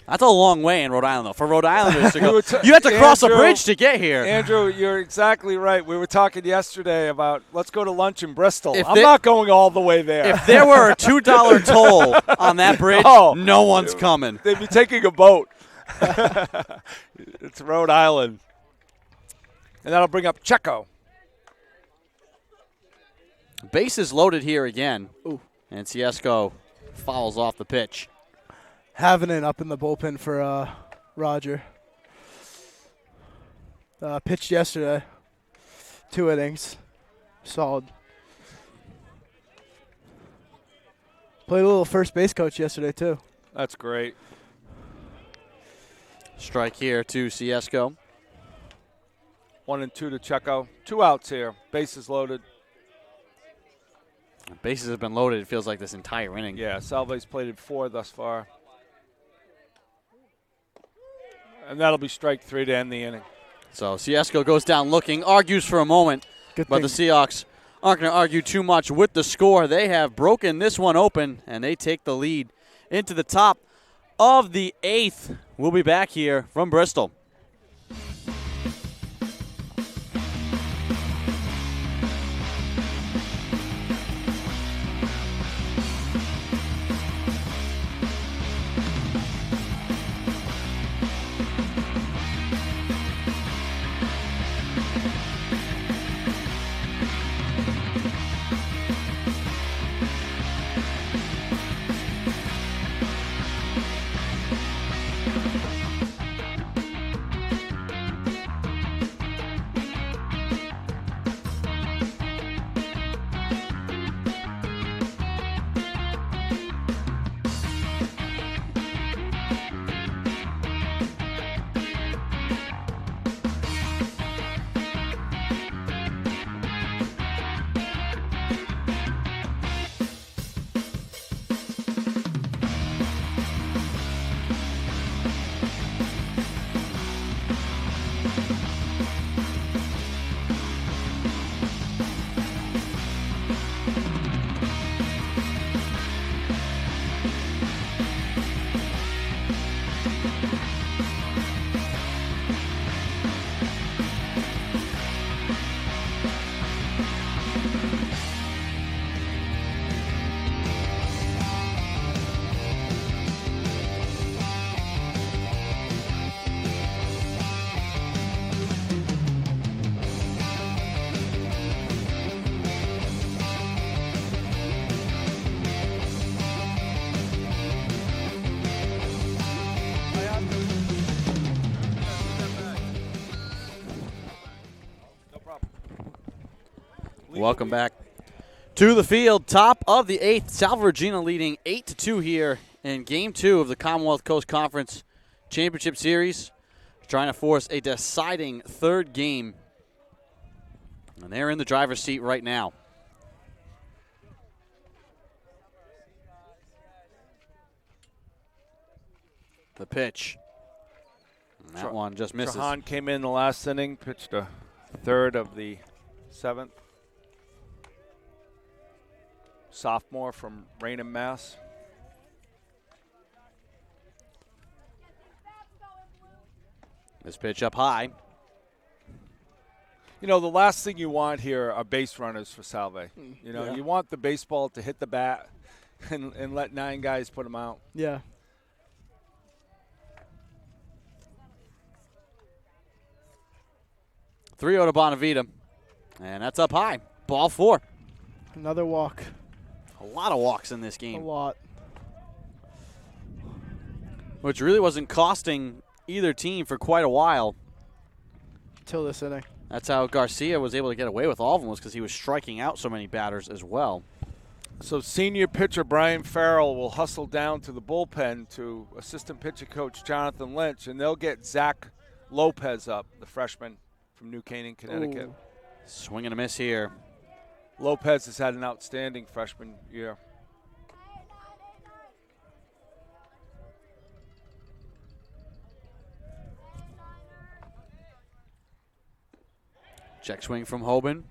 That's a long way in Rhode Island, though. For Rhode Islanders to go, you have to cross a bridge to get here. Andrew, you're exactly right. We were talking yesterday about let's go to lunch in Bristol. I'm not going all the way there. If there were a $2 toll on that bridge, no one's coming. They'd be taking a boat. It's Rhode Island. And that'll bring up Checo. Bases loaded here again. Ooh. And Ciesco fouls off the pitch. Having it up in the bullpen for Roger. Pitched yesterday. 2 innings. Solid. Played a little first base coach yesterday, too. That's great. Strike here to Ciesco. 1-2 to Checo. 2 outs here. Bases loaded. Bases have been loaded, it feels like, this entire inning. Yeah, Salve's played 4 thus far. And that'll be strike 3 to end the inning. So Ciesco goes down looking, argues for a moment, but the Seahawks aren't going to argue too much with the score. They have broken this one open, and they take the lead into the top of the 8th. We'll be back here from Bristol. Welcome back to the field. Top of the 8th. Salve Regina leading 8-2 here in Game 2 of the Commonwealth Coast Conference Championship Series. Trying to force a deciding 3rd game. And they're in the driver's seat right now. The pitch. And that one just misses. Trahan came in the last inning, pitched a 3rd of the 7th. Sophomore from Raynham, Mass. This pitch up high. You know, the last thing you want here are base runners for Salve. You know, you want the baseball to hit the bat and let 9 guys put them out. Yeah. Three to Bonavita. And that's up high. Ball 4. Another walk. A lot of walks in this game. A lot. Which really wasn't costing either team for quite a while. Till this inning. That's how Garcia was able to get away with all of them, was because he was striking out so many batters as well. So senior pitcher Brian Farrell will hustle down to the bullpen to assistant pitcher coach Jonathan Lynch, and they'll get Zach Lopez up, the freshman from New Canaan, Connecticut. Ooh. Swing and a miss here. Lopez has had an outstanding freshman year. Check swing from Hoban.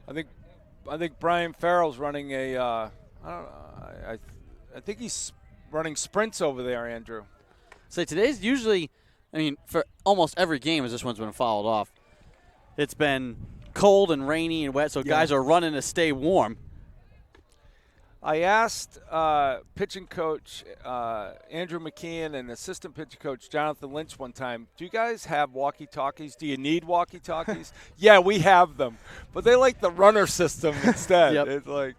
I think Brian Farrell's running a. I think he's running sprints over there, Andrew. So today's usually, I mean, for almost every game as this one's been fouled off, it's been cold and rainy and wet, so guys are running to stay warm. I asked pitching coach Andrew McKeon and assistant pitching coach Jonathan Lynch one time, do you guys have walkie-talkies? Do you need walkie-talkies? Yeah, we have them. But they like the runner system instead. Yep. It's like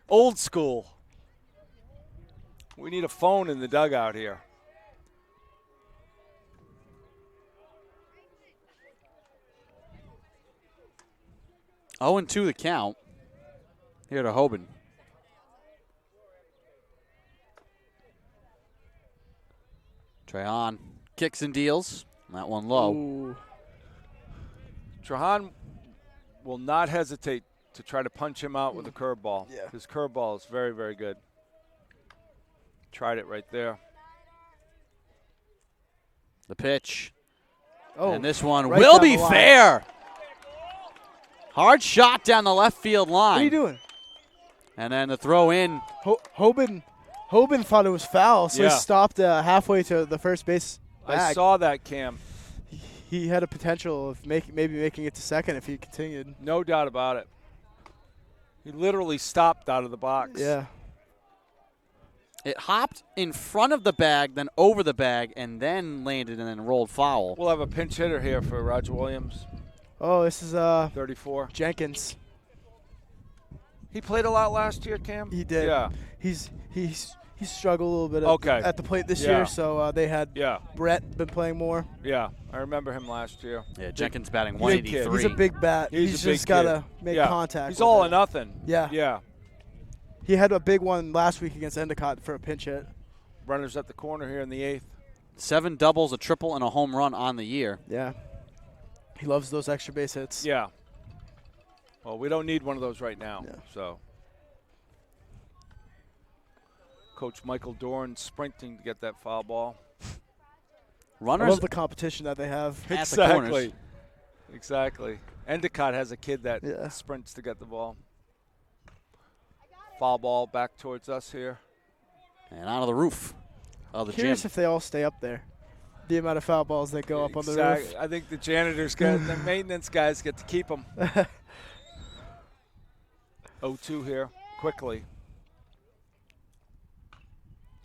old school. We need a phone in the dugout here. Oh, and 2 the count. Here to Hoban. Trahan kicks and deals. That one low. Ooh. Trahan will not hesitate to try to punch him out with a curveball. Yeah. His curveball is very, very good. Tried it right there. The pitch. Oh, And this one right will down be the line. fair. Hard shot down the left field line. What are you doing? And then the throw in. Hoban thought it was foul, so Yeah. he stopped halfway to the first base bag. I saw that, Cam. He had a potential of maybe making it to second if he continued. No doubt about it. He literally stopped out of the box. Yeah. It hopped in front of the bag, then over the bag, and then landed and then rolled foul. We'll have a pinch hitter here for Roger Williams, Oh, this is 34. Jenkins. He played a lot last year, Cam? He did. Yeah. He's struggled a little bit at the plate this Yeah. year, so they had Yeah. Brett been playing more. Yeah. I remember him last year. Yeah, Jenkins batting Big 183. He's a big bat. He's a big just got to kid. make Yeah. contact. He's with all it. or nothing. Yeah. Yeah. He had a big one last week against Endicott for a pinch hit. Runners at the corner here in the 8th. 7 doubles, a triple, and a home run on the year. Yeah. He loves those extra base hits. Yeah. Well, we don't need one of those right now. Yeah. So, Coach Michael Dorn sprinting to get that foul ball. I Runners love the competition that they have. at the corners. Exactly. Endicott has a kid that Yeah. sprints to get the ball. Foul ball back towards us here. And out of the roof of the Curious gym. if they all stay up there. The amount of foul balls that go up on the roof. I think the janitors get, the maintenance guys get to keep them. 0-2 here, quickly.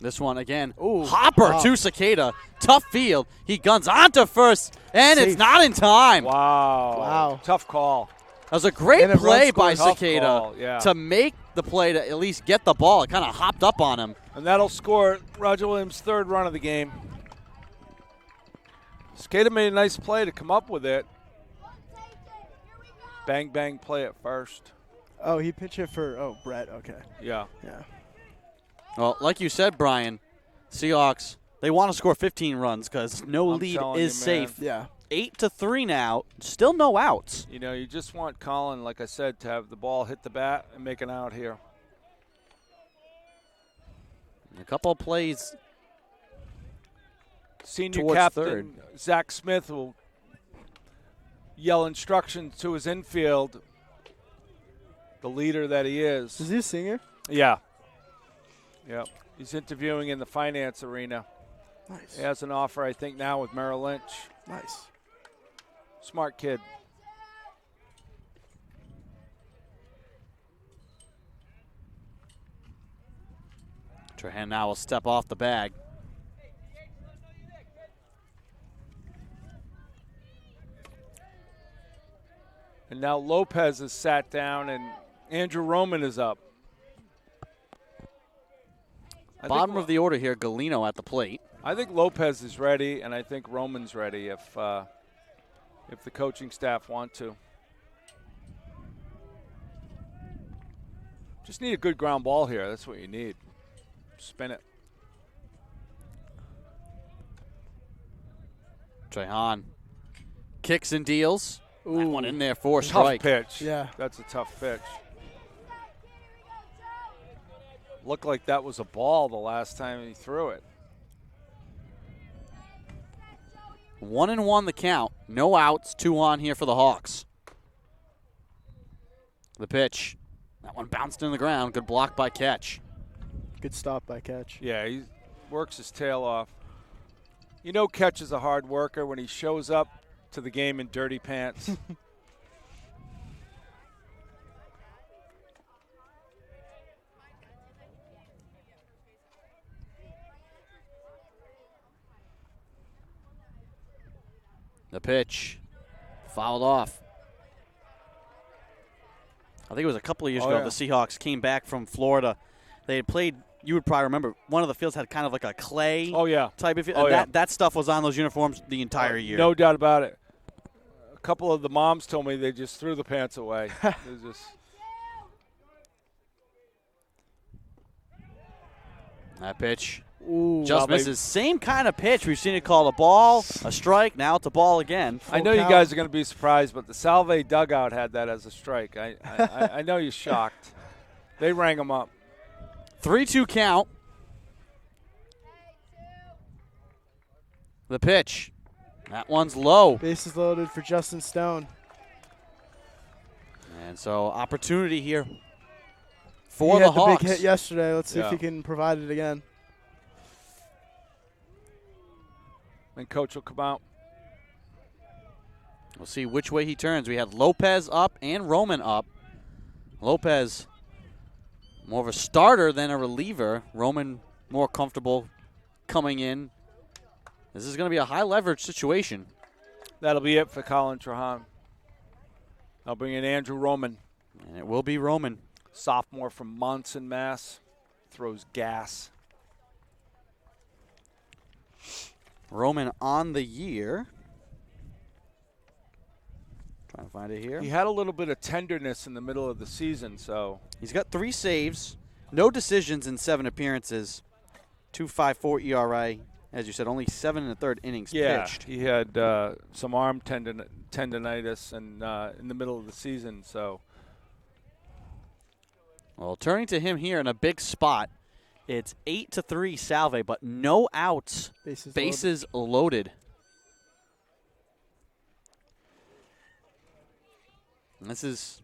This one again. Ooh. Hopper Wow. to Cicada. Tough field. He guns onto first, and Safe. it's not in time. Wow. Tough call. That was a great And a play run by scored. Tough Cicada call, yeah. to make the play to at least get the ball. It kind of hopped up on him. And that'll score Roger Williams' 3rd run of the game. Cicada made a nice play to come up with it. Bang, bang play at first. Oh, he pitched it for Brett. Okay. Yeah. Yeah. Well, like you said, Brian, Seahawks, they want to score 15 runs because no I'm lead telling is you, man. safe. Yeah. 8-3 now. Still no outs. You know, you just want Colin, like I said, to have the ball hit the bat and make an out here. A couple of plays. Senior Towards captain third. Zach Smith will yell instructions to his infield, the leader that he is. Is he a singer? Yeah. Yep. He's interviewing in the finance arena. Nice. He has an offer, I think, now with Merrill Lynch. Nice. Smart kid. Trahan now will step off the bag. And now Lopez is sat down and Andrew Roman is up. Bottom of the order here, Galino at the plate. I think Lopez is ready, and I think Roman's ready if the coaching staff want to. Just need a good ground ball here. That's what you need. Spin it. Trahan kicks and deals. That Ooh. one in there for a Tough strike. pitch. Yeah. That's a tough pitch. Looked like that was a ball the last time he threw it. 1-1 the count. No outs, 2 on here for the Hawks. The pitch. That one bounced in the ground. Good block by Ketch. Good stop by Ketch. Yeah, he works his tail off. You know Ketch is a hard worker when he shows up to the game in dirty pants. The pitch. Fouled off. I think it was a couple of years ago. Yeah. The Seahawks came back from Florida. They had played, you would probably remember, one of the fields had kind of like a clay type of field. Oh, yeah. That stuff was on those uniforms the entire year. No doubt about it. A couple of the moms told me they just threw the pants away. It was just That pitch Ooh. just misses. Same kind of pitch. We've seen it called a ball, a strike. Now it's a ball again. I know you guys are going to be surprised, but the Salve dugout had that as a strike. I know you're shocked. They rang them up. 3-2 count. The pitch. That one's low. Bases loaded for Justin Stone. And so opportunity here for He the had the Hawks. big hit yesterday. Let's see if Yeah. he can provide it again. And coach will come out. We'll see which way he turns. We had Lopez up and Roman up. Lopez more of a starter than a reliever. Roman more comfortable coming in. This is going to be a high leverage situation. That'll be it for Colin Trahan. I'll bring in Andrew Roman, And it will be Roman. sophomore from Monson, Mass. Throws gas. Roman on the year. Trying to find it here. He had a little bit of tenderness in the middle of the season, so He's got 3 saves, no decisions in 7 appearances, 2.54 ERA. As you said, only 7 1/3 innings pitched. he had some arm tendonitis and in the middle of the season, so Well, turning to him here in a big spot, it's 8-3 Salve, but no outs, bases loaded. And this is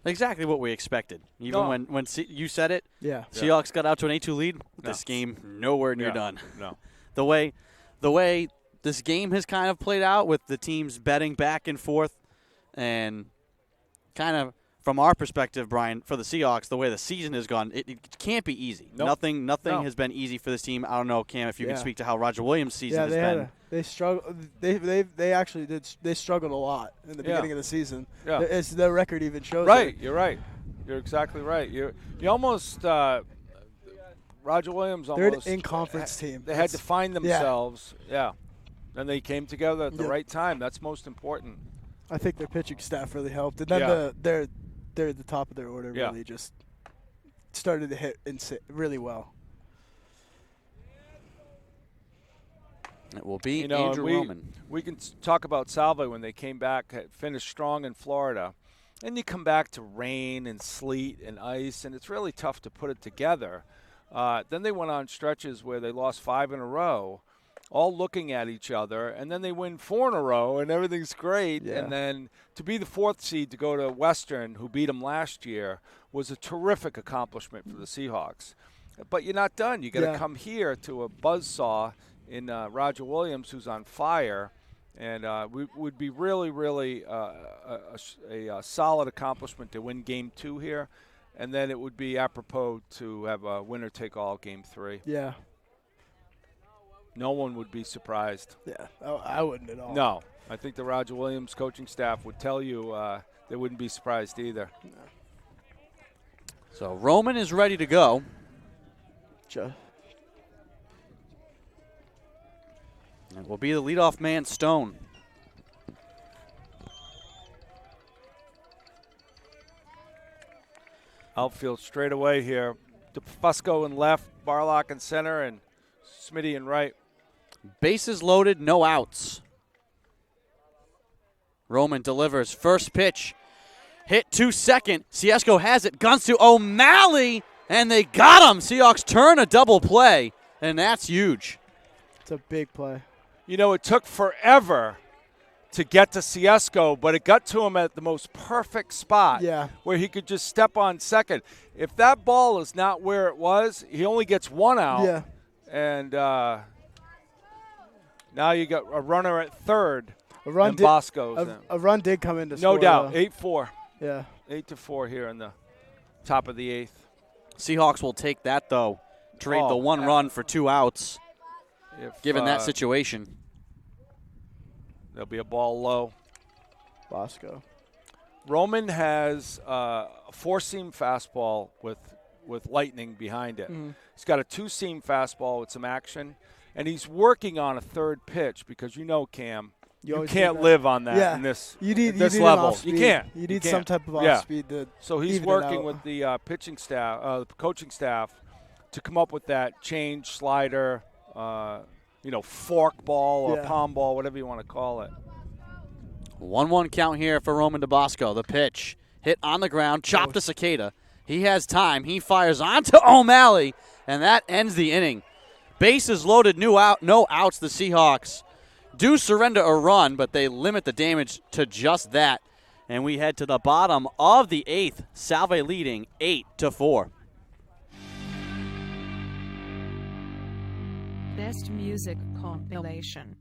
exactly what we expected. Even No. when you said it, Yeah. Seahawks got out to an 8-2 lead. No. This game nowhere near Yeah. done. no. The way this game has kind of played out with the teams betting back and forth, and kind of from our perspective, Brian, for the Seahawks, the way the season has gone, it can't be easy. Nope. Nothing No. has been easy for this team. I don't know, Cam, if you can Yeah. speak to how Roger Williams' season has they been. they struggled. They actually did. They struggled a lot in the Yeah. beginning of the season. Yeah. It's the record even shows. Right, it. you're right. You're exactly right. You almost Roger Williams They're almost an in-conference team. They had to It's- find themselves. Yeah. And they came together at the Yeah. right time. That's most important. I think their pitching staff really helped, and then Yeah. they're at the top of their order. Yeah. Really just started to hit really well. It will be You know, Andrew and Roman. we can talk about Salve when they came back, had finished strong in Florida. And you come back to rain and sleet and ice, and it's really tough to put it together. Then they went on stretches where they lost 5 in a row, all looking at each other, and then they win 4 in a row, and everything's great. Yeah. And then to be the 4th seed to go to Western, who beat them last year, was a terrific accomplishment for the Seahawks. But you're not done. You got to Yeah. come here to a buzzsaw in Roger Williams, who's on fire. And we would be really, really a solid accomplishment to win Game 2 here. And then it would be apropos to have a winner-take-all Game 3. Yeah. No one would be surprised. Yeah. I wouldn't at all. No. I think the Roger Williams coaching staff would tell you they wouldn't be surprised either. So Roman is ready to go. It will be the leadoff man, Stone. Outfield straight away here. DeFusco in left, Barlok in center, and Smitty in right. Bases loaded, no outs. Roman delivers. First pitch. Hit to second. Ciesco has it. Guns to O'Malley, and they got him. Seahawks turn a double play, and that's huge. It's a big play. You know, it took forever to get to Ciesco, but it got to him at the most perfect spot where he could just step on second. If that ball is not where it was, he only gets one out. Yeah. And now you got a runner at third. A run and Bosco's a run did come in to no score. doubt. Though. 8-4. Yeah. 8-4 here in the top of the 8th. Seahawks will take that, though. Trade the one run for 2 outs, given that situation. There'll be a ball low. Bosco. Roman has a 4-seam fastball with lightning behind it. He's got a 2-seam fastball with some action, and he's working on a third pitch because Cam, you can't live on that in this level. You can't. You need some type of off speed to So he's working with the pitching staff, the coaching staff, to come up with that change slider, fork ball or palm ball, whatever you want to call it. 1-1 count here for Roman DeBosco. The pitch hit on the ground, chopped to Cicada. He has time. He fires onto O'Malley, and that ends the inning. Bases loaded, no outs. The Seahawks do surrender a run, but they limit the damage to just that. And we head to the bottom of the 8th. Salve leading 8-4. Best music compilation.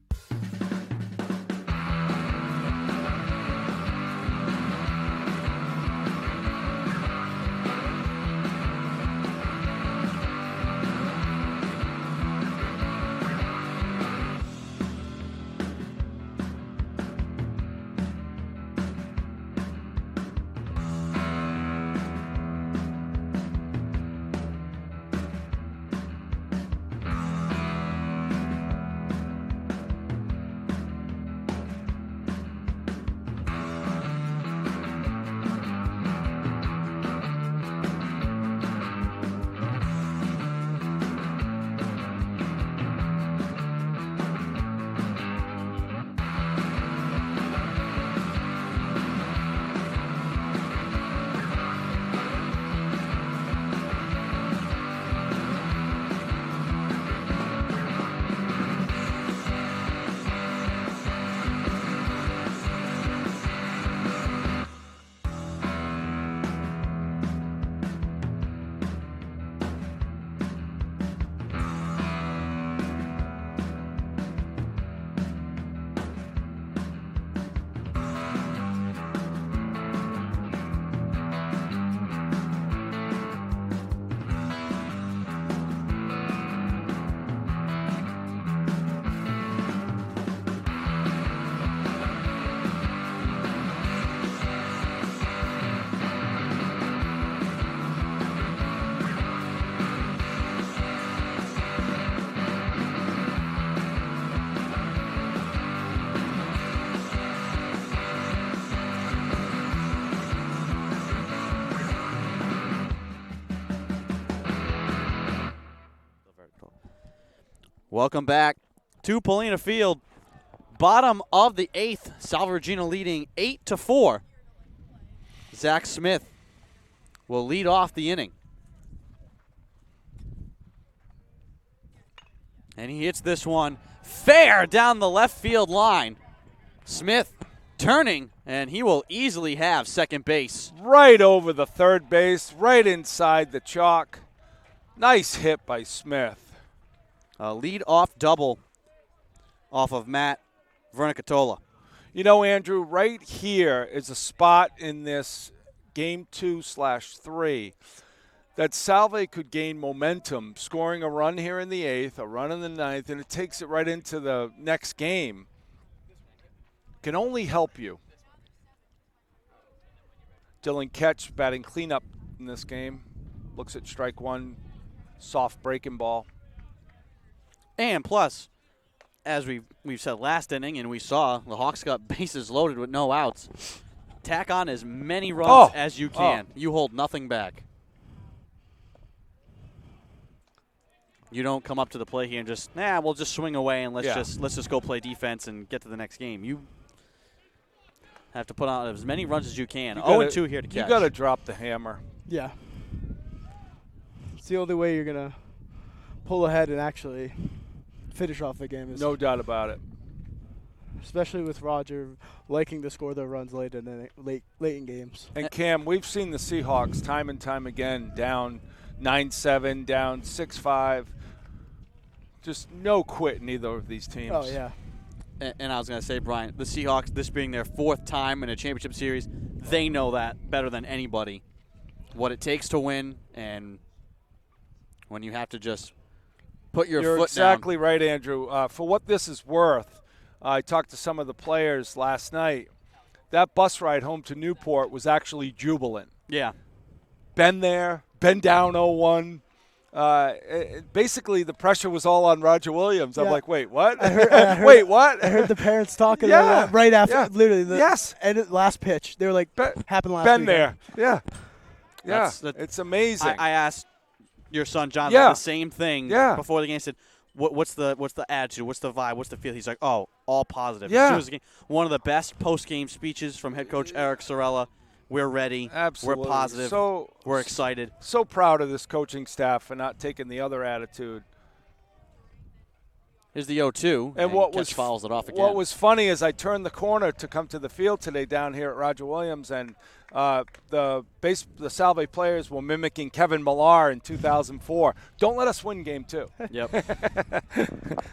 Welcome back to Paolino Field. Bottom of the 8th. Salve Regina leading 8-4. Zach Smith will lead off the inning. And he hits this one fair down the left field line. Smith turning, and he will easily have second base. Right over the third base, right inside the chalk. Nice hit by Smith. A lead-off double off of Matt Vernicatola. You know, Andrew, right here is a spot in this game 2/3 that Salve could gain momentum, scoring a run here in the 8th, a run in the 9th, and it takes it right into the next game. Can only help you. Dylan Ketch batting cleanup in this game. Looks at strike one, soft breaking ball. And plus, as we've said last inning, and we saw, the Hawks got bases loaded with no outs. Tack on as many runs as you can. You hold nothing back. You don't come up to the plate here and just, we'll just swing away and let's just go play defense and get to the next game. You have to put on as many runs as you can. 0-2 here to Ketch. You got to drop the hammer. Yeah. It's the only way you're going to pull ahead and actually finish off the game. No doubt about it. Especially with Roger liking to score the runs late in games. And Cam, we've seen the Seahawks time and time again down 9-7, down 6-5. Just no quit in either of these teams. Oh, yeah. And I was going to say, Brian, the Seahawks, this being their 4th time in a championship series, they know that better than anybody, what it takes to win, and when you have to just put your You're foot exactly down. right, Andrew. For what this is worth, I talked to some of the players last night. That bus ride home to Newport was actually jubilant. Yeah. Been there, been down 0-1. Basically, the pressure was all on Roger Williams. I'm Yeah. like, wait, what? I heard, Wait, what? I heard the parents talking Yeah. about that right after, Yeah. literally, the Yes. last pitch. They were like, happened last Been weekend. there. Yeah. Yeah. That's It's amazing. I asked your son John Yeah. the same thing Yeah. before the game. I said, what's the attitude? What's the vibe? What's the feel? He's like, oh, all positive. Yeah. As soon as the game, one of the best post-game speeches from head coach Eric Sorella. We're ready. Absolutely. We're positive. So we're excited. So proud of this coaching staff for not taking the other attitude. Here's the 0-2, And what Ketch was fouls it off again. What was funny is I turned the corner to come to the field today down here at Roger Williams, and the Salve players were mimicking Kevin Millar in 2004. Don't let us win game 2. Yep.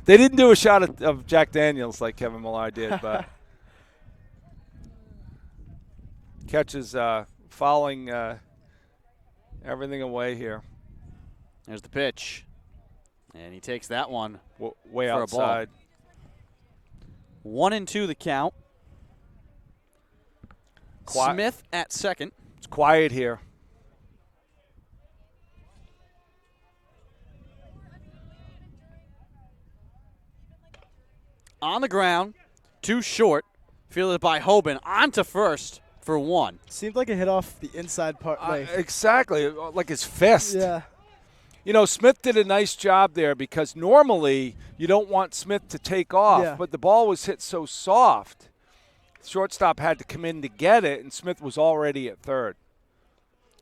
They didn't do a shot of Jack Daniels like Kevin Millar did, but Ketch is fouling everything away here. There's the pitch. And he takes that one way for outside. 1-2 the count. Smith at second. It's quiet here. On the ground, too short. Fielded by Hoban. On to first for 1. Seemed like it hit off the inside part. Exactly, like his fist. Yeah. You know, Smith did a nice job there because normally you don't want Smith to take off, but the ball was hit so soft. Shortstop had to come in to get it, and Smith was already at third.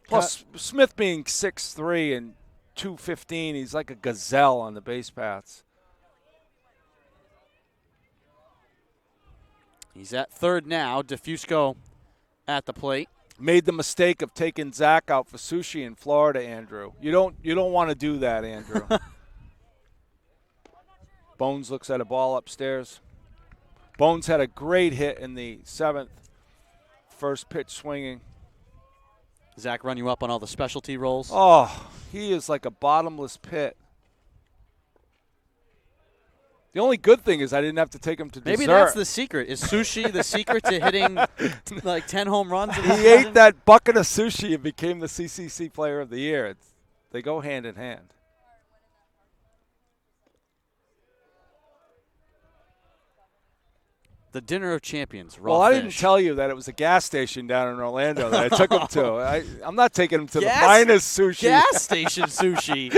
Plus, Smith being 6'3" and 215, he's like a gazelle on the base paths. He's at third now. DeFusco at the plate. Made the mistake of taking Zach out for sushi in Florida, Andrew. You don't want to do that, Andrew. Bones looks at a ball upstairs. Bones had a great hit in the 7th. First pitch swinging. Zach run you up on all the specialty roles? Oh, he is like a bottomless pit. The only good thing is I didn't have to take him to dessert. Maybe that's the secret. Is sushi the secret to hitting like 10 home runs? He ate that bucket of sushi and became the CCC Player of the Year. They go hand in hand. The Dinner of Champions. Raw Well, I fish. didn't tell you that it was a gas station down in Orlando that I took him to. I'm not taking him to the finest sushi. Gas station sushi.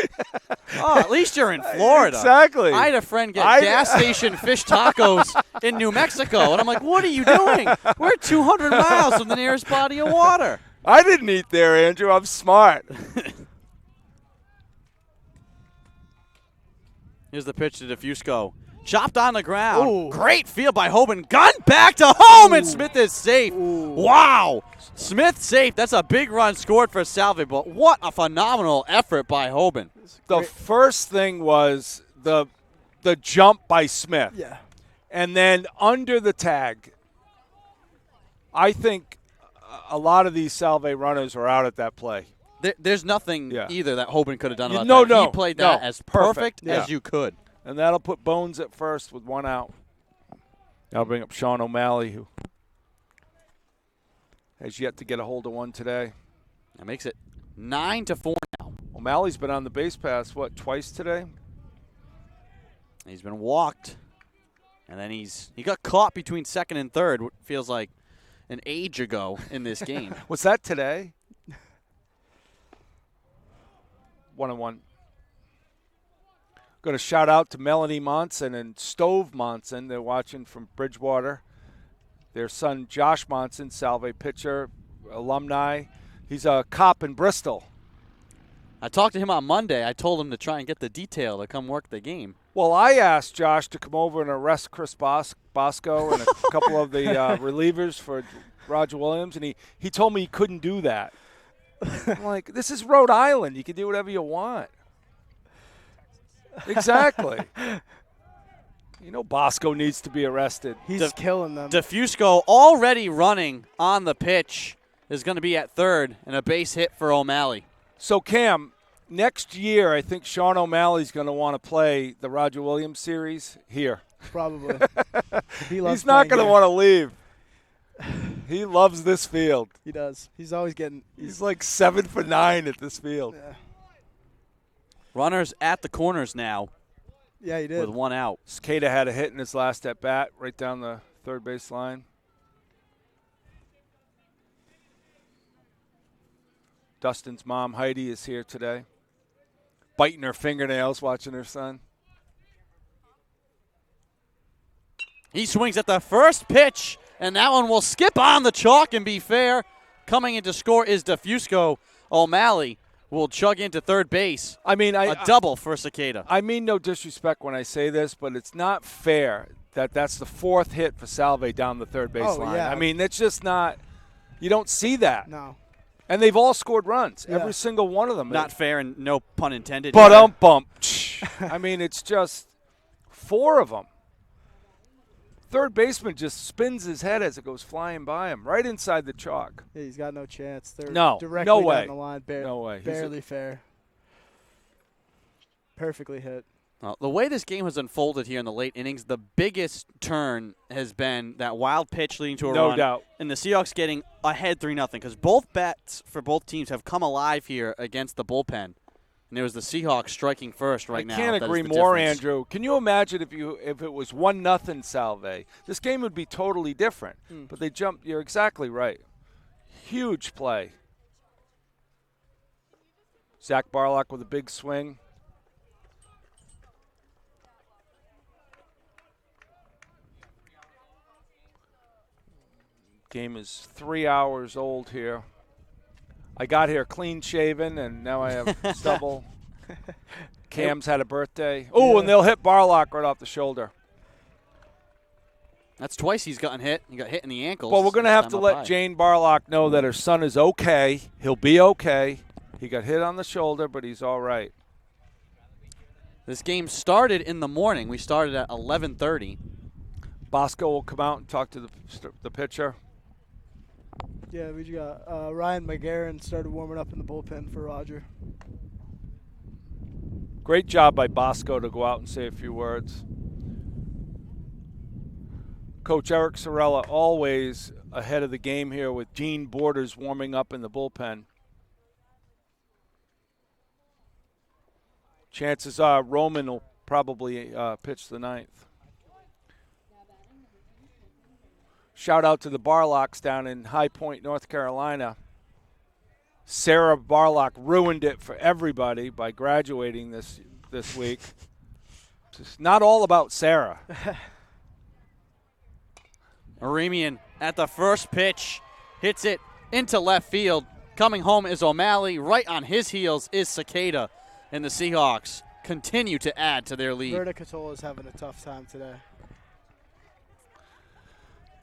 Oh, at least you're in Florida. Exactly. I had a friend get gas station fish tacos in New Mexico, and I'm like, what are you doing? We're 200 miles from the nearest body of water. I didn't eat there, Andrew. I'm smart. Here's the pitch to DeFusco. Chopped on the ground. Ooh. Great field by Hoban. Gun back to home, and Smith is safe. Wow. Smith safe. That's a big run scored for Salve, but what a phenomenal effort by Hoban. The first thing was the jump by Smith. Yeah. And then under the tag, I think a lot of these Salve runners are out at that play. There's nothing either that Hoban could have done about that. No, he played that as perfect as you could. And that'll put Bones at first with 1 out. That'll bring up Sean O'Malley, who has yet to get a hold of one today. That makes it 9-4 now. O'Malley's been on the base pass, twice today? He's been walked. And then he got caught between second and third, what feels like an age ago in this game. Was that today? 1-1. Going to shout out to Melanie Monson and Stove Monson. They're watching from Bridgewater. Their son Josh Monson, Salve pitcher, alumni. He's a cop in Bristol. I talked to him on Monday. I told him to try and get the detail to come work the game. Well, I asked Josh to come over and arrest Chris Bosco and a couple of the relievers for Roger Williams, and he told me he couldn't do that. I'm like, this is Rhode Island. You can do whatever you want. Exactly. You know Bosco needs to be arrested. He's killing them. DeFusco already running on the pitch is going to be at third, and a base hit for O'Malley. So, Cam, next year I think Sean O'Malley's going to want to play the Roger Williams series here. Probably. He's not going to want to leave. He loves this field. He does. He's always getting. He's like 7 for 9 at this field. Yeah. Runners at the corners now. Yeah, he did. With one out. Cicada had a hit in his last at bat right down the third base line. Dustin's mom, Heidi, is here today, biting her fingernails watching her son. He swings at the first pitch, and that one will skip on the chalk and be fair. Coming in to score is DeFusco. O'Malley will chug into third base. I mean, a double for Cicada. I mean no disrespect when I say this, but it's not fair that that's the fourth hit for Salve down the third base line. Yeah. I mean, it's just not – you don't see that. No. And they've all scored runs, Yeah. every single one of them. Not fair and no pun intended. But bump. I mean, it's just 4 of them. Third baseman just spins his head as it goes flying by him, right inside the chalk. Yeah, he's got no chance. They're No, directly no way. down the line. No way. Barely fair. Perfectly hit. Well, the way this game has unfolded here in the late innings, the biggest turn has been that wild pitch leading to a run. No doubt. And the Seahawks getting ahead 3-0 because both bats for both teams have come alive here against the bullpen. And it was the Seahawks striking first right now. I can't agree more, Andrew. Can you imagine if it was 1-0 Salve? This game would be totally different. But they jumped. You're exactly right. Huge play. Zach Barlok with a big swing. Game is 3 hours old here. I got here clean shaven, and now I have stubble. Cam's had a birthday. Oh, and they'll hit Barlok right off the shoulder. That's twice he's gotten hit. He got hit in the ankles. Well, we're going to have to let Jane Barlok know that her son is okay. He'll be okay. He got hit on the shoulder, but he's all right. This game started in the morning. We started at 11:30. Bosco will come out and talk to the pitcher. Yeah, we got Ryan McGarren started warming up in the bullpen for Roger. Great job by Bosco to go out and say a few words. Coach Eric Sorella always ahead of the game here with Gene Borders warming up in the bullpen. Chances are Roman will probably pitch the ninth. Shout out to the Barlocks down in High Point, North Carolina. Sarah Barlok ruined it for everybody by graduating this week. It's not all about Sarah. Aremian at the first pitch hits it into left field. Coming home is O'Malley. Right on his heels is Cicada. And the Seahawks continue to add to their lead. Verta Catola is having a tough time today.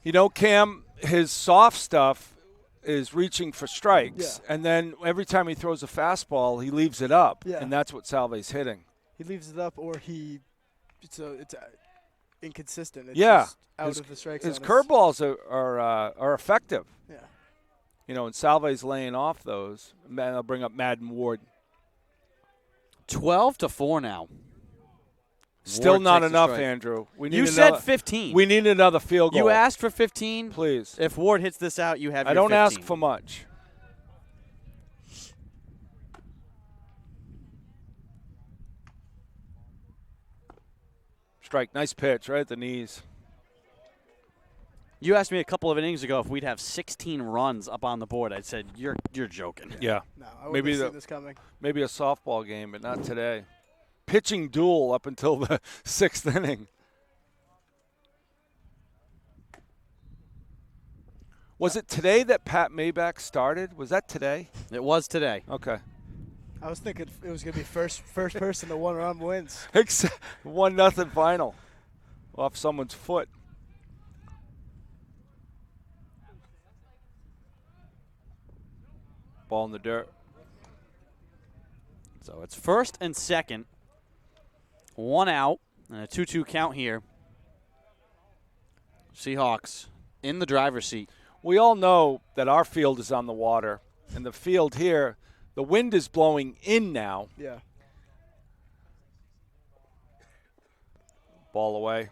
You know, Cam, his soft stuff is reaching for strikes. Yeah. And then every time he throws a fastball, he leaves it up. Yeah. And that's what Salve's hitting. He leaves it up, or it's inconsistent. It's Yeah. just out of the strike zone. His curveballs are effective. Yeah. You know, and Salve's laying off those. Man, I'll bring up Madden Ward. 12-4 now. Still Ward not takes the enough, strike. Andrew. You said 15. We need another field goal. You asked for 15. Please. If Ward hits this out, you have I your don't 15. ask for much. Strike. Nice pitch right at the knees. You asked me a couple of innings ago if we'd have 16 runs up on the board. I said, you're joking. Yeah. No, I wouldn't Maybe have seen this coming. Maybe a softball game, but not today. Pitching duel up until the 6th inning. Was it today that Pat Maybach started? Was that today? It was today. Okay. I was thinking it was going to be first person to 1 run wins. 1-0 final off someone's foot. Ball in the dirt. So it's first and second. 1 out and a 2-2 count here. Seahawks in the driver's seat. We all know that our field is on the water, and the field here, the wind is blowing in now. Yeah. Ball away.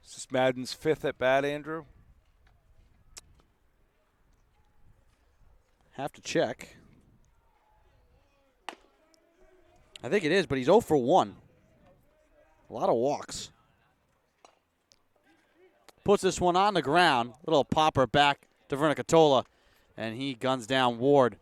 Is this Madden's 5th at bat, Andrew? Have to check. I think it is, but he's 0 for 1. A lot of walks. Puts this one on the ground. Little popper back to Vernicatola, and he guns down Ward.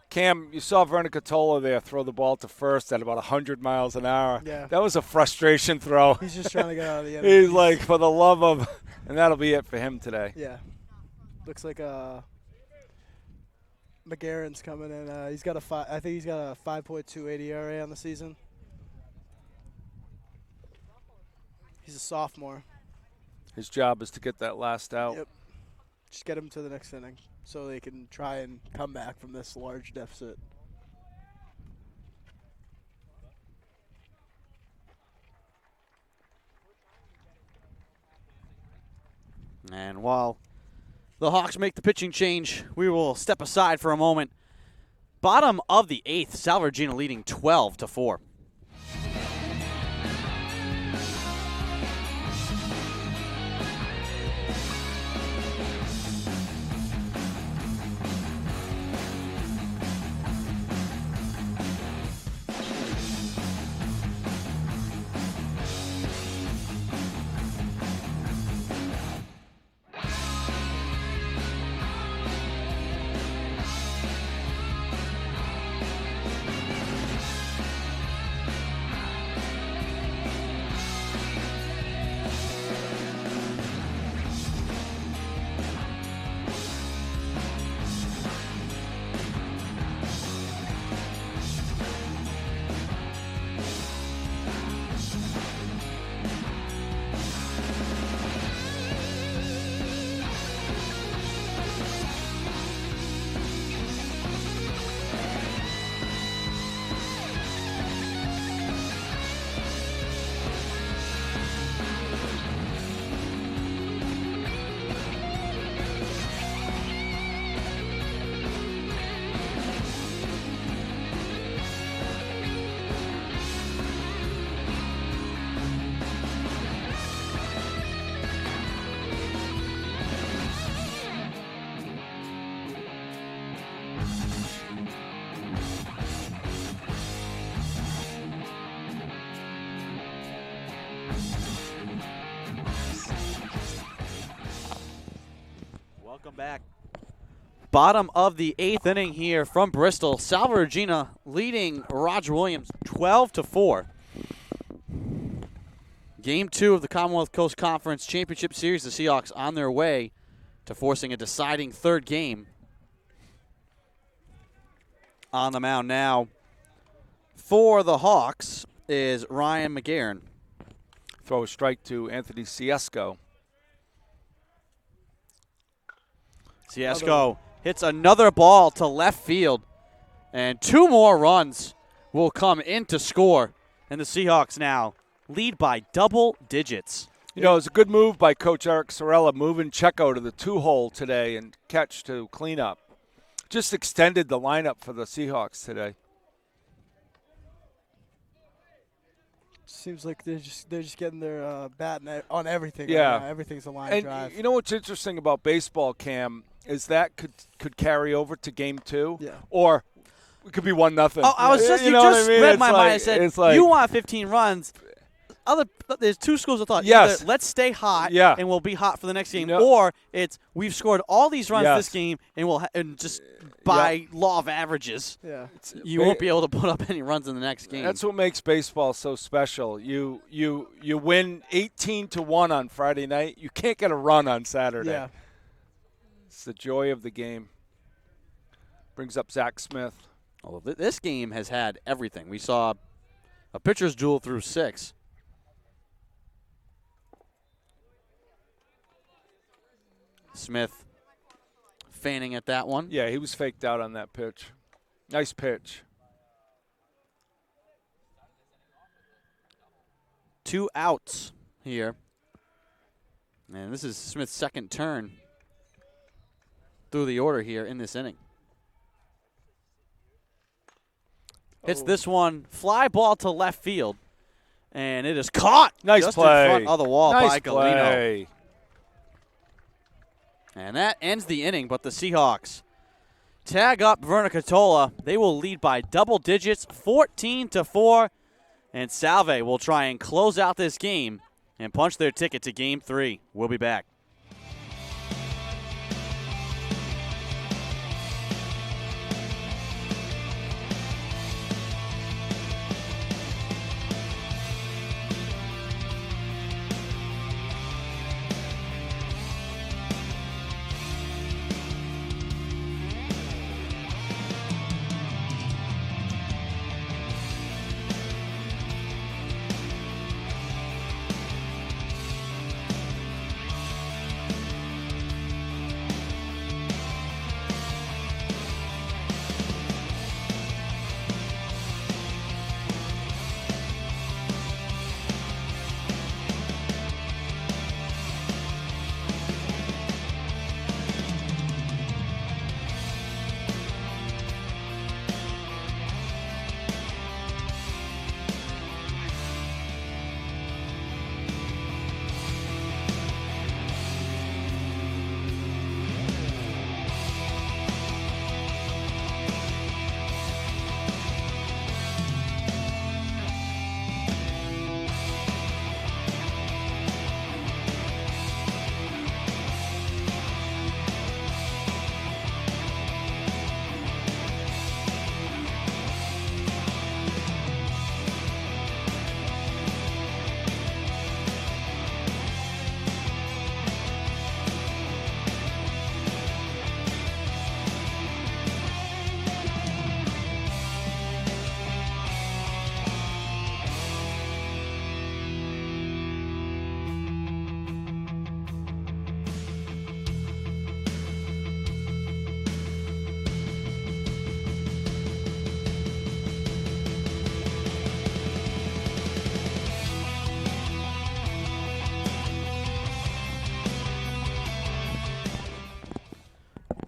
Cam, you saw Vernicatola there throw the ball to first at about 100 miles an hour. Yeah. That was a frustration throw. He's just trying to get out of the end. He's like, for the love of, and that'll be it for him today. Yeah. Looks like McGarren's coming in. He's got I think he's got a 5.28 ERA on the season. He's a sophomore. His job is to get that last out. Yep. Just get him to the next inning so they can try and come back from this large deficit. And while the Hawks make the pitching change, we will step aside for a moment. Bottom of the 8th, Salve Regina leading 12-4. Welcome back. Bottom of the 8th inning here from Bristol. Salve Regina leading Roger Williams 12-4. Game 2 of the Commonwealth Coast Conference Championship Series. The Seahawks on their way to forcing a deciding third game. On the mound now for the Hawks is Ryan McGarren. Throw a strike to Anthony Ciesco. Ciesco hits another ball to left field, and 2 more runs will come in to score, and the Seahawks now lead by double digits. You know, it was a good move by Coach Eric Sorella moving Checo to the 2-hole today and Ketch to clean up. Just extended the lineup for the Seahawks today. Seems like they're just getting their bat on everything. Yeah, right now. Everything's a line and drive. You know what's interesting about baseball, Cam, is that could carry over to game 2. Yeah. Or it could be 1-0. Oh, I was just you know what I mean? read It's my like, mind and said it's like, you want 15 runs. There's 2 schools of thought. Yes. Either let's stay hot Yeah. and we'll be hot for the next game, No. or it's we've scored all these runs Yes. this game and we'll and just by law of averages, Yeah. you won't be able to put up any runs in the next game. That's what makes baseball so special. You win 18-1 on Friday night. You can't get a run on Saturday. Yeah. It's the joy of the game. Brings up Zach Smith. Although this game has had everything. We saw a pitcher's duel through 6. Smith fanning at that one. Yeah, he was faked out on that pitch. Nice pitch. 2 outs here. And this is Smith's second turn through the order here in this inning. Hits this one, fly ball to left field, and it is caught Nice just play. in front of the wall Nice by Galino. play. And that ends the inning, but the Seahawks tag up Verna-Catola. They will lead by double digits, 14-4, and Salve will try and close out this game and punch their ticket to Game 3. We'll be back.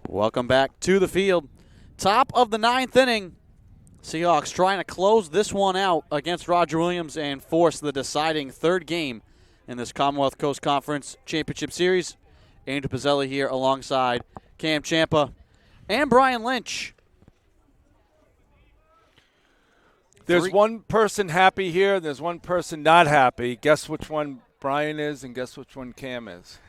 Welcome back to the field. Top of the 9th inning. Seahawks trying to close this one out against Roger Williams and force the deciding third game in this Commonwealth Coast Conference Championship Series. Andrew Pizzelli here alongside Cam Champa and Brian Lynch. There's one person happy here. There's one person not happy. Guess which one Brian is and guess which one Cam is.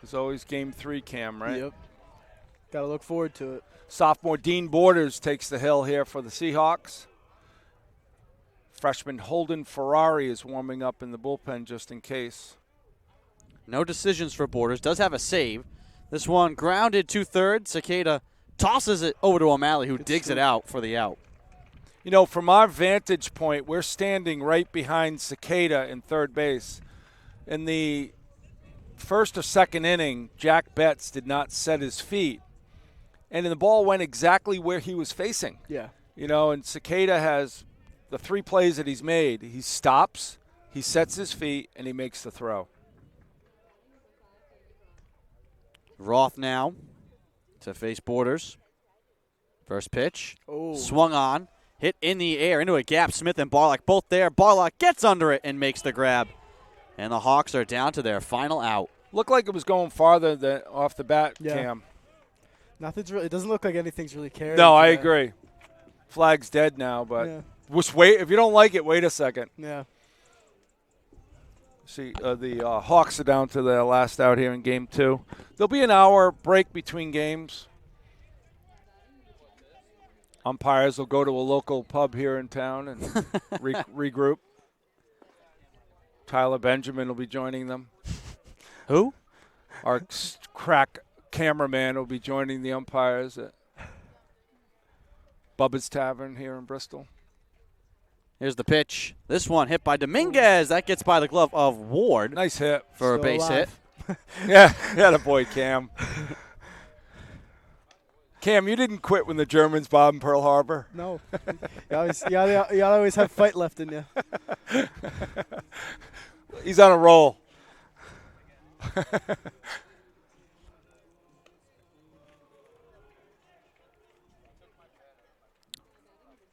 There's always Game 3, Cam, right? Yep. Got to look forward to it. Sophomore Dean Borders takes the hill here for the Seahawks. Freshman Holden Ferrari is warming up in the bullpen just in case. No decisions for Borders. Does have a save. This one grounded to third. Cicada tosses it over to O'Malley, who digs it out for the out. You know, from our vantage point, we're standing right behind Cicada in third base. In the first or second inning, Jack Betts did not set his feet. And the ball went exactly where he was facing. Yeah. You know, and Cicada has the 3 plays that he's made. He stops, he sets his feet, and he makes the throw. Roth now to face Borders. First pitch. Oh. Swung on. Hit in the air into a gap. Smith and Barlok both there. Barlok gets under it and makes the grab. And the Hawks are down to their final out. Looked like it was going farther than off the bat, Yeah. Cam. Nothing's really. It doesn't look like anything's really carried. No, I today. agree. Flag's dead now, but Yeah. just wait. If you don't like it, wait a second. Yeah. See, the Hawks are down to their last out here in Game 2. There'll be an hour break between games. Umpires will go to a local pub here in town and regroup. Tyler Benjamin will be joining them. Who? Our crack cameraman will be joining the umpires at Bubba's Tavern here in Bristol. Here's the pitch. This one hit by Dominguez. That gets by the glove of Ward. Nice hit. For a Still base alive. hit. Yeah, the boy Cam. Cam, you didn't quit when the Germans bombed Pearl Harbor. No. you always have fight left in you. He's on a roll.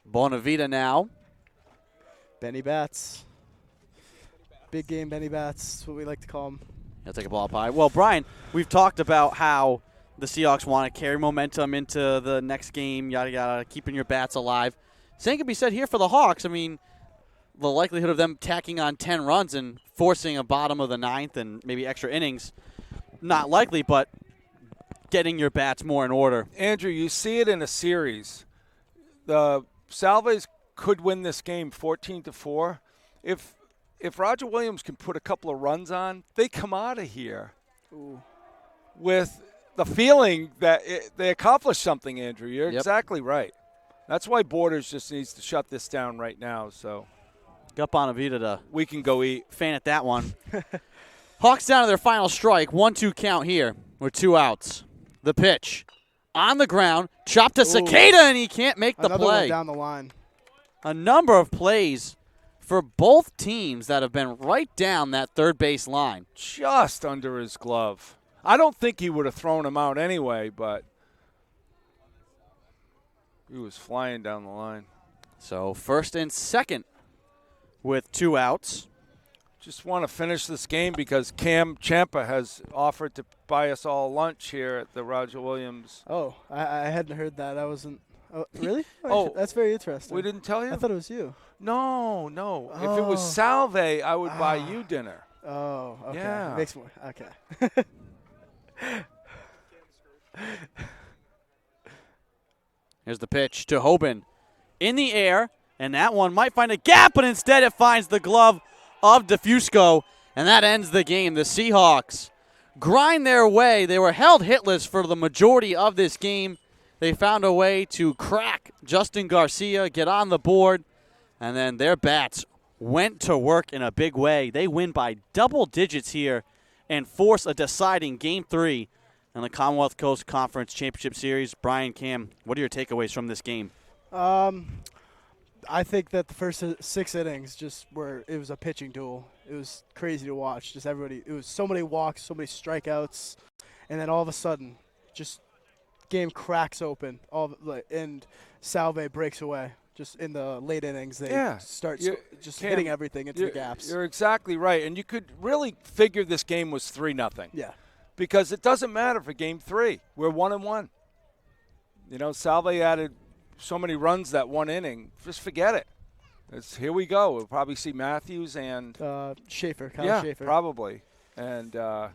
Bonavita now. Benny Bats. Big game Benny Bats. That's what we like to call him. He'll take a ball up high. Well, Brian, we've talked about how the Seahawks want to carry momentum into the next game, yada, yada, keeping your bats alive. Same can be said here for the Hawks. I mean, the likelihood of them tacking on 10 runs and forcing a bottom of the ninth and maybe extra innings, not likely, but getting your bats more in order. Andrew, you see it in a series. The Salves could win this game 14-4. If Roger Williams can put a couple of runs on, they come out of here with the feeling that they accomplished something, Andrew. You're exactly right. That's why Borders just needs to shut this down right now. So Got Bonavita to we can go eat. fan at that one. Hawks down to their final strike. 1-2 count here with 2 outs. The pitch on the ground. Chopped to Cicada, and he can't make the Another play. one down the line. A number of plays for both teams that have been right down that third base line. Just under his glove. I don't think he would have thrown him out anyway, but he was flying down the line. So first and second with 2 outs. Just want to finish this game because Cam Champa has offered to buy us all lunch here at the Roger Williams. Oh, I hadn't heard that. I wasn't. Oh, really? Oh, That's very interesting. We didn't tell you? I thought it was you. No. If it was Salve, I would buy you dinner. Oh, okay. Yeah. Makes more. Okay. Here's the pitch to Hoban. In the air, and that one might find a gap, but instead it finds the glove of DeFusco, and that ends the game. The Seahawks grind their way. They were held hitless for the majority of this game. They found a way to crack Justin Garcia, get on the board, and then their bats went to work in a big way. They win by double digits here and force a deciding Game 3 in the Commonwealth Coast Conference Championship Series. Brian, Cam, what are your takeaways from this game? I think that the first 6 innings it was a pitching duel. It was crazy to watch. Just everybody. It was so many walks, so many strikeouts, and then all of a sudden, just game cracks open. And Salve breaks away. Just in the late innings, they start hitting everything into the gaps. You're exactly right, and you could really figure this game was 3-0. Yeah. Because it doesn't matter for Game 3. We're 1-1. You know, Salve added so many runs that one inning. Just forget it. Here we go. We'll probably see Matthews and Schaefer. Kyle Schaefer. Probably. And I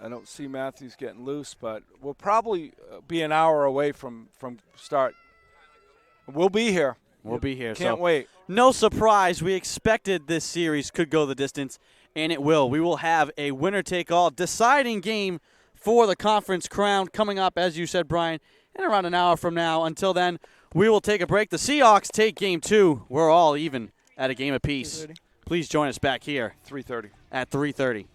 don't see Matthews getting loose, but we'll probably be an hour away from start. We'll be here. We'll be here. Can't wait. No surprise. We expected this series could go the distance, and it will. We will have a winner-take-all deciding game for the conference crown coming up, as you said, Brian, in around an hour from now. Until then, we will take a break. The Seahawks take Game 2. We're all even at a game apiece. 3:30. Please join us back here 3:30. at 3:30.